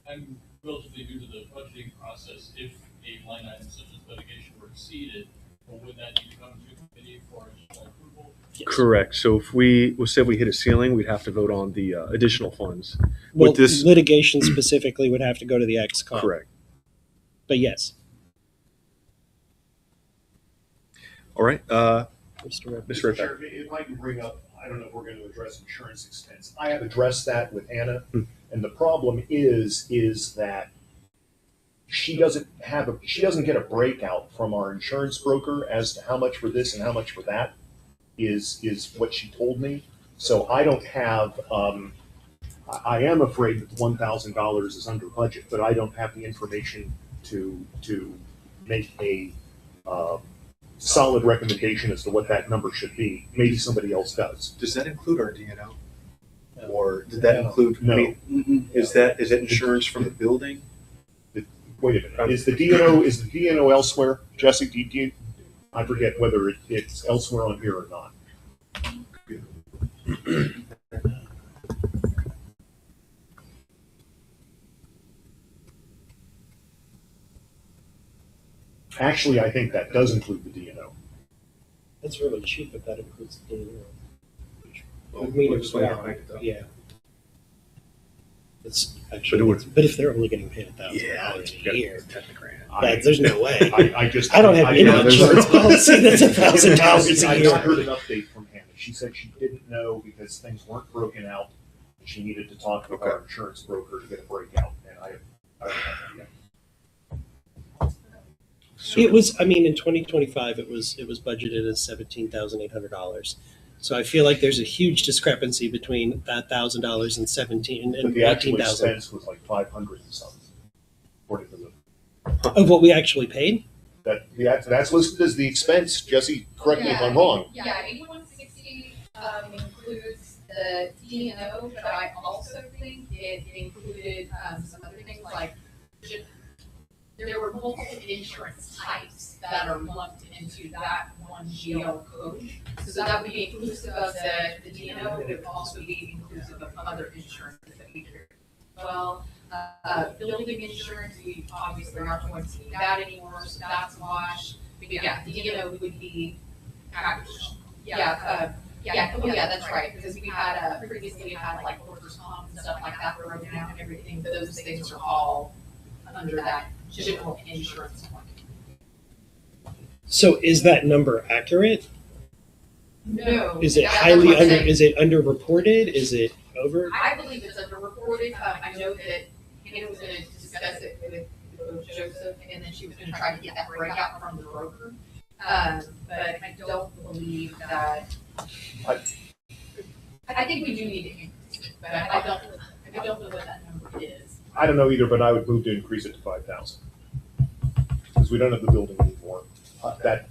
I'm relatively new to the budgeting process. If a line item such as litigation were exceeded, would that need to come to committee for additional approval?
Correct. So if we say we hit a ceiling, we'd have to vote on the additional funds.
Well,
With this,
litigation specifically would have to go to the X-Com.
correct.
But yes.
All right.
Mr.
Mr.
Chair,
Redpath.
if I can bring up, I don't know if we're going to address insurance expense. I have addressed that with Anna, and the problem is that she doesn't get a breakout from our insurance broker as to how much for this and how much for that is what she told me. So I don't have. I am afraid that $1,000 is under budget, but I don't have the information to make a solid recommendation as to what that number should be. Maybe somebody else does.
Does that include our DNO? Or did that include?
No.
I mean, is that insurance from the building?
Wait a minute. Is the DNO elsewhere? Jesse, do you I forget whether it's elsewhere on here or not. Actually, I think that does include the DNO.
It's really cheap if that includes the DNO.
Well,
I mean,
we'll
it's
explain
wow.
it though.
Yeah. It's actually, but if they're only getting paid $1,000 a year, there's no way. I don't have any insurance policy that's $1,000 a year.
I heard an update from Hannah. She said she didn't know because things weren't broken out. She needed to talk with our insurance broker to get a breakout, and I don't have that yet.
It was, I mean, in 2025, it was budgeted as $17,800. So I feel like there's a huge discrepancy between that $1,000 and 17 and
But the actual
18,000
expense was like 500 and something, according to the.
of what we actually paid.
That's listed as the expense. Jesse, correct me if I'm wrong.
Yeah, 8160 includes the DNO, but I also think it included some other things like there were multiple insurance types that are lumped into that one GL code. So that would be inclusive of the DNO, but it would also be inclusive of other insurances that we carry. Well, building insurance, we obviously aren't going to see that anymore, so that's a wash. But yeah, the DNO would be packaged. Yeah, that's right. Because we had previously we had like workers' comp and stuff like that broken out and everything. But those things are all under that general insurance plan.
So is that number accurate?
No.
Is it
that's
highly
what I'm
under?
saying.
Is it underreported? Is it over?
I believe it's underreported. I know that Hannah was going to discuss it with Joseph, and then she was going to try to get that breakout from the broker. But I don't believe that. I think we do need to increase it, but I don't know what that number is.
I don't know either, but I would move to increase it to 5,000 because we don't have the building anymore. That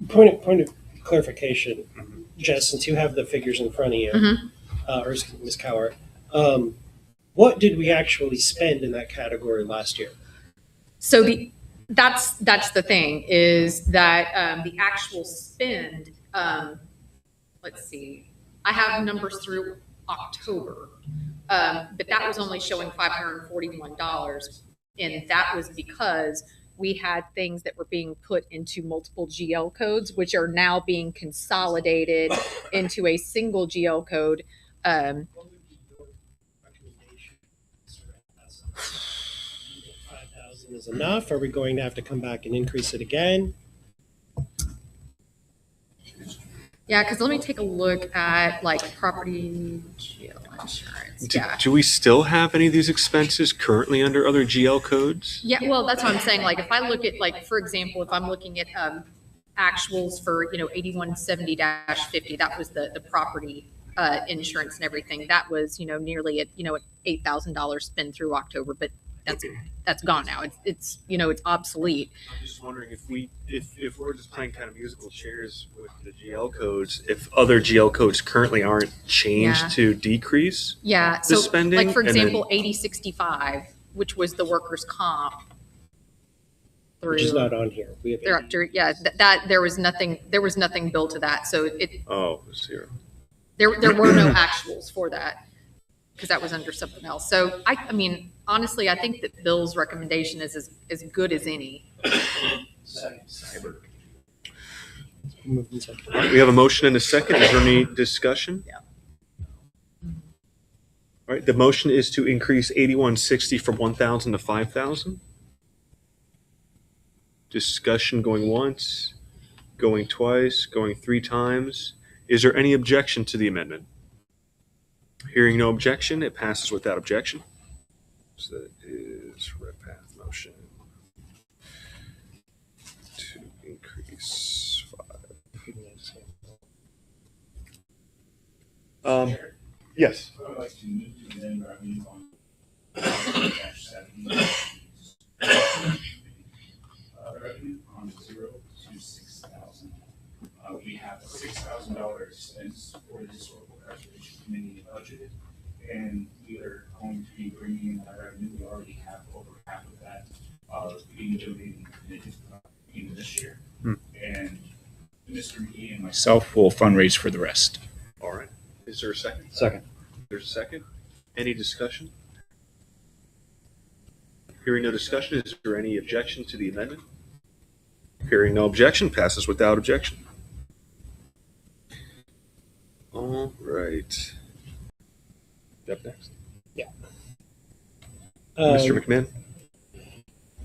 Point of clarification, Jess, since you have the figures in front of you, or Ms. Cower, what did we actually spend in that category last year?
So that's the thing is that the actual spend. Let's see, I have numbers through October, but that was only showing $541, and that was because we had things that were being put into multiple GL codes, which are now being consolidated into a single GL code.
Is enough? Are we going to have to come back and increase it again?
Yeah, because let me take a look at like property GL insurance.
Do we still have any of these expenses currently under other GL codes?
Yeah, well, that's what I'm saying. Like, if I look at, like, for example, if I'm looking at actuals for, 8170-50, that was the property insurance and everything. That was, nearly at, $8,000 spend through October. But that's gone now. It's it's obsolete.
I'm just wondering if we're just playing kind of musical chairs with the GL codes, if other GL codes currently aren't changed
Yeah.
to decrease
Yeah.
the
So,
spending.
like for
and then-
example, 8065, which was the workers' comp.
Which is not on here. We have
They're up to that there was nothing billed to that, so
Oh, it's zero.
there were no actuals for that because that was under something else. So I mean honestly, I think that Bill's recommendation is as good as any.
Cyber. All right, we have a motion and a second. Is there any discussion?
Yeah.
All right, the motion is to increase 8160 from 1,000 to 5,000. Discussion going once, going twice, going 3 times. Is there any objection to the amendment? Hearing no objection, it passes without objection. So that is red path motion to increase 5. Yes.
I would like to move to amend revenue on revenue on 0 to 6,000. We have a $6,000 expense for the Historical Preservation Committee budgeted, and we are going to be bringing in that revenue. We already have over half of that being donated in this year. And Mr. McGee and myself will fundraise for the rest.
All right. Is there a second?
Second.
There's a second. Any discussion? Hearing no discussion, is there any objection to the amendment? Hearing no objection, passes without objection. All right. Up next.
Yeah.
Mr. McMahon.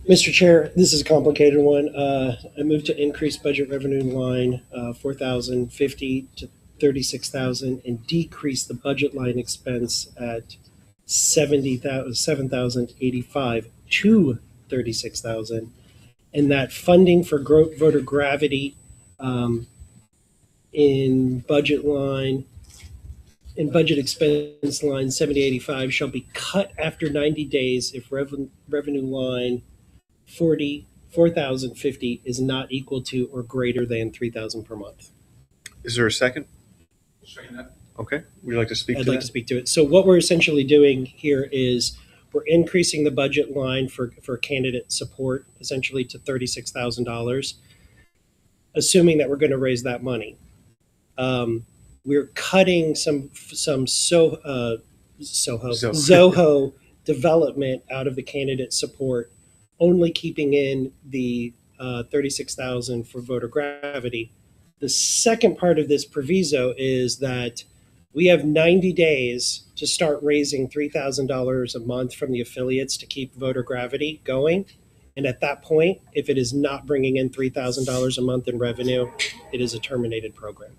Mr. Chair, this is a complicated one. I move to increase budget revenue line 4,050 to 36,000 and decrease the budget line expense at 7,085 to 36,000, and that funding for voter gravity in budget expense line 7085 shall be cut after 90 days if revenue line 4,050 is not equal to or greater than 3,000 per month.
Is there a second? Okay. Would you like to speak
I'd
to
like
that?
to speak to it. So what we're essentially doing here is we're increasing the budget line for candidate support essentially to $36,000, assuming that we're going to raise that money. We're cutting some Zoho development out of the candidate support, only keeping in the 36,000 for voter gravity. The second part of this proviso is that we have 90 days to start raising $3,000 a month from the affiliates to keep voter gravity going. And at that point, if it is not bringing in $3,000 a month in revenue, it is a terminated program.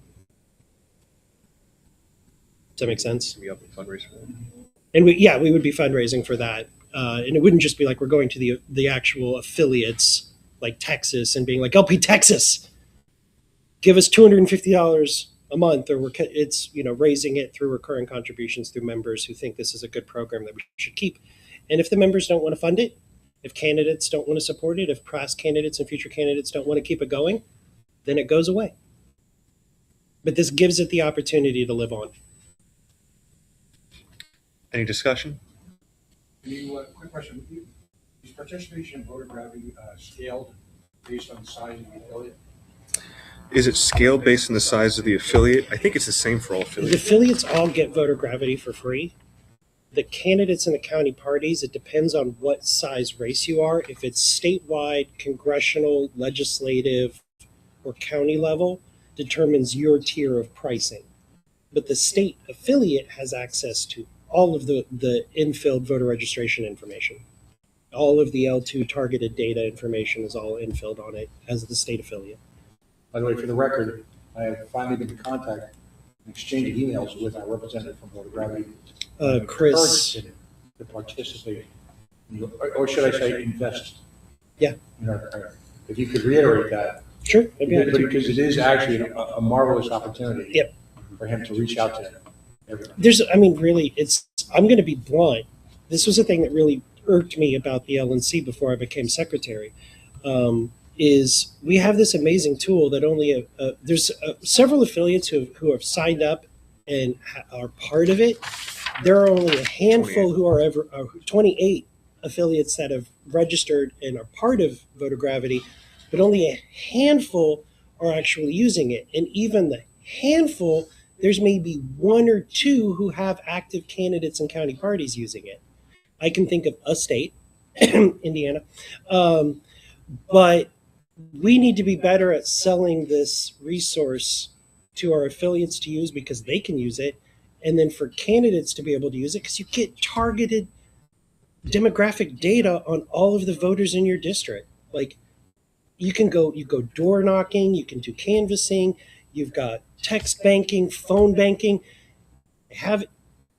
Does that make sense?
We up and fundraise for that.
And we would be fundraising for that. And it wouldn't just be like we're going to the actual affiliates like Texas and being like, LP Texas, give us $250 a month, or it's raising it through recurring contributions through members who think this is a good program that we should keep. And if the members don't want to fund it, if candidates don't want to support it, if past candidates and future candidates don't want to keep it going, then it goes away. But this gives it the opportunity to live on.
Any discussion?
Quick question. Is participation in voter gravity scaled based on the size of the affiliate?
Is it scaled based on the size of the affiliate? I think it's the same for all
The
affiliates.
affiliates all get voter gravity for free. The candidates in the county parties, it depends on what size race you are. If it's statewide, congressional, legislative, or county level, determines your tier of pricing. But the state affiliate has access to all of the infilled voter registration information. All of the L2 targeted data information is all infilled on it as the state affiliate.
By the way, for the record, I have finally been in contact and exchanged emails with our representative from voter gravity.
Chris.
Encouraged him to participate, or should I say invest?
Yeah.
In our program. If you could reiterate that.
Sure. I'd be happy to.
Because it is actually a marvelous opportunity.
Yep.
For him to reach out to everyone.
I'm going to be blunt. This was a thing that really irked me about the LNC before I became secretary, is we have this amazing tool that only there's several affiliates who have signed up and are part of it. There are only a handful who are 28 affiliates that have registered and are part of Voter Gravity, but only a handful are actually using it. And even the handful, there's maybe one or two who have active candidates and county parties using it. I can think of a state, Indiana, but we need to be better at selling this resource to our affiliates to use because they can use it, and then for candidates to be able to use it because you get targeted demographic data on all of the voters in your district. Like you go door knocking, you can do canvassing, you've got text banking, phone banking, have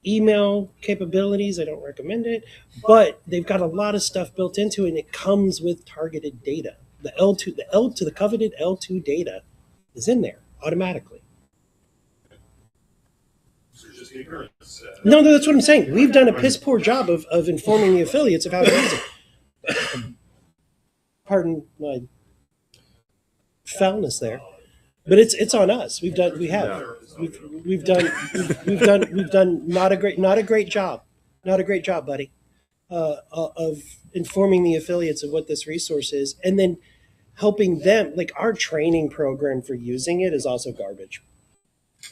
email capabilities. I don't recommend it, but they've got a lot of stuff built into it, and it comes with targeted data. The the coveted L2 data is in there automatically. No, that's what I'm saying. We've done a piss poor job of informing the affiliates of how to use it. Pardon my foulness there, but it's on us. We've done not a great job, buddy, of informing the affiliates of what this resource is, and then helping them. Like our training program for using it is also garbage.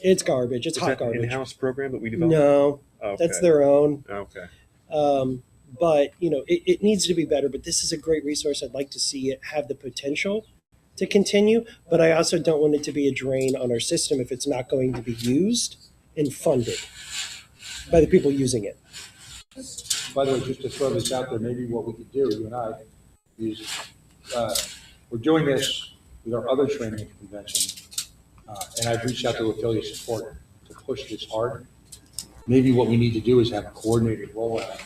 It's garbage. It's hot garbage.
In-house program that we developed?
No,
Okay.
that's their own.
Okay.
But it needs to be better. But this is a great resource. I'd like to see it have the potential to continue. But I also don't want it to be a drain on our system if it's not going to be used and funded by the people using it.
By the way, just to throw this out there, maybe what we could do, you and I, is we're doing this with our other training convention. And I've reached out to affiliate support to push this hard. Maybe what we need to do is have a coordinated rollout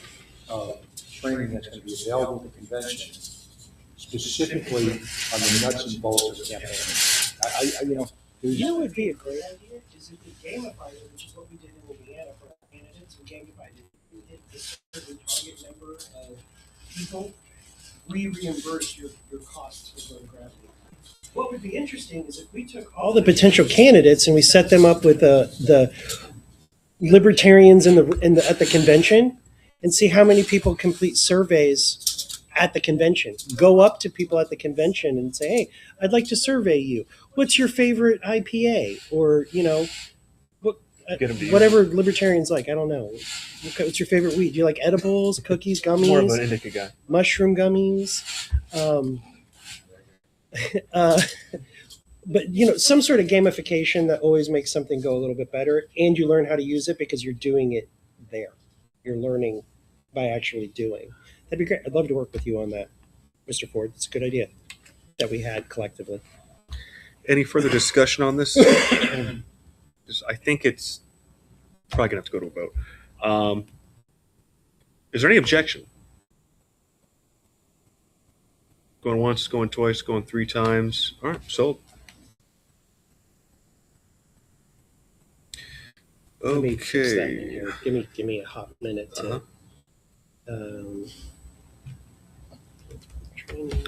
of training that's going to be available at the convention, specifically on the nuts and bolts of campaigning.
What would be a great idea is if we gamified it, which is what we did in Indiana for our candidates. We gamified it. We hit a certain target number of people. We reimburse your costs for voter gravity. What would be interesting is if we took all the potential candidates and we set them up with the libertarians at the convention and see how many people complete surveys at the convention. Go up to people at the convention and say, "Hey, I'd like to survey you. What's your favorite IPA?" Or whatever libertarians like. I don't know. What's your favorite weed? Do you like edibles, cookies, gummies?
More of an indica guy.
Mushroom gummies. But some sort of gamification that always makes something go a little bit better, and you learn how to use it because you're doing it there. You're learning by actually doing. That'd be great. I'd love to work with you on that, Mr. Ford. It's a good idea that we had collectively.
Any further discussion on this? I think it's probably gonna have to go to a vote. Is there any objection? Going once, going twice, going 3 times. All right, sold.
Let me fix that in
Okay.
here. Give me a hot minute to. Training.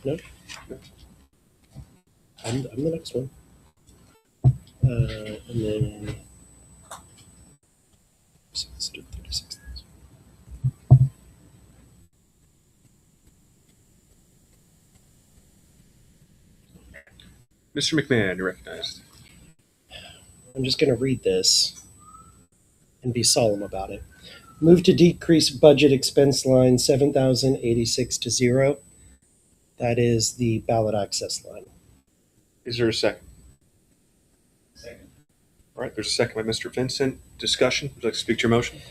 No. I'm the next one. And then. So let's do 36,000.
Mr. McMahon, you're recognized.
I'm just going to read this and be solemn about it. Move to decrease budget expense line 7,086 to 0. That is the ballot access line.
Is there a second? Second. All right, there's a second by Mr. Vincent. Discussion? Would you like to speak to your motion?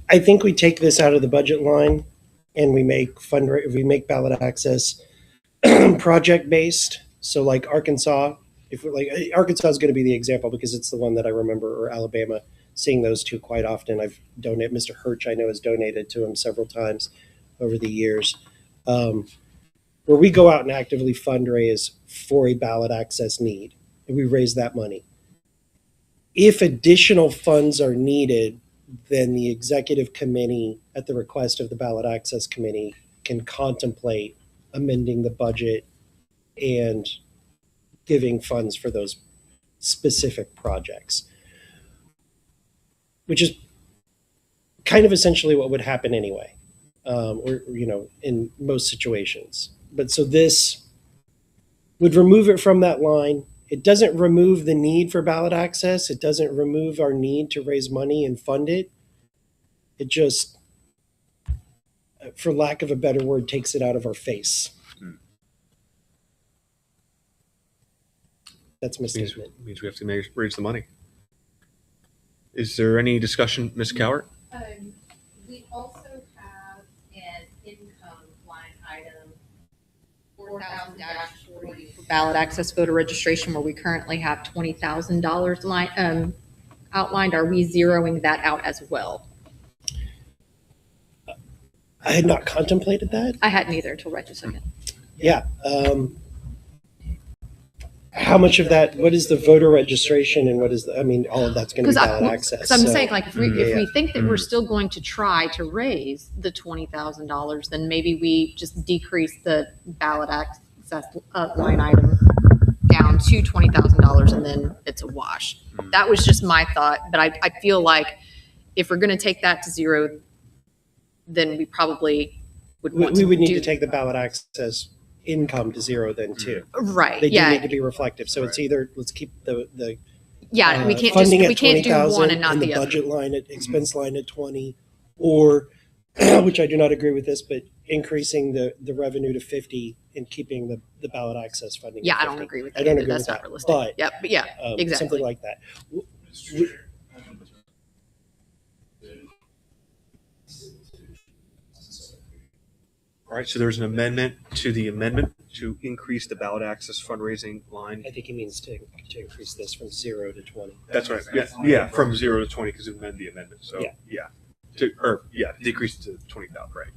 I think we take this out of the budget line and we make ballot access project based. So like Arkansas, Arkansas is going to be the example because it's the one that I remember, or Alabama, seeing those two quite often. I've donated. Mr. Hirsch, I know, has donated to him several times over the years. Where we go out and actively fundraise for a ballot access need, and we raise that money. if additional funds are needed, then the executive committee, at the request of the ballot access committee, can contemplate amending the budget and giving funds for those specific projects, which is kind of essentially what would happen anyway, or in most situations. But so this would remove it from that line. It doesn't remove the need for ballot access. It doesn't remove our need to raise money and fund it. It just, for lack of a better word, takes it out of our face. That's my statement.
Means we have to raise the money. Is there any discussion, Ms. Cowart?
We also have an income line item, 4,000-40 for ballot access voter registration, where we currently have $20,000 line outlined. Are we zeroing that out as well?
I had not contemplated that.
I hadn't either until right this second.
Yeah. How much of that, what is the voter registration and what is all of that's going to be ballot access.
Because I'm saying, like, if we think that we're still going to try to raise the $20,000, then maybe we just decrease the ballot access line item down to $20,000 and then it's a wash. That was just my thought, but I feel like if we're going to take that to zero, then we probably would want
we would need to take the ballot access income to zero then too.
Right.
They do
yeah.
need to be reflective. So it's either let's keep the
we can't
funding
we can't do one and not
the
the other.
budget line at expense line at 20, or which I do not agree with this, but increasing the revenue to 50 and keeping the ballot access funding.
Yeah,
at
I
50.
don't agree with
I don't
that.
agree
That's
with
not
that.
realistic.
But
Yep, but yeah, exactly.
Something like that.
All right, so there's an amendment to increase the ballot access fundraising line.
I think he means to increase this from 0 to 20.
That's right. Yeah, from 0 to 20 because amend the amendment. So decrease it to 20,000. Right.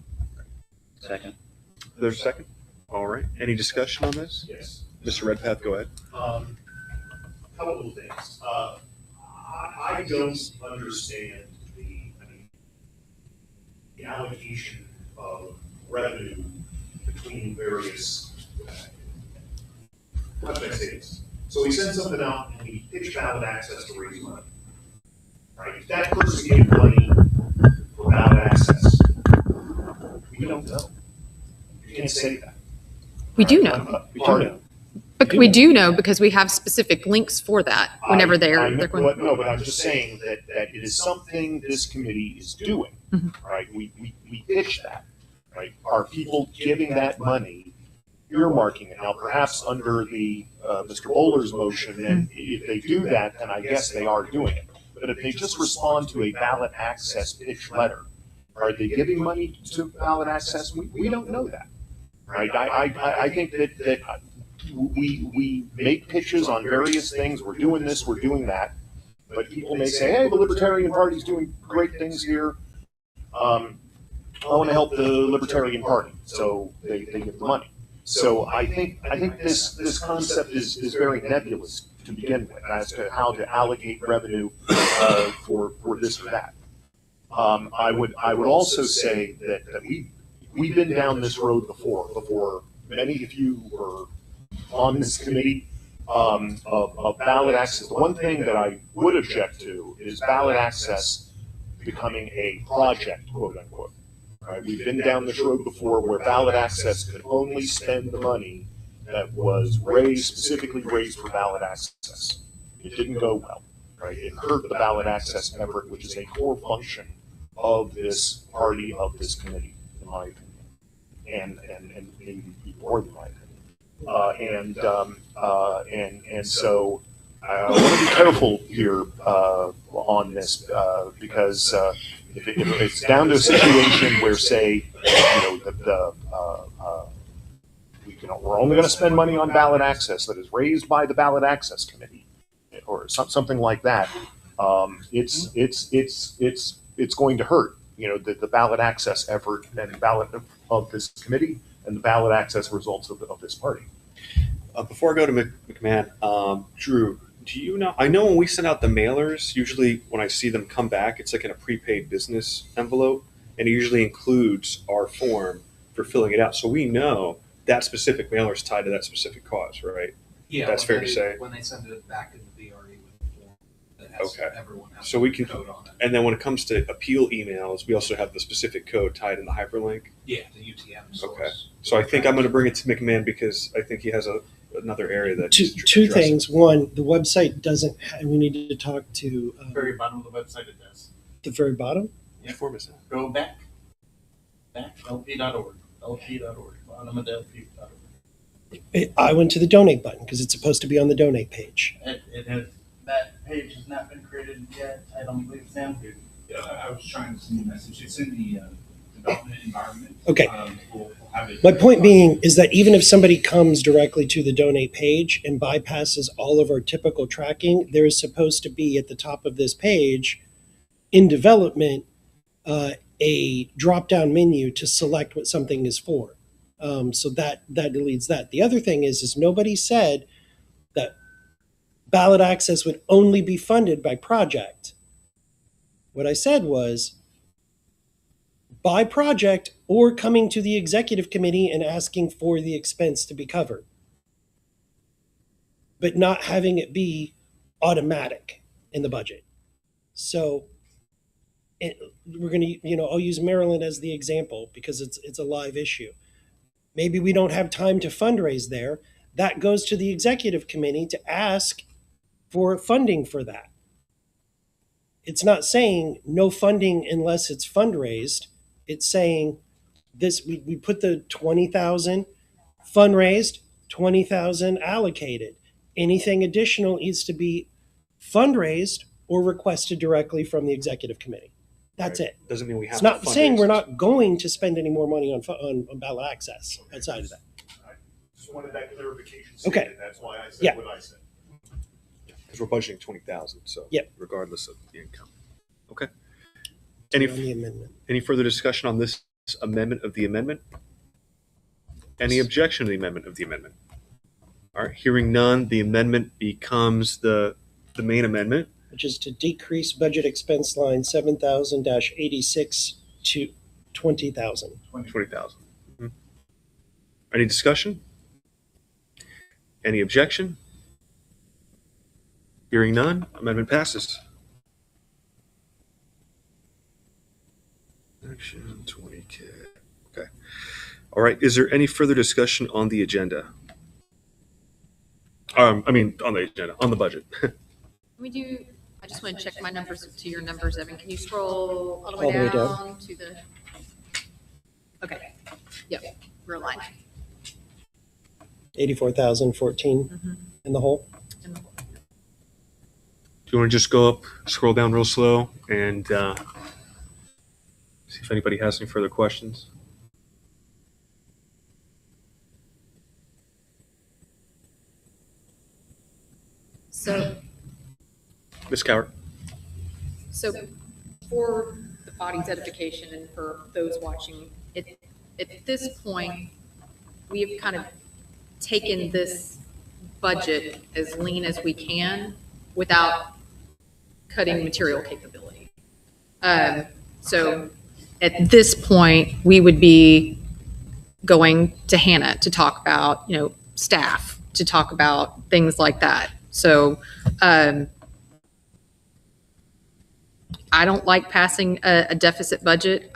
Second.
There's a second. All right. Any discussion on this?
Yes.
Mr. Redpath, go ahead.
Couple of things. I don't understand the allocation of revenue between various. How should I say this? So we send something out and we pitch ballot access to raise money. Right? If that person gave money for ballot access, we don't know. You can't say that.
We do know. But we do know because we have specific links for that whenever they're going.
No, but I'm just saying that it is something this committee is doing, right? We pitch that, right? Are people giving that money, earmarking it? Now, perhaps under the Mr. Bowler's motion, and if they do that, then I guess they are doing it. But if they just respond to a ballot access pitch letter, are they giving money to ballot access? We don't know that, right? I think that we make pitches on various things. We're doing this, we're doing that. But people may say, hey, the Libertarian Party's doing great things here. I want to help the Libertarian Party. So they give the money. So I think this concept is very nebulous to begin with as to how to allocate revenue for this or that. I would also say that we've been down this road before many of you were on this committee of ballot access. The one thing that I would object to is ballot access becoming a project, quote unquote. Right? We've been down this road before where ballot access could only spend the money that was specifically raised for ballot access. It didn't go well, right? It hurt the ballot access effort, which is a core function of this party, of this committee, in my opinion, and maybe more than my opinion. And so I want to be careful here on this because if it's down to a situation where, say, we're only going to spend money on ballot access that is raised by the ballot access committee, or something like that, it's going to hurt. The ballot access effort and ballot of this committee and the ballot access results of this party.
Before I go to McMahon, Drew, Do you know? I know when we send out the mailers, usually when I see them come back, it's like in a prepaid business envelope, and it usually includes our form for filling it out. So we know that specific mailer is tied to that specific cause, right?
Yeah,
That's
when
fair to
they-
say.
When they send it back in the VRE with the form, that has,
Okay.
everyone has
So we
a
can,
code on it.
and then when it comes to appeal emails, we also have the specific code tied in the hyperlink.
Yeah, the UTM source.
Okay. So I think I'm going to bring it to McMahon because I think he has another area that
Two,
he's
two
addressing.
things. One, the website doesn't, we need to talk to
Very bottom of the website it does.
the very bottom.
Which form is that?
Go back, lp.org, bottom of the lp.org.
I went to the donate button because it's supposed to be on the donate page.
It has, that page has not been created yet, I don't believe, Sam.
Yeah, I was trying to send you a message. It's in the development environment.
Okay.
We'll have it.
My point being is that even if somebody comes directly to the donate page and bypasses all of our typical tracking, there is supposed to be at the top of this page in development a drop-down menu to select what something is for. So that deletes that. The other thing is nobody said that ballot access would only be funded by project. What I said was by project or coming to the executive committee and asking for the expense to be covered, but not having it be automatic in the budget. So we're going to, I'll use Maryland as the example because it's a live issue. Maybe we don't have time to fundraise there. That goes to the executive committee to ask for funding for that. It's not saying no funding unless it's fundraised. It's saying this, we put the 20,000 fundraised, 20,000 allocated. Anything additional needs to be fundraised or requested directly from the executive committee. That's it.
Doesn't mean we have
It's not
to
saying
fundraise.
we're not going to spend any more money on ballot access outside of that.
Just wanted that clarification.
Okay.
stated. That's why I said
Yeah.
what I said.
Because we're budgeting 20,000, so
Yep.
regardless of the income. Okay.
On the amendment.
Any further discussion on this amendment of the amendment? Any objection to the amendment of the amendment? All right, hearing none, the amendment becomes the main amendment.
Which is to decrease budget expense line 7,000-86 to 20,000.
20,000. Mhm. Any discussion? Any objection? Hearing none, amendment passes. Action 20K. Okay. All right. Is there any further discussion on the agenda? On the agenda, on the budget.
I just want to check my numbers to your numbers, Evan. Can you scroll all the way
All the way down.
down to the, okay, yep, we're aligned.
84,014 in the hole.
Do you want to just go up, scroll down real slow, and see if anybody has any further questions?
So,
Ms. Cowart?
so for the body's edification and for those watching, at this point, we have kind of taken this budget as lean as we can without cutting material capability. So at this point, we would be going to Hannah to talk about, staff, to talk about things like that. So I don't like passing a deficit budget.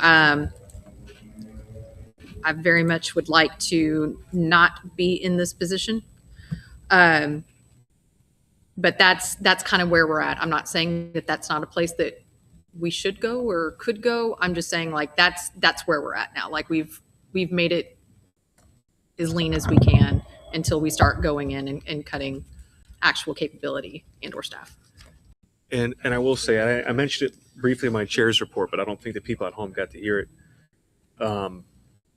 I very much would like to not be in this position. But that's kind of where we're at. I'm not saying that that's not a place that we should go or could go. I'm just saying like that's where we're at now. Like we've made it as lean as we can until we start going in and cutting actual capability and or staff.
And I will say, I mentioned it briefly in my chair's report, but I don't think the people at home got to hear it.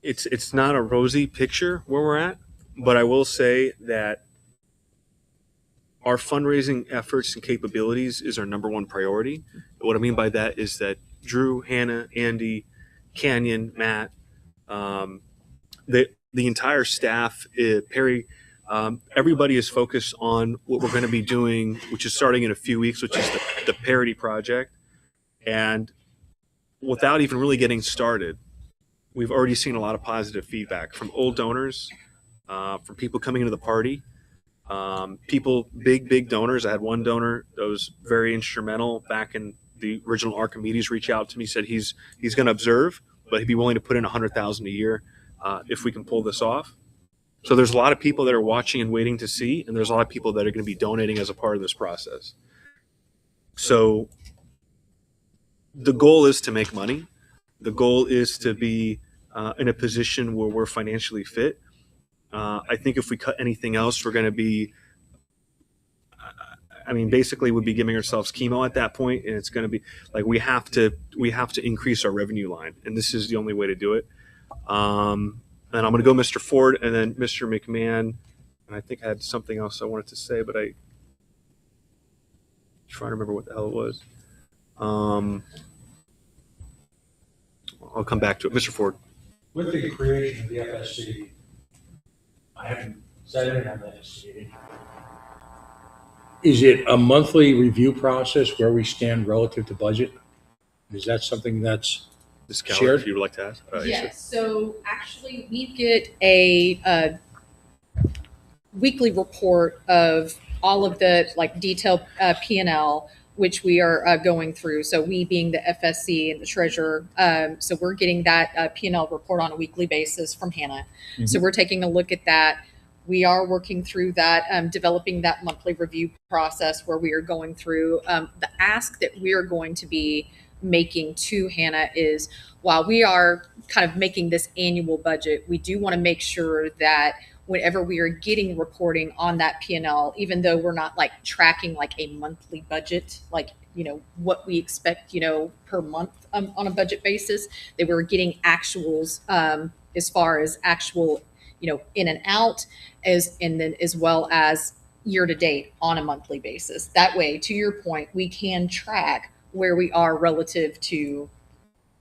It's not a rosy picture where we're at, but I will say that our fundraising efforts and capabilities is our number one priority. What I mean by that is that Drew, Hannah, Andy, Canyon, Matt, the entire staff, Perry, Everybody is focused on what we're going to be doing, which is starting in a few weeks, which is the parity project. And without even really getting started, we've already seen a lot of positive feedback from old donors, from people coming into the party, people, big donors. I had one donor that was very instrumental back in the original Archimedes reach out to me, said he's going to observe, but he'd be willing to put in $100,000 a year if we can pull this off. So there's a lot of people that are watching and waiting to see, and there's a lot of people that are going to be donating as a part of this process. So the goal is to make money. The goal is to be in a position where we're financially fit. I think if we cut anything else, we're going to be, basically we'd be giving ourselves chemo at that point, and it's going to be like we have to increase our revenue line, and this is the only way to do it. And I'm going to go Mr. Ford and then Mr. McMahon. And I think I had something else I wanted to say, but I'm trying to remember what the hell it was. I'll come back to it. Mr. Ford.
With the creation of the FSC, I haven't sat in on this. Is it a monthly review process where we stand relative to budget? Is that something that's shared?
If you would like to ask.
Yes. So actually, we get a weekly report of all of the detailed P&L, which we are going through. So we being the FSC and the treasurer, so we're getting that P&L report on a weekly basis from Hannah. Mm-hmm. So we're taking a look at that. We are working through that, developing that monthly review process where we are going through the ask that we are going to be making to Hannah is, while we are kind of making this annual budget, we do want to make sure that whenever we are getting reporting on that P&L, even though we're not tracking a monthly budget, what we expect, per month on a budget basis, that we're getting actuals as far as actual, in and out, and then as well as year to date on a monthly basis. That way, to your point, we can track where we are relative to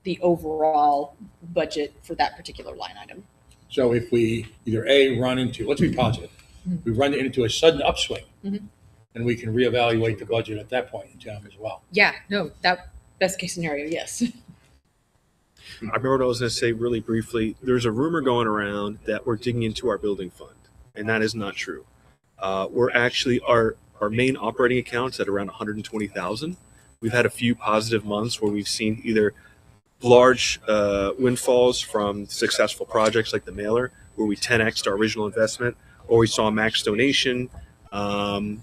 the overall budget for that particular line item.
So if we either run into, let's be positive, we run into a sudden upswing, and we can reevaluate the budget at that point in time as well.
Yeah, no, that best case scenario, yes.
I remember what I was going to say really briefly. There's a rumor going around that we're digging into our building fund, and that is not true. We're actually, our main operating account's at around $120,000. We've had a few positive months where we've seen either large windfalls from successful projects like the mailer, where we 10x'd our original investment, or we saw a max donation, or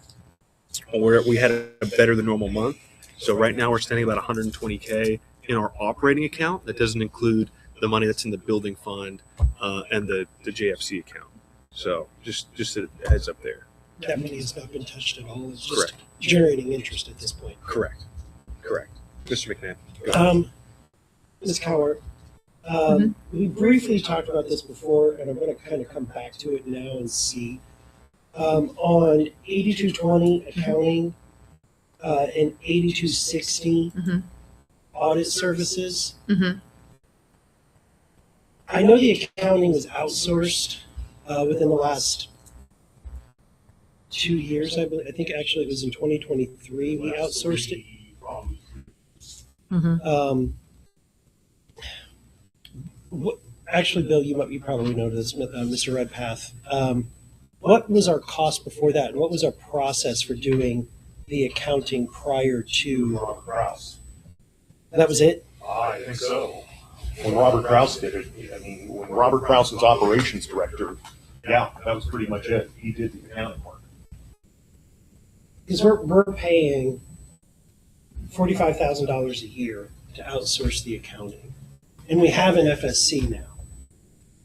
we had a better than normal month. So right now we're standing about $120K in our operating account. That doesn't include the money that's in the building fund and the JFC account. So just a heads up there.
That money has not been touched at all. It's just
Correct.
generating interest at this point.
Correct. Mr. McMahon.
Ms. Cowart, we briefly talked about this before, and I'm going to kind of come back to it now and see. On 8220 accounting and 8260 audit services, I know the accounting was outsourced within the last 2 years. I think actually it was in 2023 we outsourced it. Actually, Bill, you probably know this, Mr. Redpath. What was our cost before that, and what was our process for doing the accounting prior to
Krause?
That was it?
I think so. When Robert Krause did it, when Robert Krause was operations director, yeah, that was pretty much it. He did the accounting work.
Because we're paying $45,000 a year to outsource the accounting, and we have an FSC now.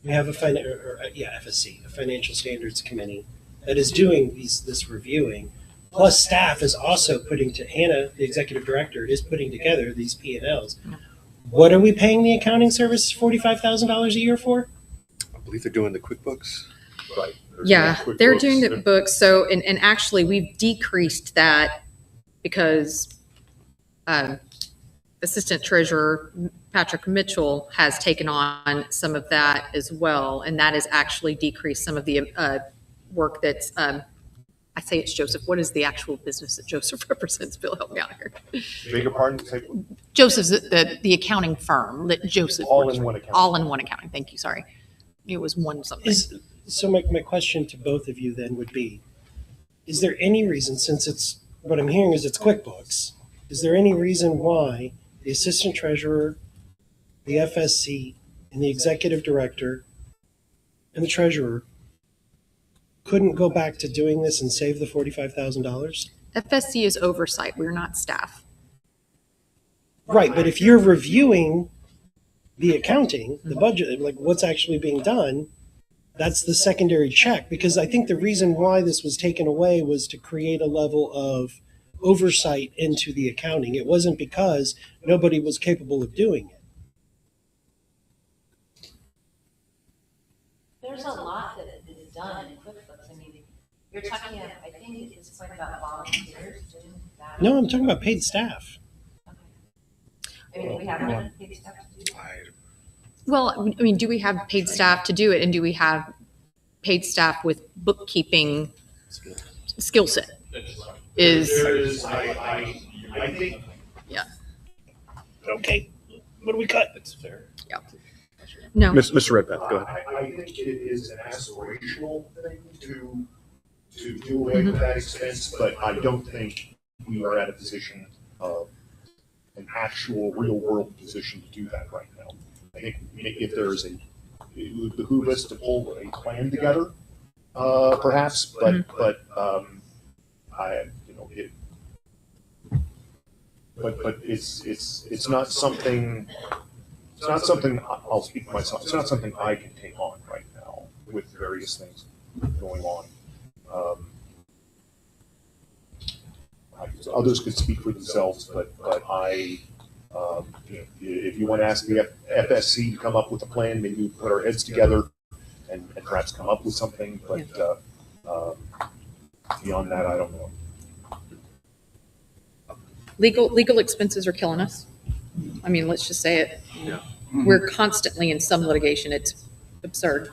We have a FSC, a Financial Standards Committee, that is doing this reviewing. Plus, staff is also Hannah, the executive director, is putting together these P&Ls. What are we paying the accounting service $45,000 a year for?
I believe they're doing the QuickBooks.
Right.
Yeah, they're doing the books. So, and actually, we've decreased that because Assistant Treasurer Patrick Mitchell has taken on some of that as well, and that has actually decreased some of the work that's, I say it's Joseph. What is the actual business that Joseph represents? Bill, help me out here.
Beg your pardon?
Joseph's the accounting firm that Joseph
All
works
in
for.
one accounting.
All in one accounting. Thank you. Sorry. It was one something.
So my question to both of you then would be, is there any reason, since it's, what I'm hearing is it's QuickBooks, is there any reason why the assistant treasurer, the FSC, and the executive director, and the treasurer couldn't go back to doing this and save the $45,000?
FSC is oversight. We're not staff.
Right, but if you're reviewing the accounting, the budget, like what's actually being done, that's the secondary check. Because I think the reason why this was taken away was to create a level of oversight into the accounting. It wasn't because nobody was capable of doing it.
There's a lot that is done in QuickBooks. I mean, you're talking, I think it's point about volunteers doing that.
No, I'm talking about paid staff.
I mean, do we have enough paid staff to do that?
Well, I mean, do we have paid staff to do it? And do we have paid staff with bookkeeping skill set?
I think.
Yeah.
Okay. What do we cut?
That's fair.
Yeah. No.
Mr. Redpath, go ahead.
I think it is an aspirational thing to do away with that expense, but I don't think we are at a position of an actual real world position to do that right now. I think if there's it would behoove us to pull a plan together, perhaps, but I, you know, but it's not something. It's not something, I'll speak for myself, it's not something I can take on right now with various things going on. Others could speak for themselves, but I, if you want to ask the FSC to come up with a plan, maybe we put our heads together and perhaps come up with something, but beyond that, I don't know.
Legal expenses are killing us. I mean, let's just say it.
Yeah.
We're constantly in some litigation. It's absurd.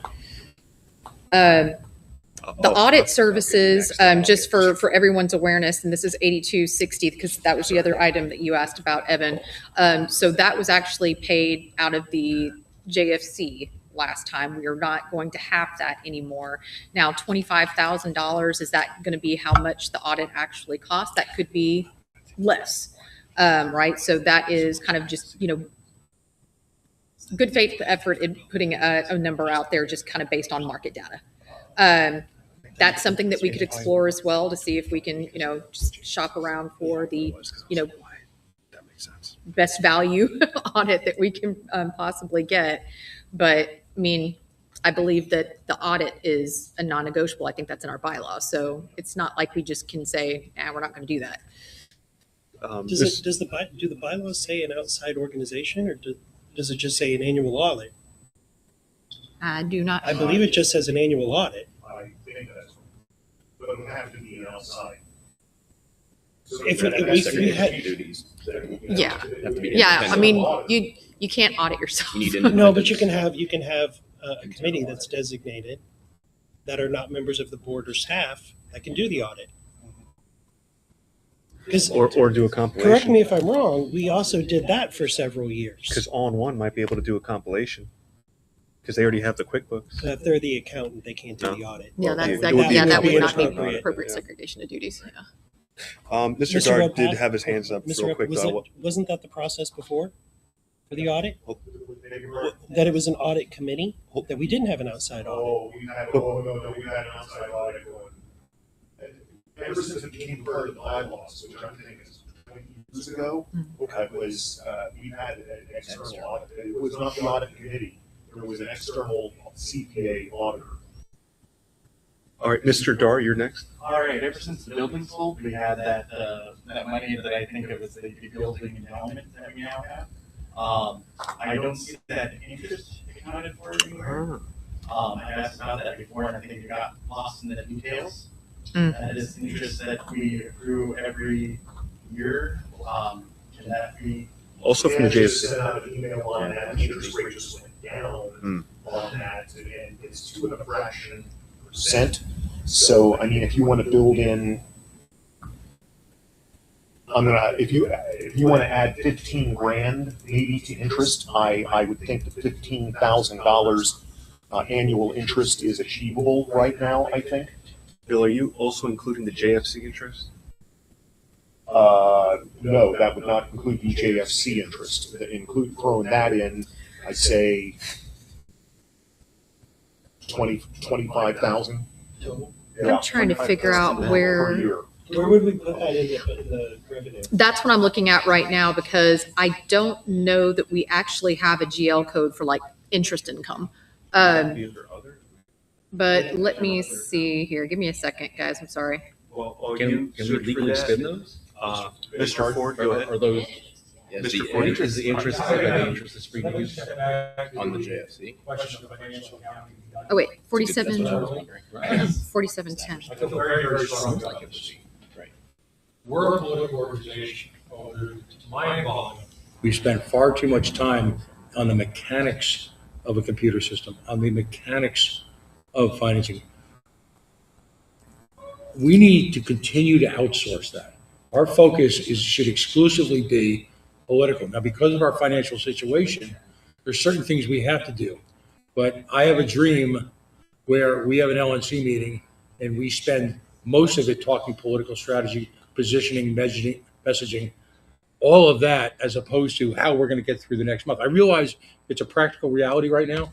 The audit services, just for everyone's awareness, and this is 8260 because that was the other item that you asked about, Evan. So that was actually paid out of the JFC last time. We are not going to have that anymore. Now, $25,000, is that going to be how much the audit actually costs? That could be less, right? So that is kind of just, good faith effort in putting a number out there just kind of based on market data. That's something that we could explore as well to see if we can, just shop around for the,
That makes sense.
best value audit that we can possibly get. But I mean, I believe that the audit is a non-negotiable. I think that's in our bylaws. So it's not like we just can say, we're not going to do that.
Do the bylaws say an outside organization, or does it just say an annual audit?
I do not.
I believe it just says an annual audit.
I think that's, but it would have to be an outside.
If we had,
Yeah. I mean, you can't audit yourself.
no, but you can have a committee that's designated that are not members of the board or staff that can do the audit.
Or do a compilation.
Correct me if I'm wrong, we also did that for several years.
Because All-in-One might be able to do a compilation. Because they already have the QuickBooks.
If they're the accountant, they can't do the audit.
Yeah, that would not be appropriate segregation of duties. Yeah.
Mr. Gard did have his hands up real quick.
Wasn't that the process before for the audit? That it was an audit committee, that we didn't have an outside audit.
We've had an outside audit going. Ever since it became part of the bylaws, which I think is 20 years ago, it was, we had an external audit. It was not the audit committee. There was an external CPA auditor.
All right, Mr. Dar, you're next.
All right, ever since the building sold, we had that money that I think of as the building endowment that we now have. I don't see that interest accounted for anywhere. I asked about that before, and I think it got lost in the details. That is interest that we accrue every year. Can that be?
Also from the JFC.
Sent out an email on that. The interest rate just went down on that, and it's 2.5%. So, I mean, if you want to build in, if you want to add 15 grand maybe to interest, I would think that $15,000 annual interest is achievable right now, I think.
Bill, are you also including the JFC interest?
No, that would not include the JFC interest. That include throwing that in, I'd say 25,000.
I'm trying to figure out
per
where.
year.
Where would we put that in the revenue?
That's what I'm looking at right now because I don't know that we actually have a GL code for like interest income. But let me see here. Give me a second, guys. I'm sorry.
Well, can we legally spend those? Mr. Ford, go ahead.
Are those?
Yes,
Mr.
the
Ford,
interest-
is the interest is free to use on the JFC?
Oh wait, 47,
Right.
4710.
I feel very, very strong about this.
Right.
We're a political organization. To my involvement, we spend far too much time on the mechanics of a computer system, on the mechanics of financing. We need to continue to outsource that. Our focus should exclusively be political. Now, because of our financial situation, there's certain things we have to do. But I have a dream where we have an LNC meeting and we spend most of it talking political strategy, positioning, messaging, all of that, as opposed to how we're going to get through the next month. I realize it's a practical reality right now,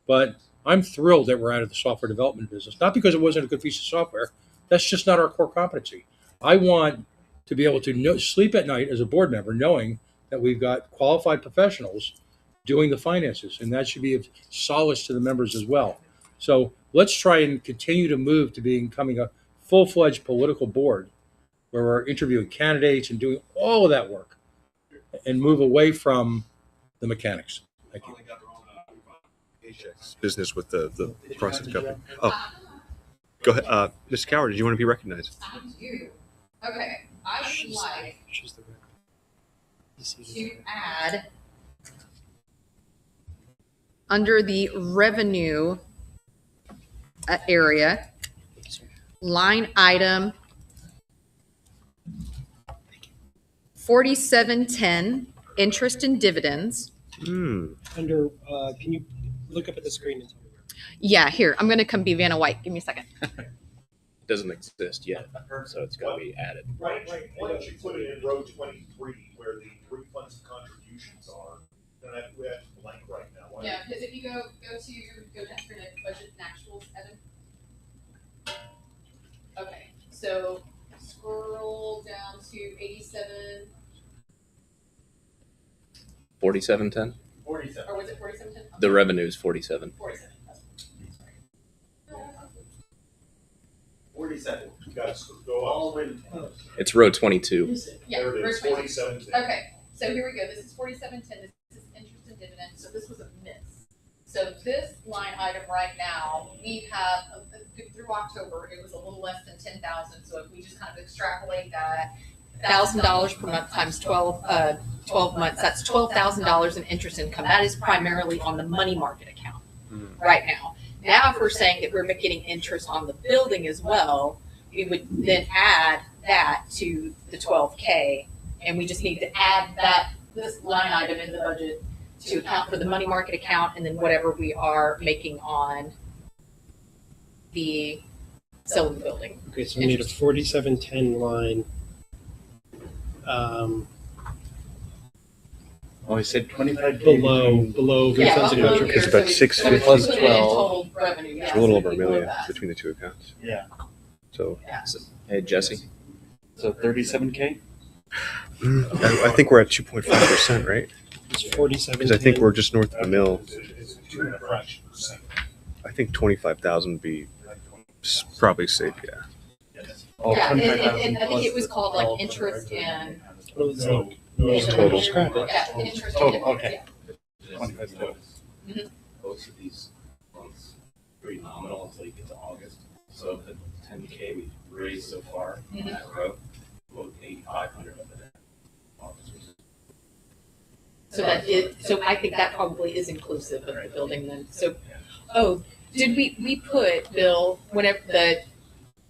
but I'm thrilled that we're out of the software development business. Not because it wasn't a good piece of software. That's just not our core competency. I want to be able to sleep at night as a board member knowing that we've got qualified professionals doing the finances, and that should be of solace to the members as well. So let's try and continue to move to becoming a full-fledged political board where we're interviewing candidates and doing all of that work and move away from the mechanics. Thank you.
Business with the process company. Oh, go ahead. Mr. Coward, did you want to be recognized?
I do. Okay, I would like to add under the revenue area, line item 4710, interest and dividends.
Under, can you look up at the screen and tell me?
Yeah, here, I'm gonna come be Vanna White. Give me a second.
Doesn't exist yet, so it's got to be added.
Right. Why don't you put it in row 23 where the refunds and contributions are? And we have blank right now. Why
Yeah, because if you go down for the budget and actuals, Evan. Okay, so scroll down to 87.
4710.
47. Or was it 4710?
The revenue is 47.
47.
47. You guys go all the way to
It's row 22.
Yeah,
there it is,
row 20.
4710.
Okay, so here we go. This is 4710. This is interest and dividends. So this was a miss. So this line item right now, we have through October, it was a little less than 10,000. So if we just kind of extrapolate that,
$1,000 per month times 12 months, that's $12,000 in interest income. That is primarily on the money market account right now. Now, if we're saying that we're getting interest on the building as well, we would then add that to the 12K, and we just need to add this line item in the budget to account for the money market account and then whatever we are making on the selling the building.
Okay, so we need a 4710 line.
Oh, I said 25
below
Yeah,
refunds and
below
contributions.
It's about
here,
650
so we
plus
put it in
12.
total revenue,
It's
yeah,
a little
so
over a
below
million
that.
between the two accounts.
Yeah.
So,
Hey, Jesse.
So 37K?
I think we're at 2.5%, right?
It's 47.
Because I think we're just north of a mil.
It's 2.5%.
I think 25,000 would be probably safe. Yeah.
Yeah, and I think it was called like interest and.
Total.
Yeah, interest.
Total, okay.
Yeah.
25 total.
Most of these months pretty nominal until you get to August. So the 10K we've raised so far in that row, about 8,500 of it.
So I think that probably is inclusive of the building then. So, oh, did we put, Bill, whenever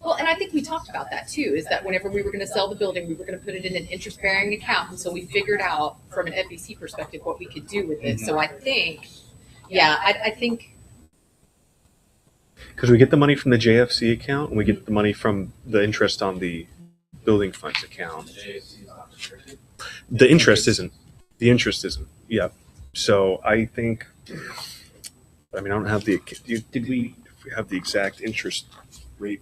Well, and I think we talked about that too, is that whenever we were going to sell the building, we were going to put it in an interest-bearing account. And so we figured out from an FEC perspective what we could do with it. So I think, I think.
Because we get the money from the JFC account and we get the money from the interest on the building funds account. The interest isn't. The interest isn't. Yeah. So I think, I mean, I don't have the, did we have the exact interest rate?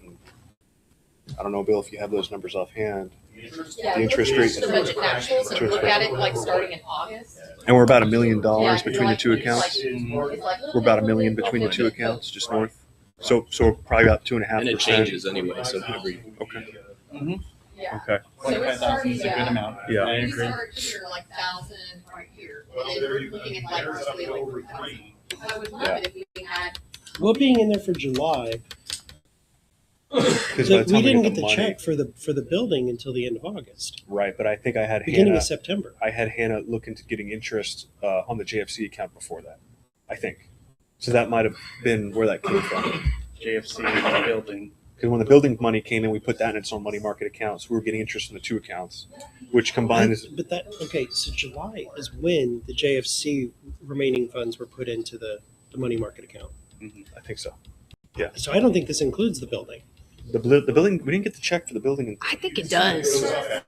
I don't know, Bill, if you have those numbers offhand.
Yeah,
The interest
let's
rate.
use the budget actuals and look at it like starting in August.
And we're about $1 million between the
like-
two
it's
accounts.
like-
We're about $1 million between the two accounts, just north. So we're probably about 2.5%.
And it changes anyway, so every.
Okay.
Yeah.
Okay.
So it's starting,
is a good amount.
Yeah.
I
We
agree.
start here, like 1,000 right here. And then we're looking at like roughly like 3,000. I would love it if we had.
Well, being in there for July,
Because by the time
we didn't
get
get the
money-
check for the building until the end of August,
Right, but I think I had
beginning
Hannah.
of September.
I had Hannah look into getting interest on the JFC account before that. I think. So that might have been where that came from.
JFC building.
Because when the building money came in, we put that in its own money market account. So we were getting interest in the two accounts, which combined is.
But that okay, so July is when the JFC remaining funds were put into the money market account.
I think so. Yeah.
So I don't think this includes the building.
The building. We didn't get the check for the building.
I think it does.
Yeah.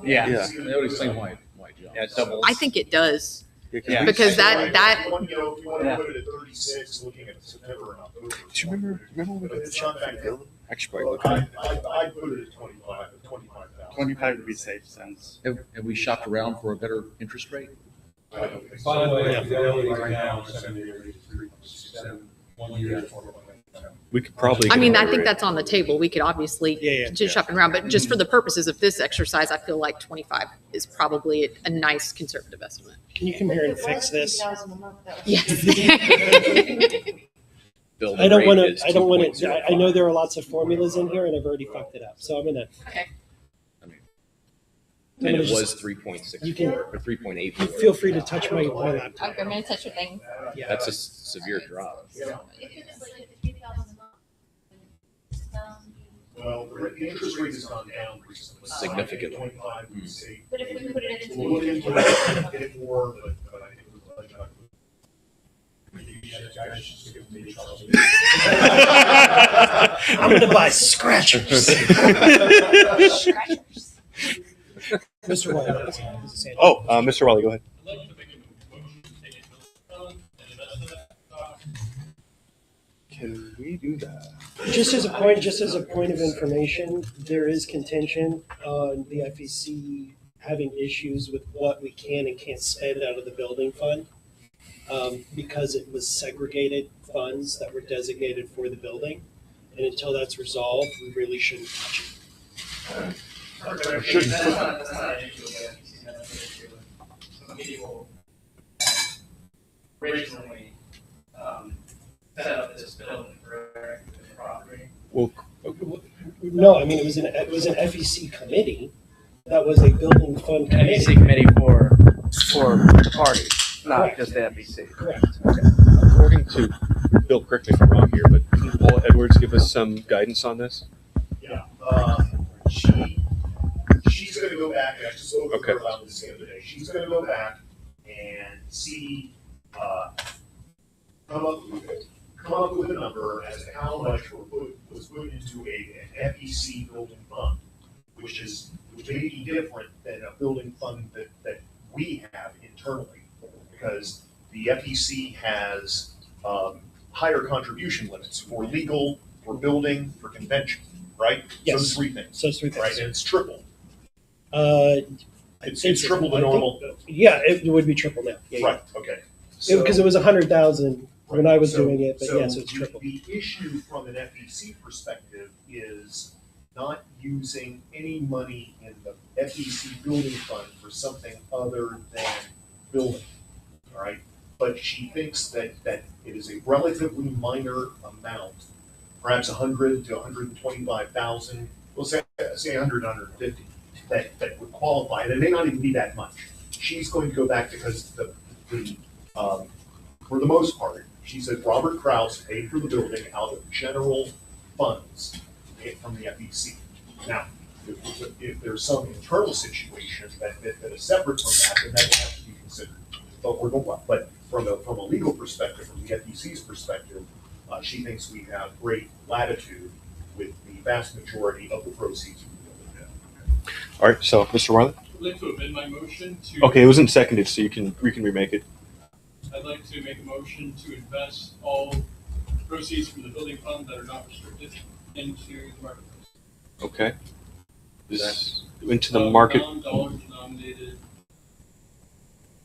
Yeah.
They already explained why John.
Yeah, doubles.
I think it does.
Yeah.
Because that
If you want to put it at 36, looking at September and October.
Do you remember when we got the
It's
check
not
for
that
the
good.
building? Actually, probably look at it.
I'd put it at 25,000.
25 would be safe sense.
Have we shopped around for a better interest rate?
By the way, the Fidelity right now is 7.367, 1 year is 4.9.
We could probably.
I
get
mean,
a
I
better
think
rate.
that's on the table. We could obviously continue shopping around, but just for the purposes of this exercise, I feel like 25 is probably a nice conservative estimate.
Can you come here and fix this?
Yes.
Building
I don't
rate
want
is
to. I don't want to.
2.05.
I know there are lots of formulas in here, and I've already fucked it up. So I'm gonna.
Okay.
And it
just-
was 3.6
You can-
or 3.8.
Feel free to touch my laptop.
I'm going to touch your thing.
Yeah.
That's a severe drop.
If it was like 3,000 a month.
Well, the interest rate has gone down recently.
Significantly.
25, we'd say.
But if we put it into.
We'll look into it, get it more, but I think it was like.
I'm gonna buy scratchers. Mr. White.
Oh, Mr. Wiley, go ahead. Can we do that?
Just as a point of information, there is contention on the FEC having issues with what we can and can't spend out of the building fund. Because it was segregated funds that were designated for the building. And until that's resolved, we really shouldn't touch it.
Originally, set up this building for the property.
Well,
No, I mean, it was an FEC committee. That was a building fund committee.
FEC committee for parties, not
Correct.
just the FEC.
Correct.
According to Bill, correct me if I'm wrong here, but can Paul Edwards give us some guidance on this?
Yeah, she's gonna go back, I just spoke with her about this the other day, she's gonna go back and see, come up with a number as to how much was put into an FEC building fund, which may be different than a building fund that we have internally, because the FEC has, higher contribution limits for legal, for building, for convention, right?
Yes.
Those three things.
Those three things.
Right, and it's triple.
It's
triple the normal.
Yeah, it would be triple now. Yeah,
Right, okay.
Because it was 100,000 when I was
So-
doing it, but
so
yes, it's triple.
The issue from an FEC perspective is not using any money in the FEC building fund for something other than building, all right? But she thinks that it is a relatively minor amount, perhaps 100 to 125,000, we'll say 100, 150, that would qualify, and it may not even be that much. She's going to go back because for the most part, she said Robert Kraus paid for the building out of general funds, from the FEC. Now, if there's some internal situation that is separate from that, then that would have to be considered. But from a legal perspective, from the FEC's perspective, she thinks we have great latitude with the vast majority of the proceeds we will get.
All right, so Mr. Marley?
I'd like to amend my motion to.
Okay, it wasn't seconded, so you can remake it.
I'd like to make a motion to invest all proceeds from the building fund that are not restricted into the marketplace.
Okay. This into the market.
Non-dollar denominated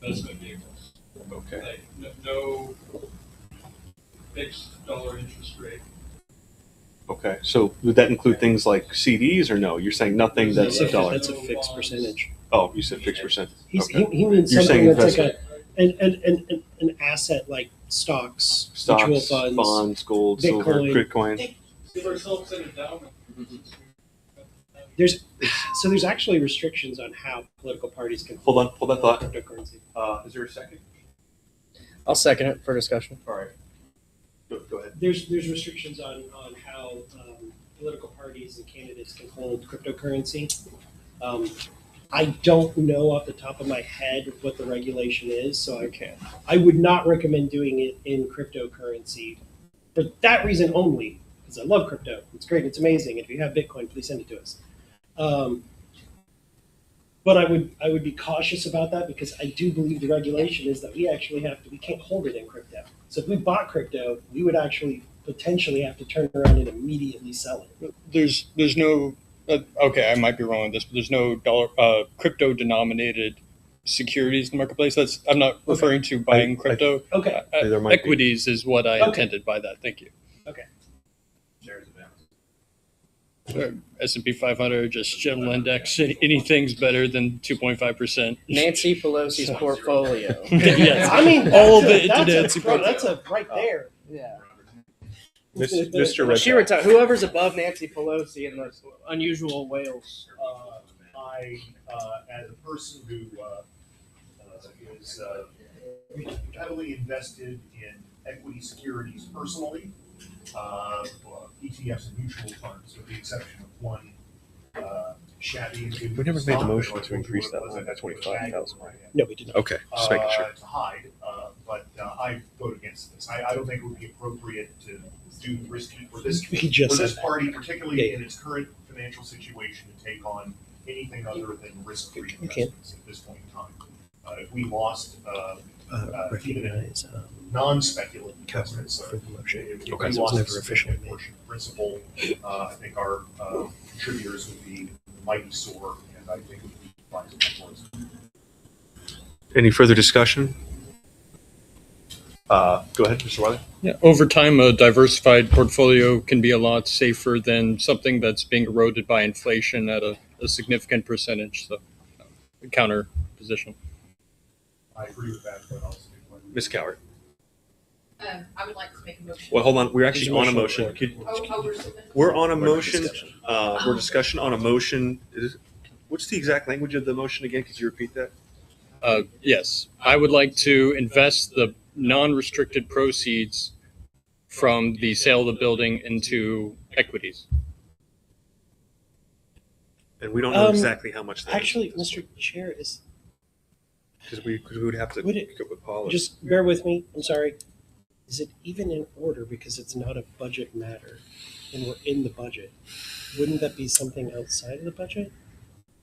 investment vehicles.
Okay.
Like no fixed dollar interest rate.
Okay, so would that include things like CDs or no? You're saying nothing that's a dollar.
That's a fixed percentage.
Oh, you said fixed percent.
He means
You're
something
saying
that's like
investment.
an asset like stocks,
Stocks,
mutual funds,
bonds, gold, silver, Bitcoin.
Give ourselves an endowment.
There's actually restrictions on how political parties can
Hold that thought.
cryptocurrency.
Is there a second?
I'll second it for discussion.
All right. Go ahead.
There's restrictions on how political parties and candidates can hold cryptocurrency. I don't know off the top of my head what the regulation is, so I would not recommend doing it in cryptocurrency for that reason only, because I love crypto. It's great. It's amazing. If you have Bitcoin, please send it to us. But I would be cautious about that because I do believe the regulation is that we can't hold it in crypto. So if we bought crypto, we would actually potentially have to turn around and immediately sell it.
There's no okay, I might be wrong on this, but there's no crypto denominated securities in the marketplace. I'm not referring to buying crypto.
Okay.
Equities is what I intended by that. Thank you.
Okay.
S&P 500, just general index. Anything's better than 2.5%.
Nancy Pelosi's portfolio.
Yes.
I mean,
all of it.
That's a right there.
Yeah.
Mr.
Well, she retired. Whoever's above Nancy Pelosi in the unusual Wales.
As a person who is heavily invested in equity securities personally, ETFs and mutual funds, with the exception of one shabby.
We never made the motion to increase that line by 25,000, right?
No, we didn't.
Okay, just making sure.
To hide, but I vote against this. I don't think it would be appropriate to do risky for this party, particularly in its current financial situation, to take on anything other than risk-free investments at this point in time. If we lost even in non-speculative investments, if we lost a significant portion of principal, I think our contributors would be mighty sore, and I think it would be advisable for us.
Any further discussion? Go ahead, Mr. Wiley.
Yeah, over time, a diversified portfolio can be a lot safer than something that's being eroded by inflation at a significant percentage. So, counter position.
I agree with that, but also.
Ms. Coward.
I would like to make a motion.
Well, hold on. We're actually on a motion. We're on a motion. We're discussion on a motion. What's the exact language of the motion again? Could you repeat that?
Yes, I would like to invest the non-restricted proceeds from the sale of the building into equities.
And we don't know exactly how much that
actually, Mr. Chair, is
because we would have to go with policy.
Just bear with me. I'm sorry. Is it even in order because it's not a budget matter and we're in the budget? Wouldn't that be something outside of the budget,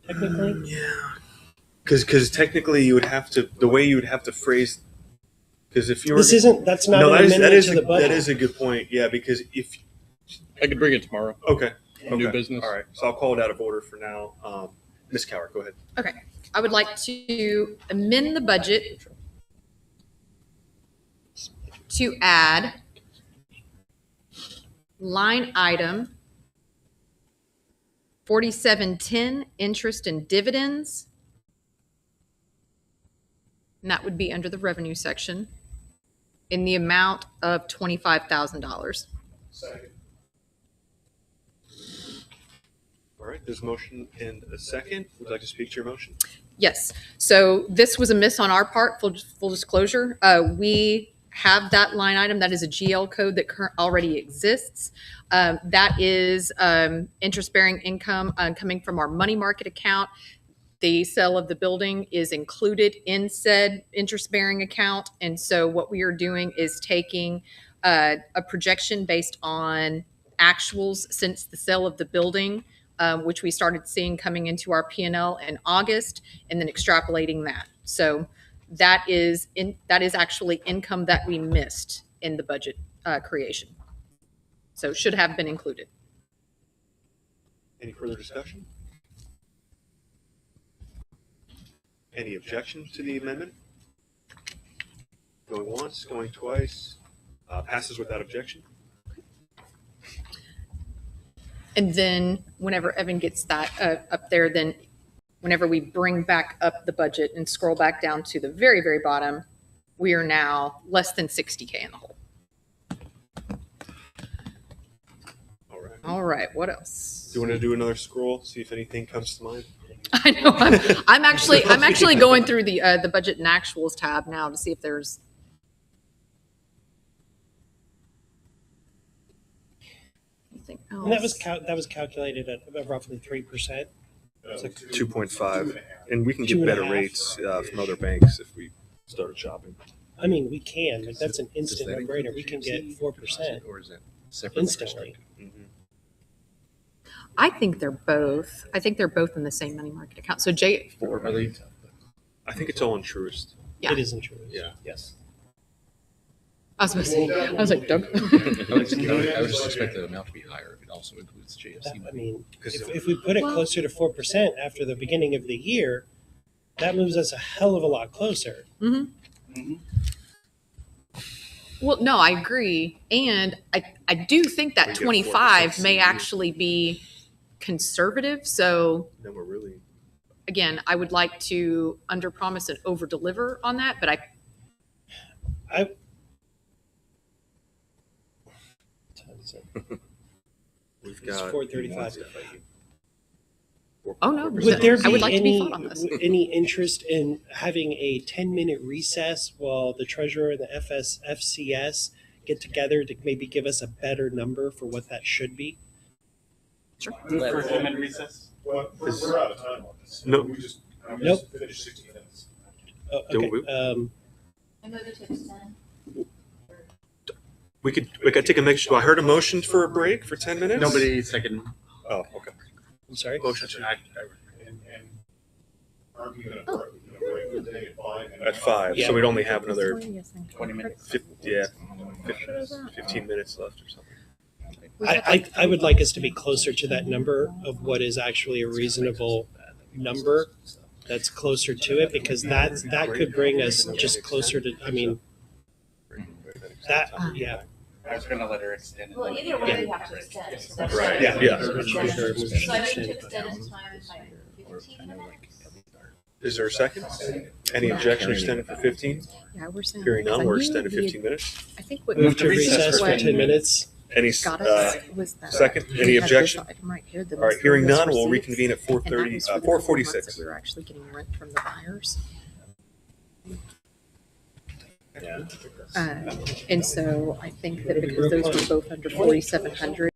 technically?
Yeah. Because technically you would have to, the way you would have to phrase, because if you're...
That's not an amendment to the budget.
That is a good point, yeah, because if...
I could bring it tomorrow.
Okay.
New business.
All right, so I'll call it out of order for now. Ms. Coward, go ahead.
Okay. I would like to amend the budget to add line item 4710, interest and dividends. And that would be under the revenue section in the amount of $25,000.
Second.
All right, there's a motion and a second. Would you like to speak to your motion?
Yes. So this was a miss on our part, full disclosure. We have that line item. That is a GL code that already exists. That is interest-bearing income coming from our money market account. The sale of the building is included in said interest-bearing account. And so what we are doing is taking a projection based on actuals since the sale of the building, which we started seeing coming into our P&L in August, and then extrapolating that. So that is actually income that we missed in the budget creation. So should have been included.
Any further discussion? Any objections to the amendment? Going once, going twice, passes without objection.
And then whenever Evan gets that up there, then whenever we bring back up the budget and scroll back down to the very, very bottom, we are now less than 60K in the hole.
All right.
All right, what else?
Do you want to do another scroll, see if anything comes to mind?
I know. I'm actually going through the budget and actuals tab now to see if there's. Anything else.
And that was calculated at roughly 3%.
2.5, and we can get
2.5.
better rates from other banks if we started shopping.
I mean, we can. Like, that's an instant no-brainer. We can get 4%
Or is it separate?
instantly.
I think they're both. I think they're both in the same money market account. So Jay.
I think it's all in Truist.
Yeah.
It is in Truist.
Yeah.
Yes.
I was supposed to say. I was like, Doug.
I would just expect the amount to be higher if it also includes JFC.
I mean, if we put it closer to 4% after the beginning of the year, that moves us a hell of a lot closer.
Mm-hmm. Well, no, I agree. And I do think that 25 may actually be conservative. So
Then we're really.
again, I would like to underpromise and overdeliver on that, but
We've
It's
got
435.
Oh no!
Would there
I would
be
like to be thought on this.
any interest in having a 10-minute recess while the treasurer and the FCS get together to maybe give us a better number for what that should be?
Sure.
For a 10-minute recess? Well, we're out of time on this.
No.
We just
Nope.
finished 60 minutes.
Oh,
Do
okay.
we?
I move to extend.
We could take a motion. I heard a motion for a break for 10 minutes.
Nobody second.
Oh, okay.
I'm sorry?
Motion to
And aren't we going to break the day at 5?
at 5,
Yeah.
so we'd only have another
20 minutes.
15 minutes left or something.
I would like us to be closer to that number of what is actually a reasonable number that's closer to it, because that could bring us just closer to, I mean, that, yeah.
I was going to let her extend it.
Well, either way, we have to extend. So that's
Right.
why-
Yeah. Yeah.
So I move to extend his time by 15 minutes.
Is there a second? Any objection to extend it for 15?
Yeah, we're saying.
Hearing none,
because I
we're
knew
extended
we had-
15 minutes.
I think what
Move to
recess
recess
for
for
what
10 minutes.
Any
got us was that
second?
we
Any
had
objection?
this item right here that
All right.
was
Hearing
those
none, we'll
receipts,
reconvene at
and that
4:30,
was for the
4:46.
months that we were actually getting rent from the buyers. And so I think that because those were both under 4,700,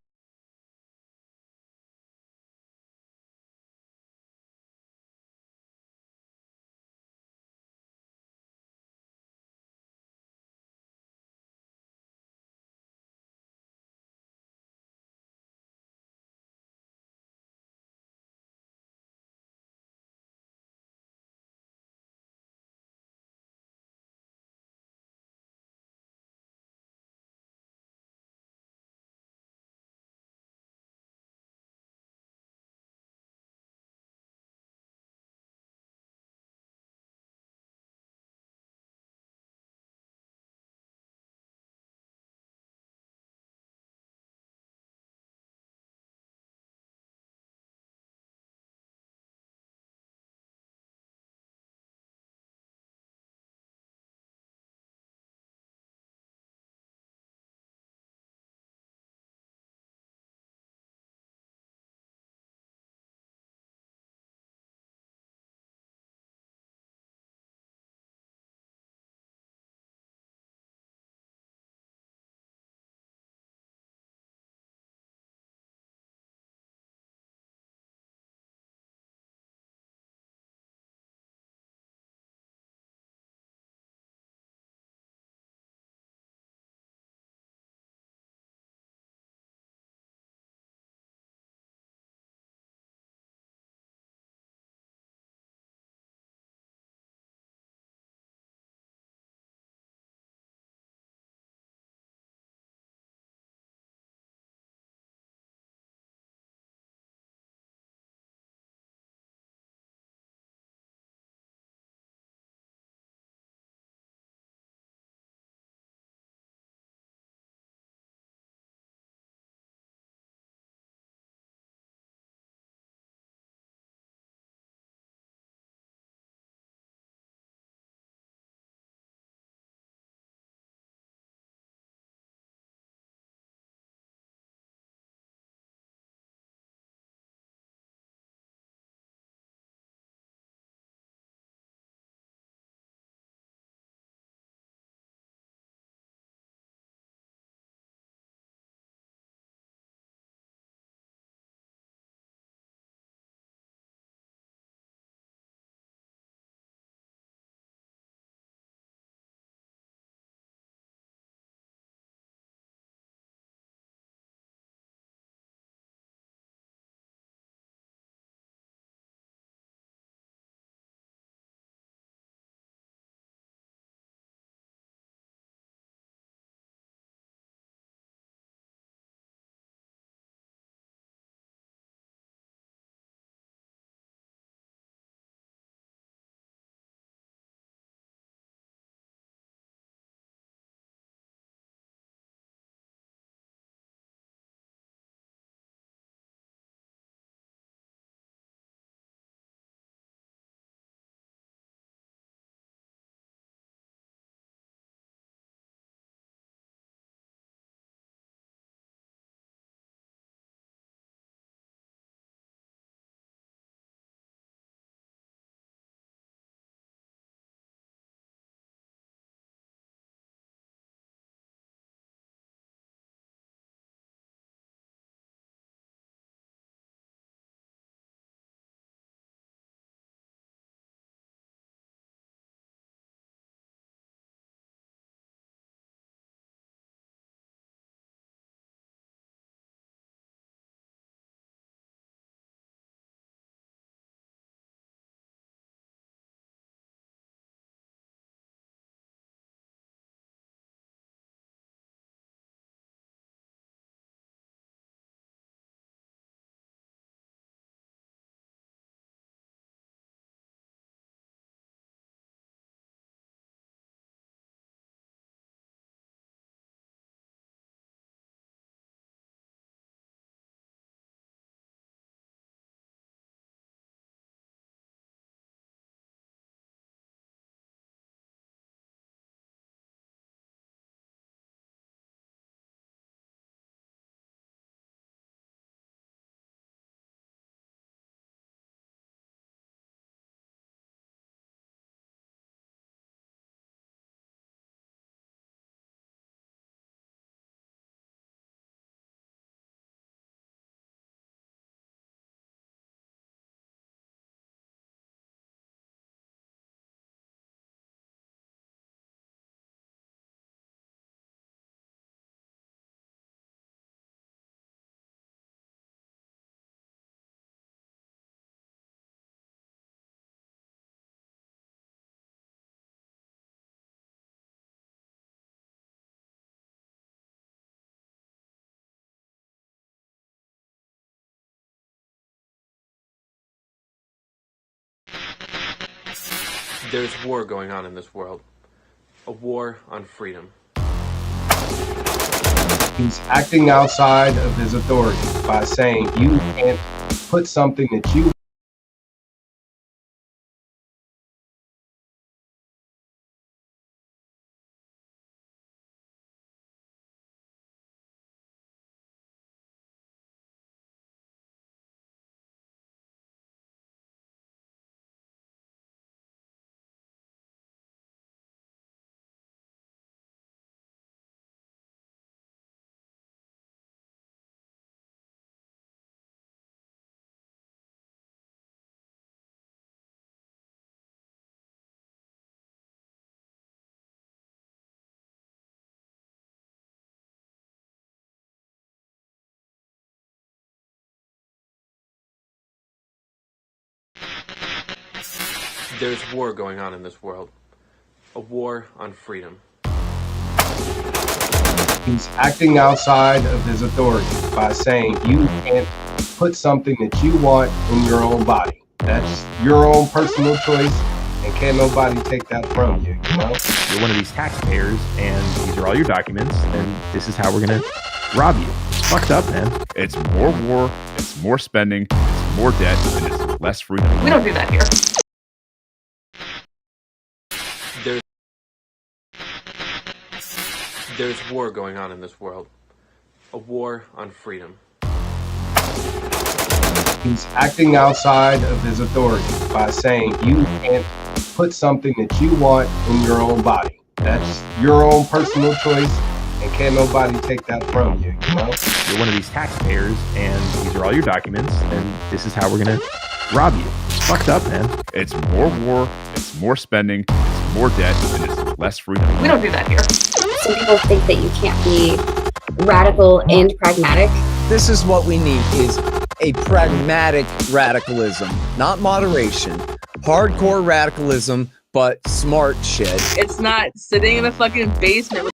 There's war going on in this world. A war on freedom.
He's acting outside of his authority by saying you can't put something that you
There's war going on in this world. A war on freedom.
He's acting outside of his authority by saying you can't put something that you want in your own body. That's your own personal choice, and can't nobody take that from you, you know?
You're one of these taxpayers, and these are all your documents, and this is how we're going to rob you. It's fucked up, man. It's more war, it's more spending, it's more debt, and it's less freedom.
We don't do that here.
There's war going on in this world. A war on freedom.
He's acting outside of his authority by saying you can't put something that you want in your own body. That's your own personal choice, and can't nobody take that from you, you know?
You're one of these taxpayers, and these are all your documents, and this is how we're going to rob you. It's fucked up, man. It's more war, it's more spending, it's more debt, and it's less freedom.
We don't do that here.
Some people think that you can't be radical and pragmatic.
This is what we need is a pragmatic radicalism, not moderation. Hardcore radicalism, but smart shit.
It's not sitting in a fucking basement with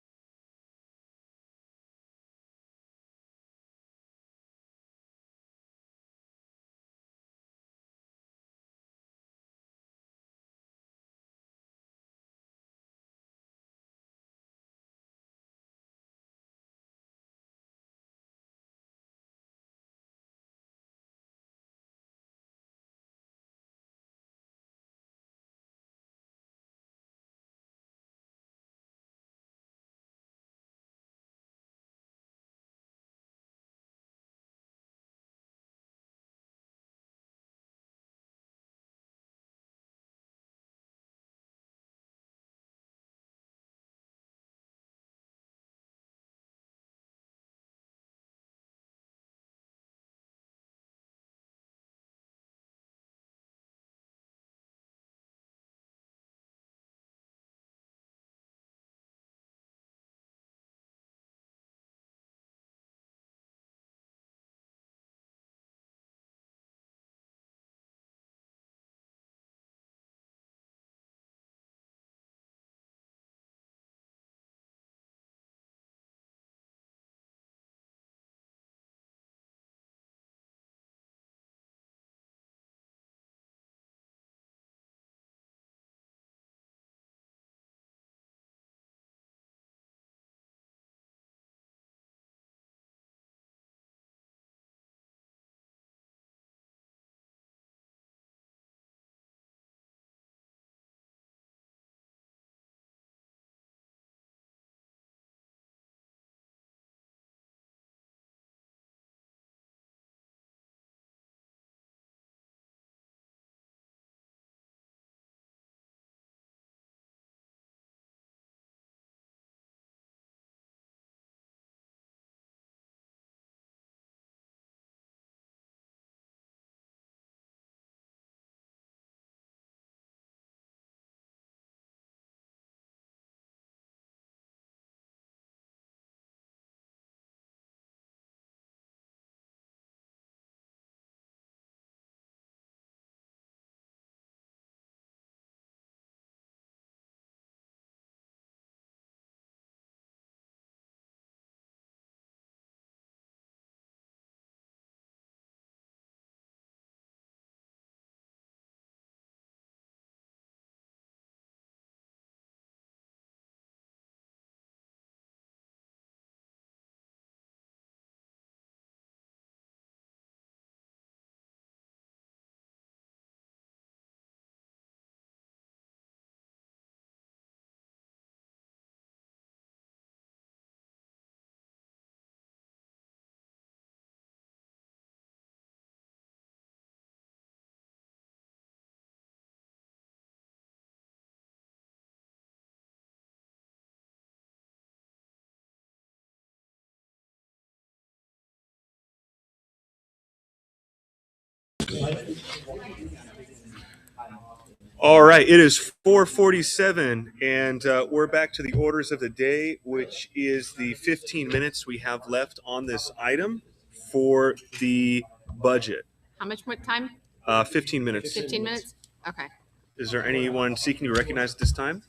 All right, it is 4:47, and we're back to the orders of the day, which is the 15 minutes we have left on this item for the budget.
How much more time?
15 minutes.
15 minutes? Okay.
Is there anyone seeking to be recognized at this time?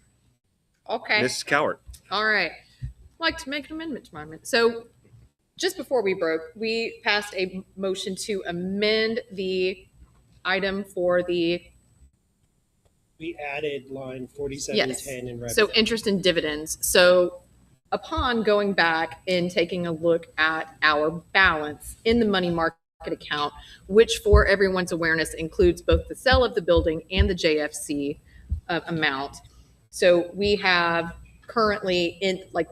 Okay.
Mrs. Cowart.
All right. I'd like to make an amendment to my amendment. So just before we broke, we passed a motion to amend the item for the
We added line 4710
yes.
in revenue.
So interest and dividends. So upon going back and taking a look at our balance in the money market account, which for everyone's awareness includes both the sale of the building and the JFC amount. So we have currently in like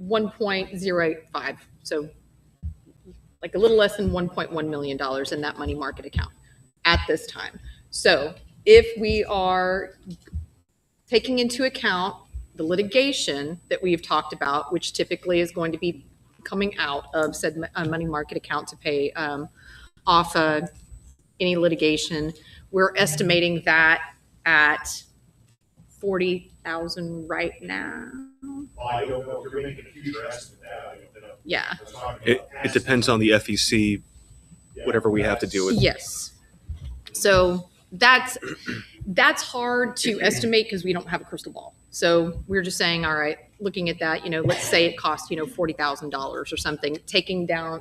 1.085. So like a little less than $1.1 million in that money market account at this time. So if we are taking into account the litigation that we've talked about, which typically is going to be coming out of said money market account to pay off any litigation, we're estimating that at 40,000 right now.
I don't know if you're making a future estimate.
Yeah.
It depends on the FEC, whatever we have to deal with.
Yes. So that's hard to estimate because we don't have a crystal ball. So we're just saying, all right, looking at that, let's say it costs, $40,000 or something, taking that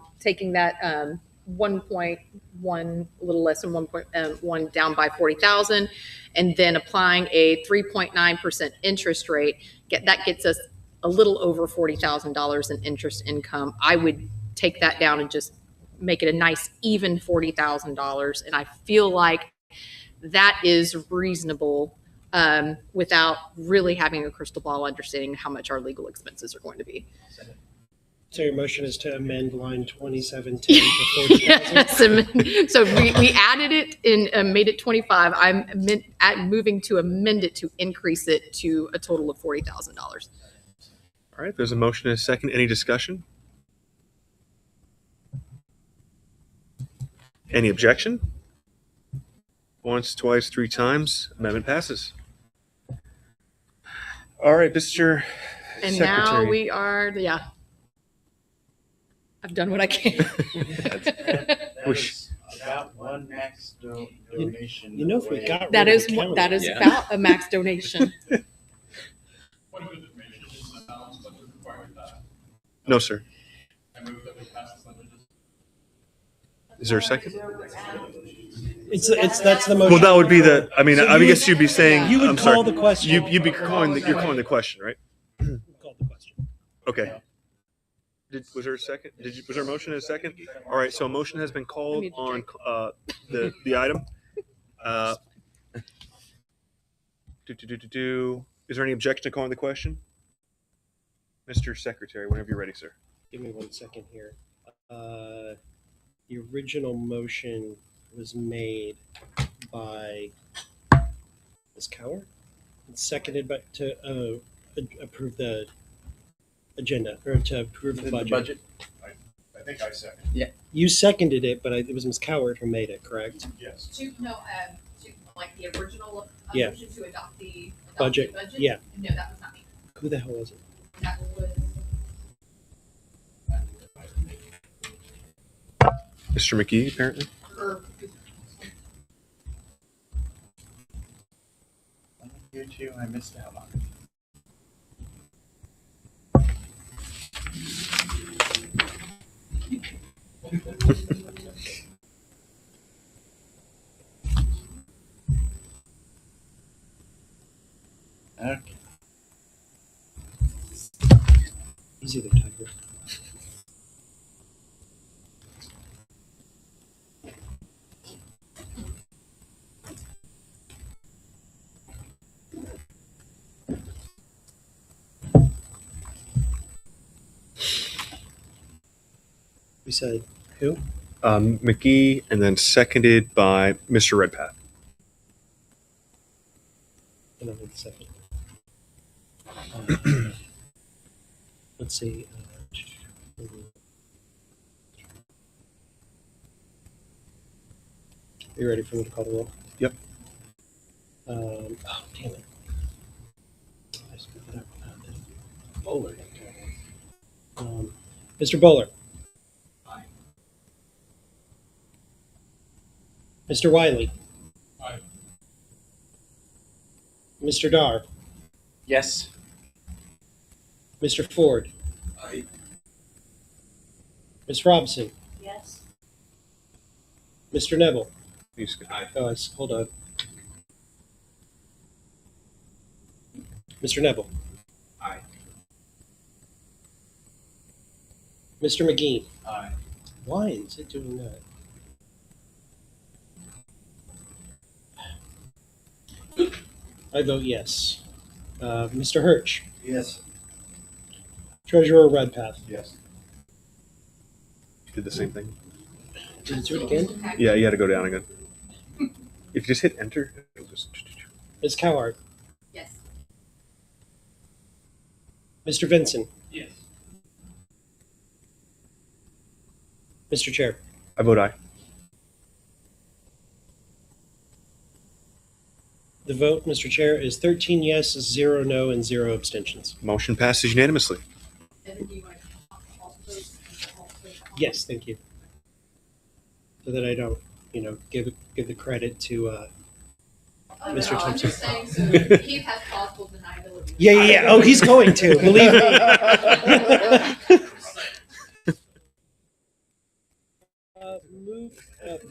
1.1, a little less than 1.1 down by 40,000, and then applying a 3.9% interest rate, that gets us a little over $40,000 in interest income. I would take that down and just make it a nice even $40,000, and I feel like that is reasonable without really having a crystal ball, understanding how much our legal expenses are going to be.
So your motion is to amend line 2710 to 40,000?
Yes, so we added it and made it 25. I'm moving to amend it to increase it to a total of $40,000.
All right, there's a motion and a second. Any discussion? Any objection? Once, twice, three times, amendment passes. All right, Mr.
And
Secretary.
now we are, I've done what I can.
That is about one max donation.
If we got
That
rid
is
of the county.
that is about a max donation.
What good information is the balance budget requiring that?
No, sir.
I move that we pass this budget.
Is there a second?
That's the motion.
Well, that would be the. I mean,
So
I
you
guess you'd be saying.
You would
I'm
call
sorry,
the question.
You'd be calling. You're calling the question, right?
Call the question.
Okay. Was there a second? Was there a motion and a second? All right. So a motion has been called on the item. Is there any objection to calling the question? Mr. Secretary, whenever you're ready, sir.
Give me 1 second here. The original motion was made by Ms. Cowart and seconded to approve the agenda or to approve the budget.
I think I second.
Yeah, you seconded it, but it was Ms. Cowart who made it, correct?
Yes.
To like the original
Yeah.
motion to adopt the
Budget.
budget?
Yeah.
No, that was not me.
Who the hell was it?
That was
Mr. McGee, apparently.
You two, I missed out on. Okay.
Easy there, Tiger. We said who?
McGee, and then seconded by Mr. Redpath.
And I'll wait a second. Let's see. Are you ready for me to call the roll?
Yep.
Oh, damn it. I screwed that up. Bowler. Mr. Bowler.
Aye.
Mr. Wiley.
Aye.
Mr. Dar.
Yes.
Mr. Ford.
Aye.
Ms. Robson.
Yes.
Mr. Neville.
Aye.
Oh, hold on. Mr. Neville.
Aye.
Mr. McGee.
Aye.
Why is it doing that? I vote yes. Mr. Hirsch.
Yes.
Treasurer Redpath.
Yes.
Did the same thing.
Did it do it again?
Yeah, you had to go down again. If you just hit enter, it'll just.
Ms. Coward.
Yes.
Mr. Vinson.
Yes.
Mr. Chair.
I vote aye.
The vote, Mr. Chair, is 13 yes, 0 no, and 0 abstentions.
Motion passes unanimously.
Yes, thank you. So that I don't, give the credit to Mr.
No, I'm
Thompson.
just saying so Keith has possible deniability.
Yeah. Oh, he's going to. Believe me.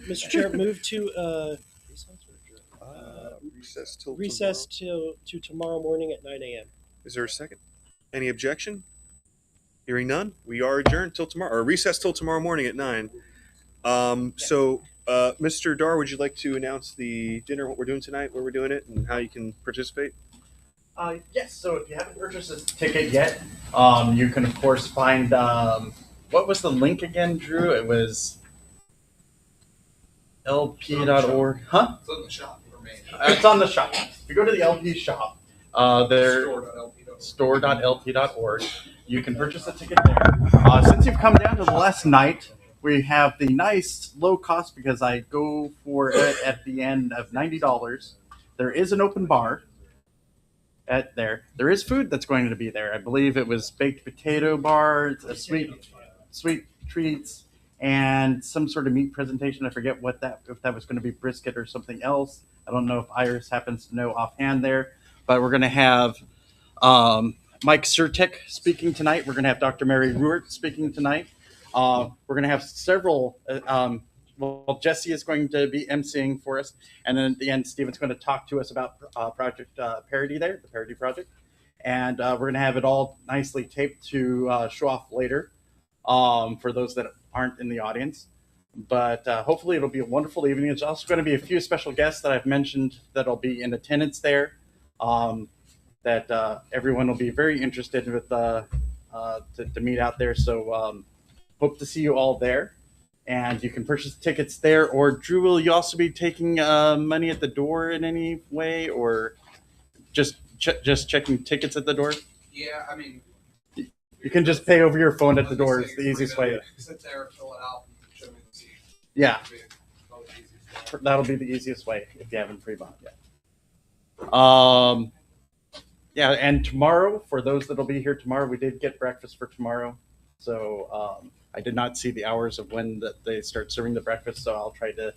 Mr. Chair, move to recess till tomorrow morning at 9 a.m.
Is there a second? Any objection? Hearing none, we are adjourned till tomorrow, or recess till tomorrow morning at 9. Mr. Dar, would you like to announce the dinner, what we're doing tonight, where we're doing it, and how you can participate?
Yes, so if you haven't purchased a ticket yet, you can of course find, what was the link again, Drew? It was lp.org. Huh?
It's on the shop for me.
It's on the shop. If you go to the LP shop, their store.lp.org, you can purchase a ticket there. Since you've come down to the last night, we have the nice low cost because I go for it at the end of $90. There is an open bar at there. There is food that's going to be there. I believe it was baked potato bars, sweet treats, and some sort of meat presentation. I forget if that was going to be brisket or something else. I don't know if Iris happens to know offhand there, but we're going to have Mike Surtick speaking tonight. We're going to have Dr. Mary Ruert speaking tonight. We're going to have several. Jesse is going to be emceeing for us, and then at the end, Stephen's going to talk to us about Project Parody there, the Parody Project, and we're going to have it all nicely taped to show off later for those that aren't in the audience. But hopefully, it'll be a wonderful evening. There's also going to be a few special guests that I've mentioned that'll be in attendance there. That everyone will be very interested with to meet out there. So hope to see you all there. And you can purchase tickets there. Or Drew, will you also be taking money at the door in any way, or just checking tickets at the door?
Yeah, I mean,
You can just pay over your phone at the door. It's the easiest way.
sit there, fill it out, show me the seat.
Yeah, that'll be the easiest way if you haven't pre-bought yet. Yeah, and tomorrow, for those that'll be here tomorrow, we did get breakfast for tomorrow. So I did not see the hours of when they start serving the breakfast, so I'll try to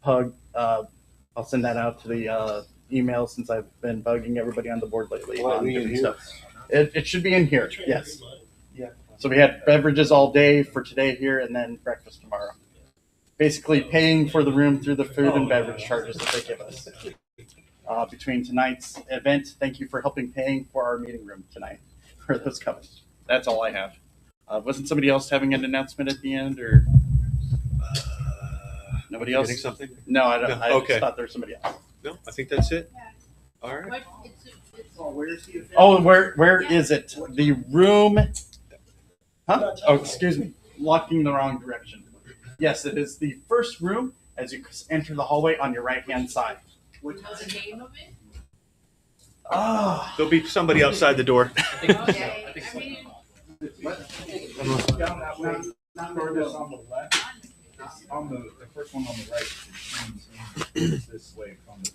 I'll send that out to the email since I've been bugging everybody on the board lately. On different stuff. It should be in here, yes. Yeah. So we had beverages all day for today here, and then breakfast tomorrow. Basically paying for the room through the food and beverage charges that they give us. Between tonight's event, thank you for helping paying for our meeting room tonight for those coming. That's all I have. Wasn't somebody else having an announcement at the end, or nobody else?
Something?
No, I don't.
No,
I
okay.
just thought there was somebody else.
No, I think that's it. All right.
Oh, where is it? The room. Huh? Oh, excuse me. Walking the wrong direction. Yes, it is the first room as you enter the hallway on your right-hand side.
What's the name of it?
There'll be somebody outside the door.
Okay, I mean,
On the first one on the right, it's this way from the.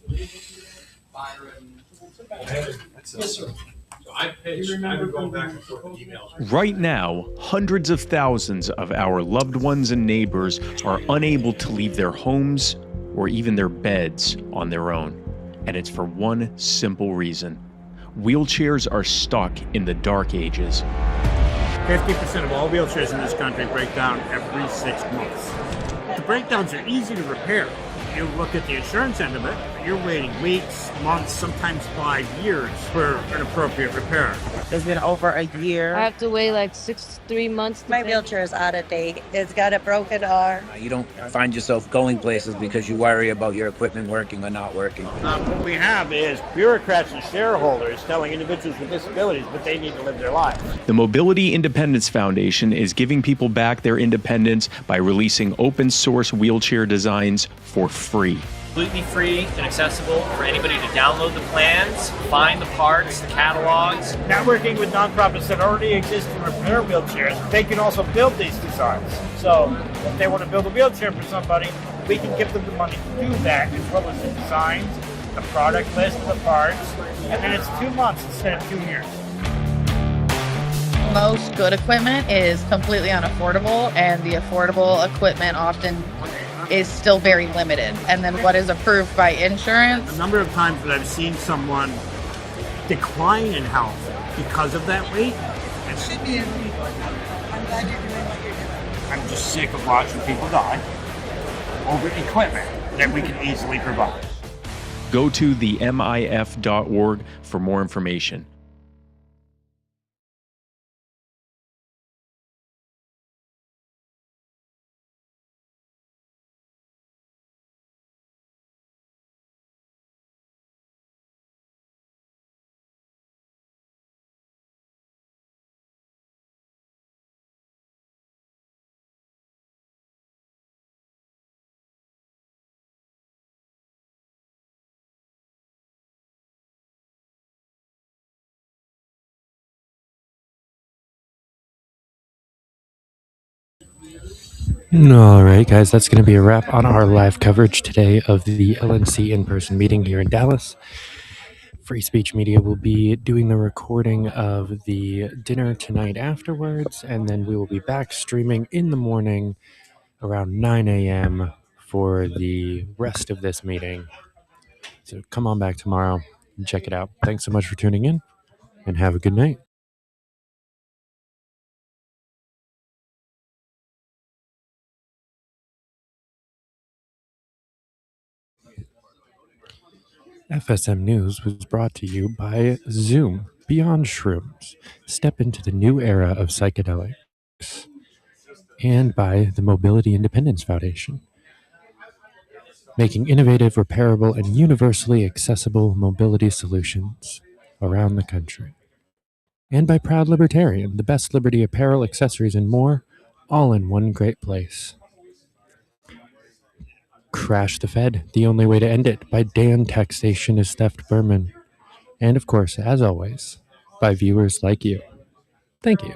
Yes, sir.
So I pitched, I've been going back and forth with emails.
Right now, hundreds of thousands of our loved ones and neighbors are unable to leave their homes or even their beds on their own. And it's for one simple reason. Wheelchairs are stuck in the dark ages.
50% of all wheelchairs in this country break down every 6 months. The breakdowns are easy to repair. You look at the insurance end of it, you're waiting weeks, months, sometimes 5 years for an appropriate repair.
It's been over a year.
I have to wait like 3 months.
My wheelchair is out of date. It's got a broken arm.
You don't find yourself going places because you worry about your equipment working or not working.
What we have is bureaucrats and shareholders telling individuals with disabilities what they need to live their lives.
The Mobility Independence Foundation is giving people back their independence by releasing open source wheelchair designs for free.
Completely free and accessible for anybody to download the plans, find the parts, the catalogs.
Networking with nonprofits that already exist to repair wheelchairs, they can also build these designs. So if they want to build a wheelchair for somebody, we can give them the money to do that, as well as the designs, the product list, the parts, and then it's 2 months instead of 2 years.
Most good equipment is completely unaffordable, and the affordable equipment often is still very limited. And then what is approved by insurance?
The number of times that I've seen someone decline in health because of that weight, I'm just sick of watching people die over equipment that we can easily provide.
Go to themif.org for more information.
All right, guys, that's going to be a wrap on our live coverage today of the LNC in-person meeting here in Dallas. Free Speech Media will be doing the recording of the dinner tonight afterwards, and then we will be back streaming in the morning around 9 a.m. for the rest of this meeting. So come on back tomorrow and check it out. Thanks so much for tuning in, and have a good night. FSM News was brought to you by Zoom, Beyond Shrooms, Step into the New Era of Psychedelics, and by the Mobility Independence Foundation, making innovative, repairable, and universally accessible mobility solutions around the country. And by Proud Libertarian, the best liberty apparel, accessories, and more, all in one great place. Crash the Fed, The Only Way to End It, by Dan Taxation is Theft Berman. And of course, as always, by viewers like you. Thank you.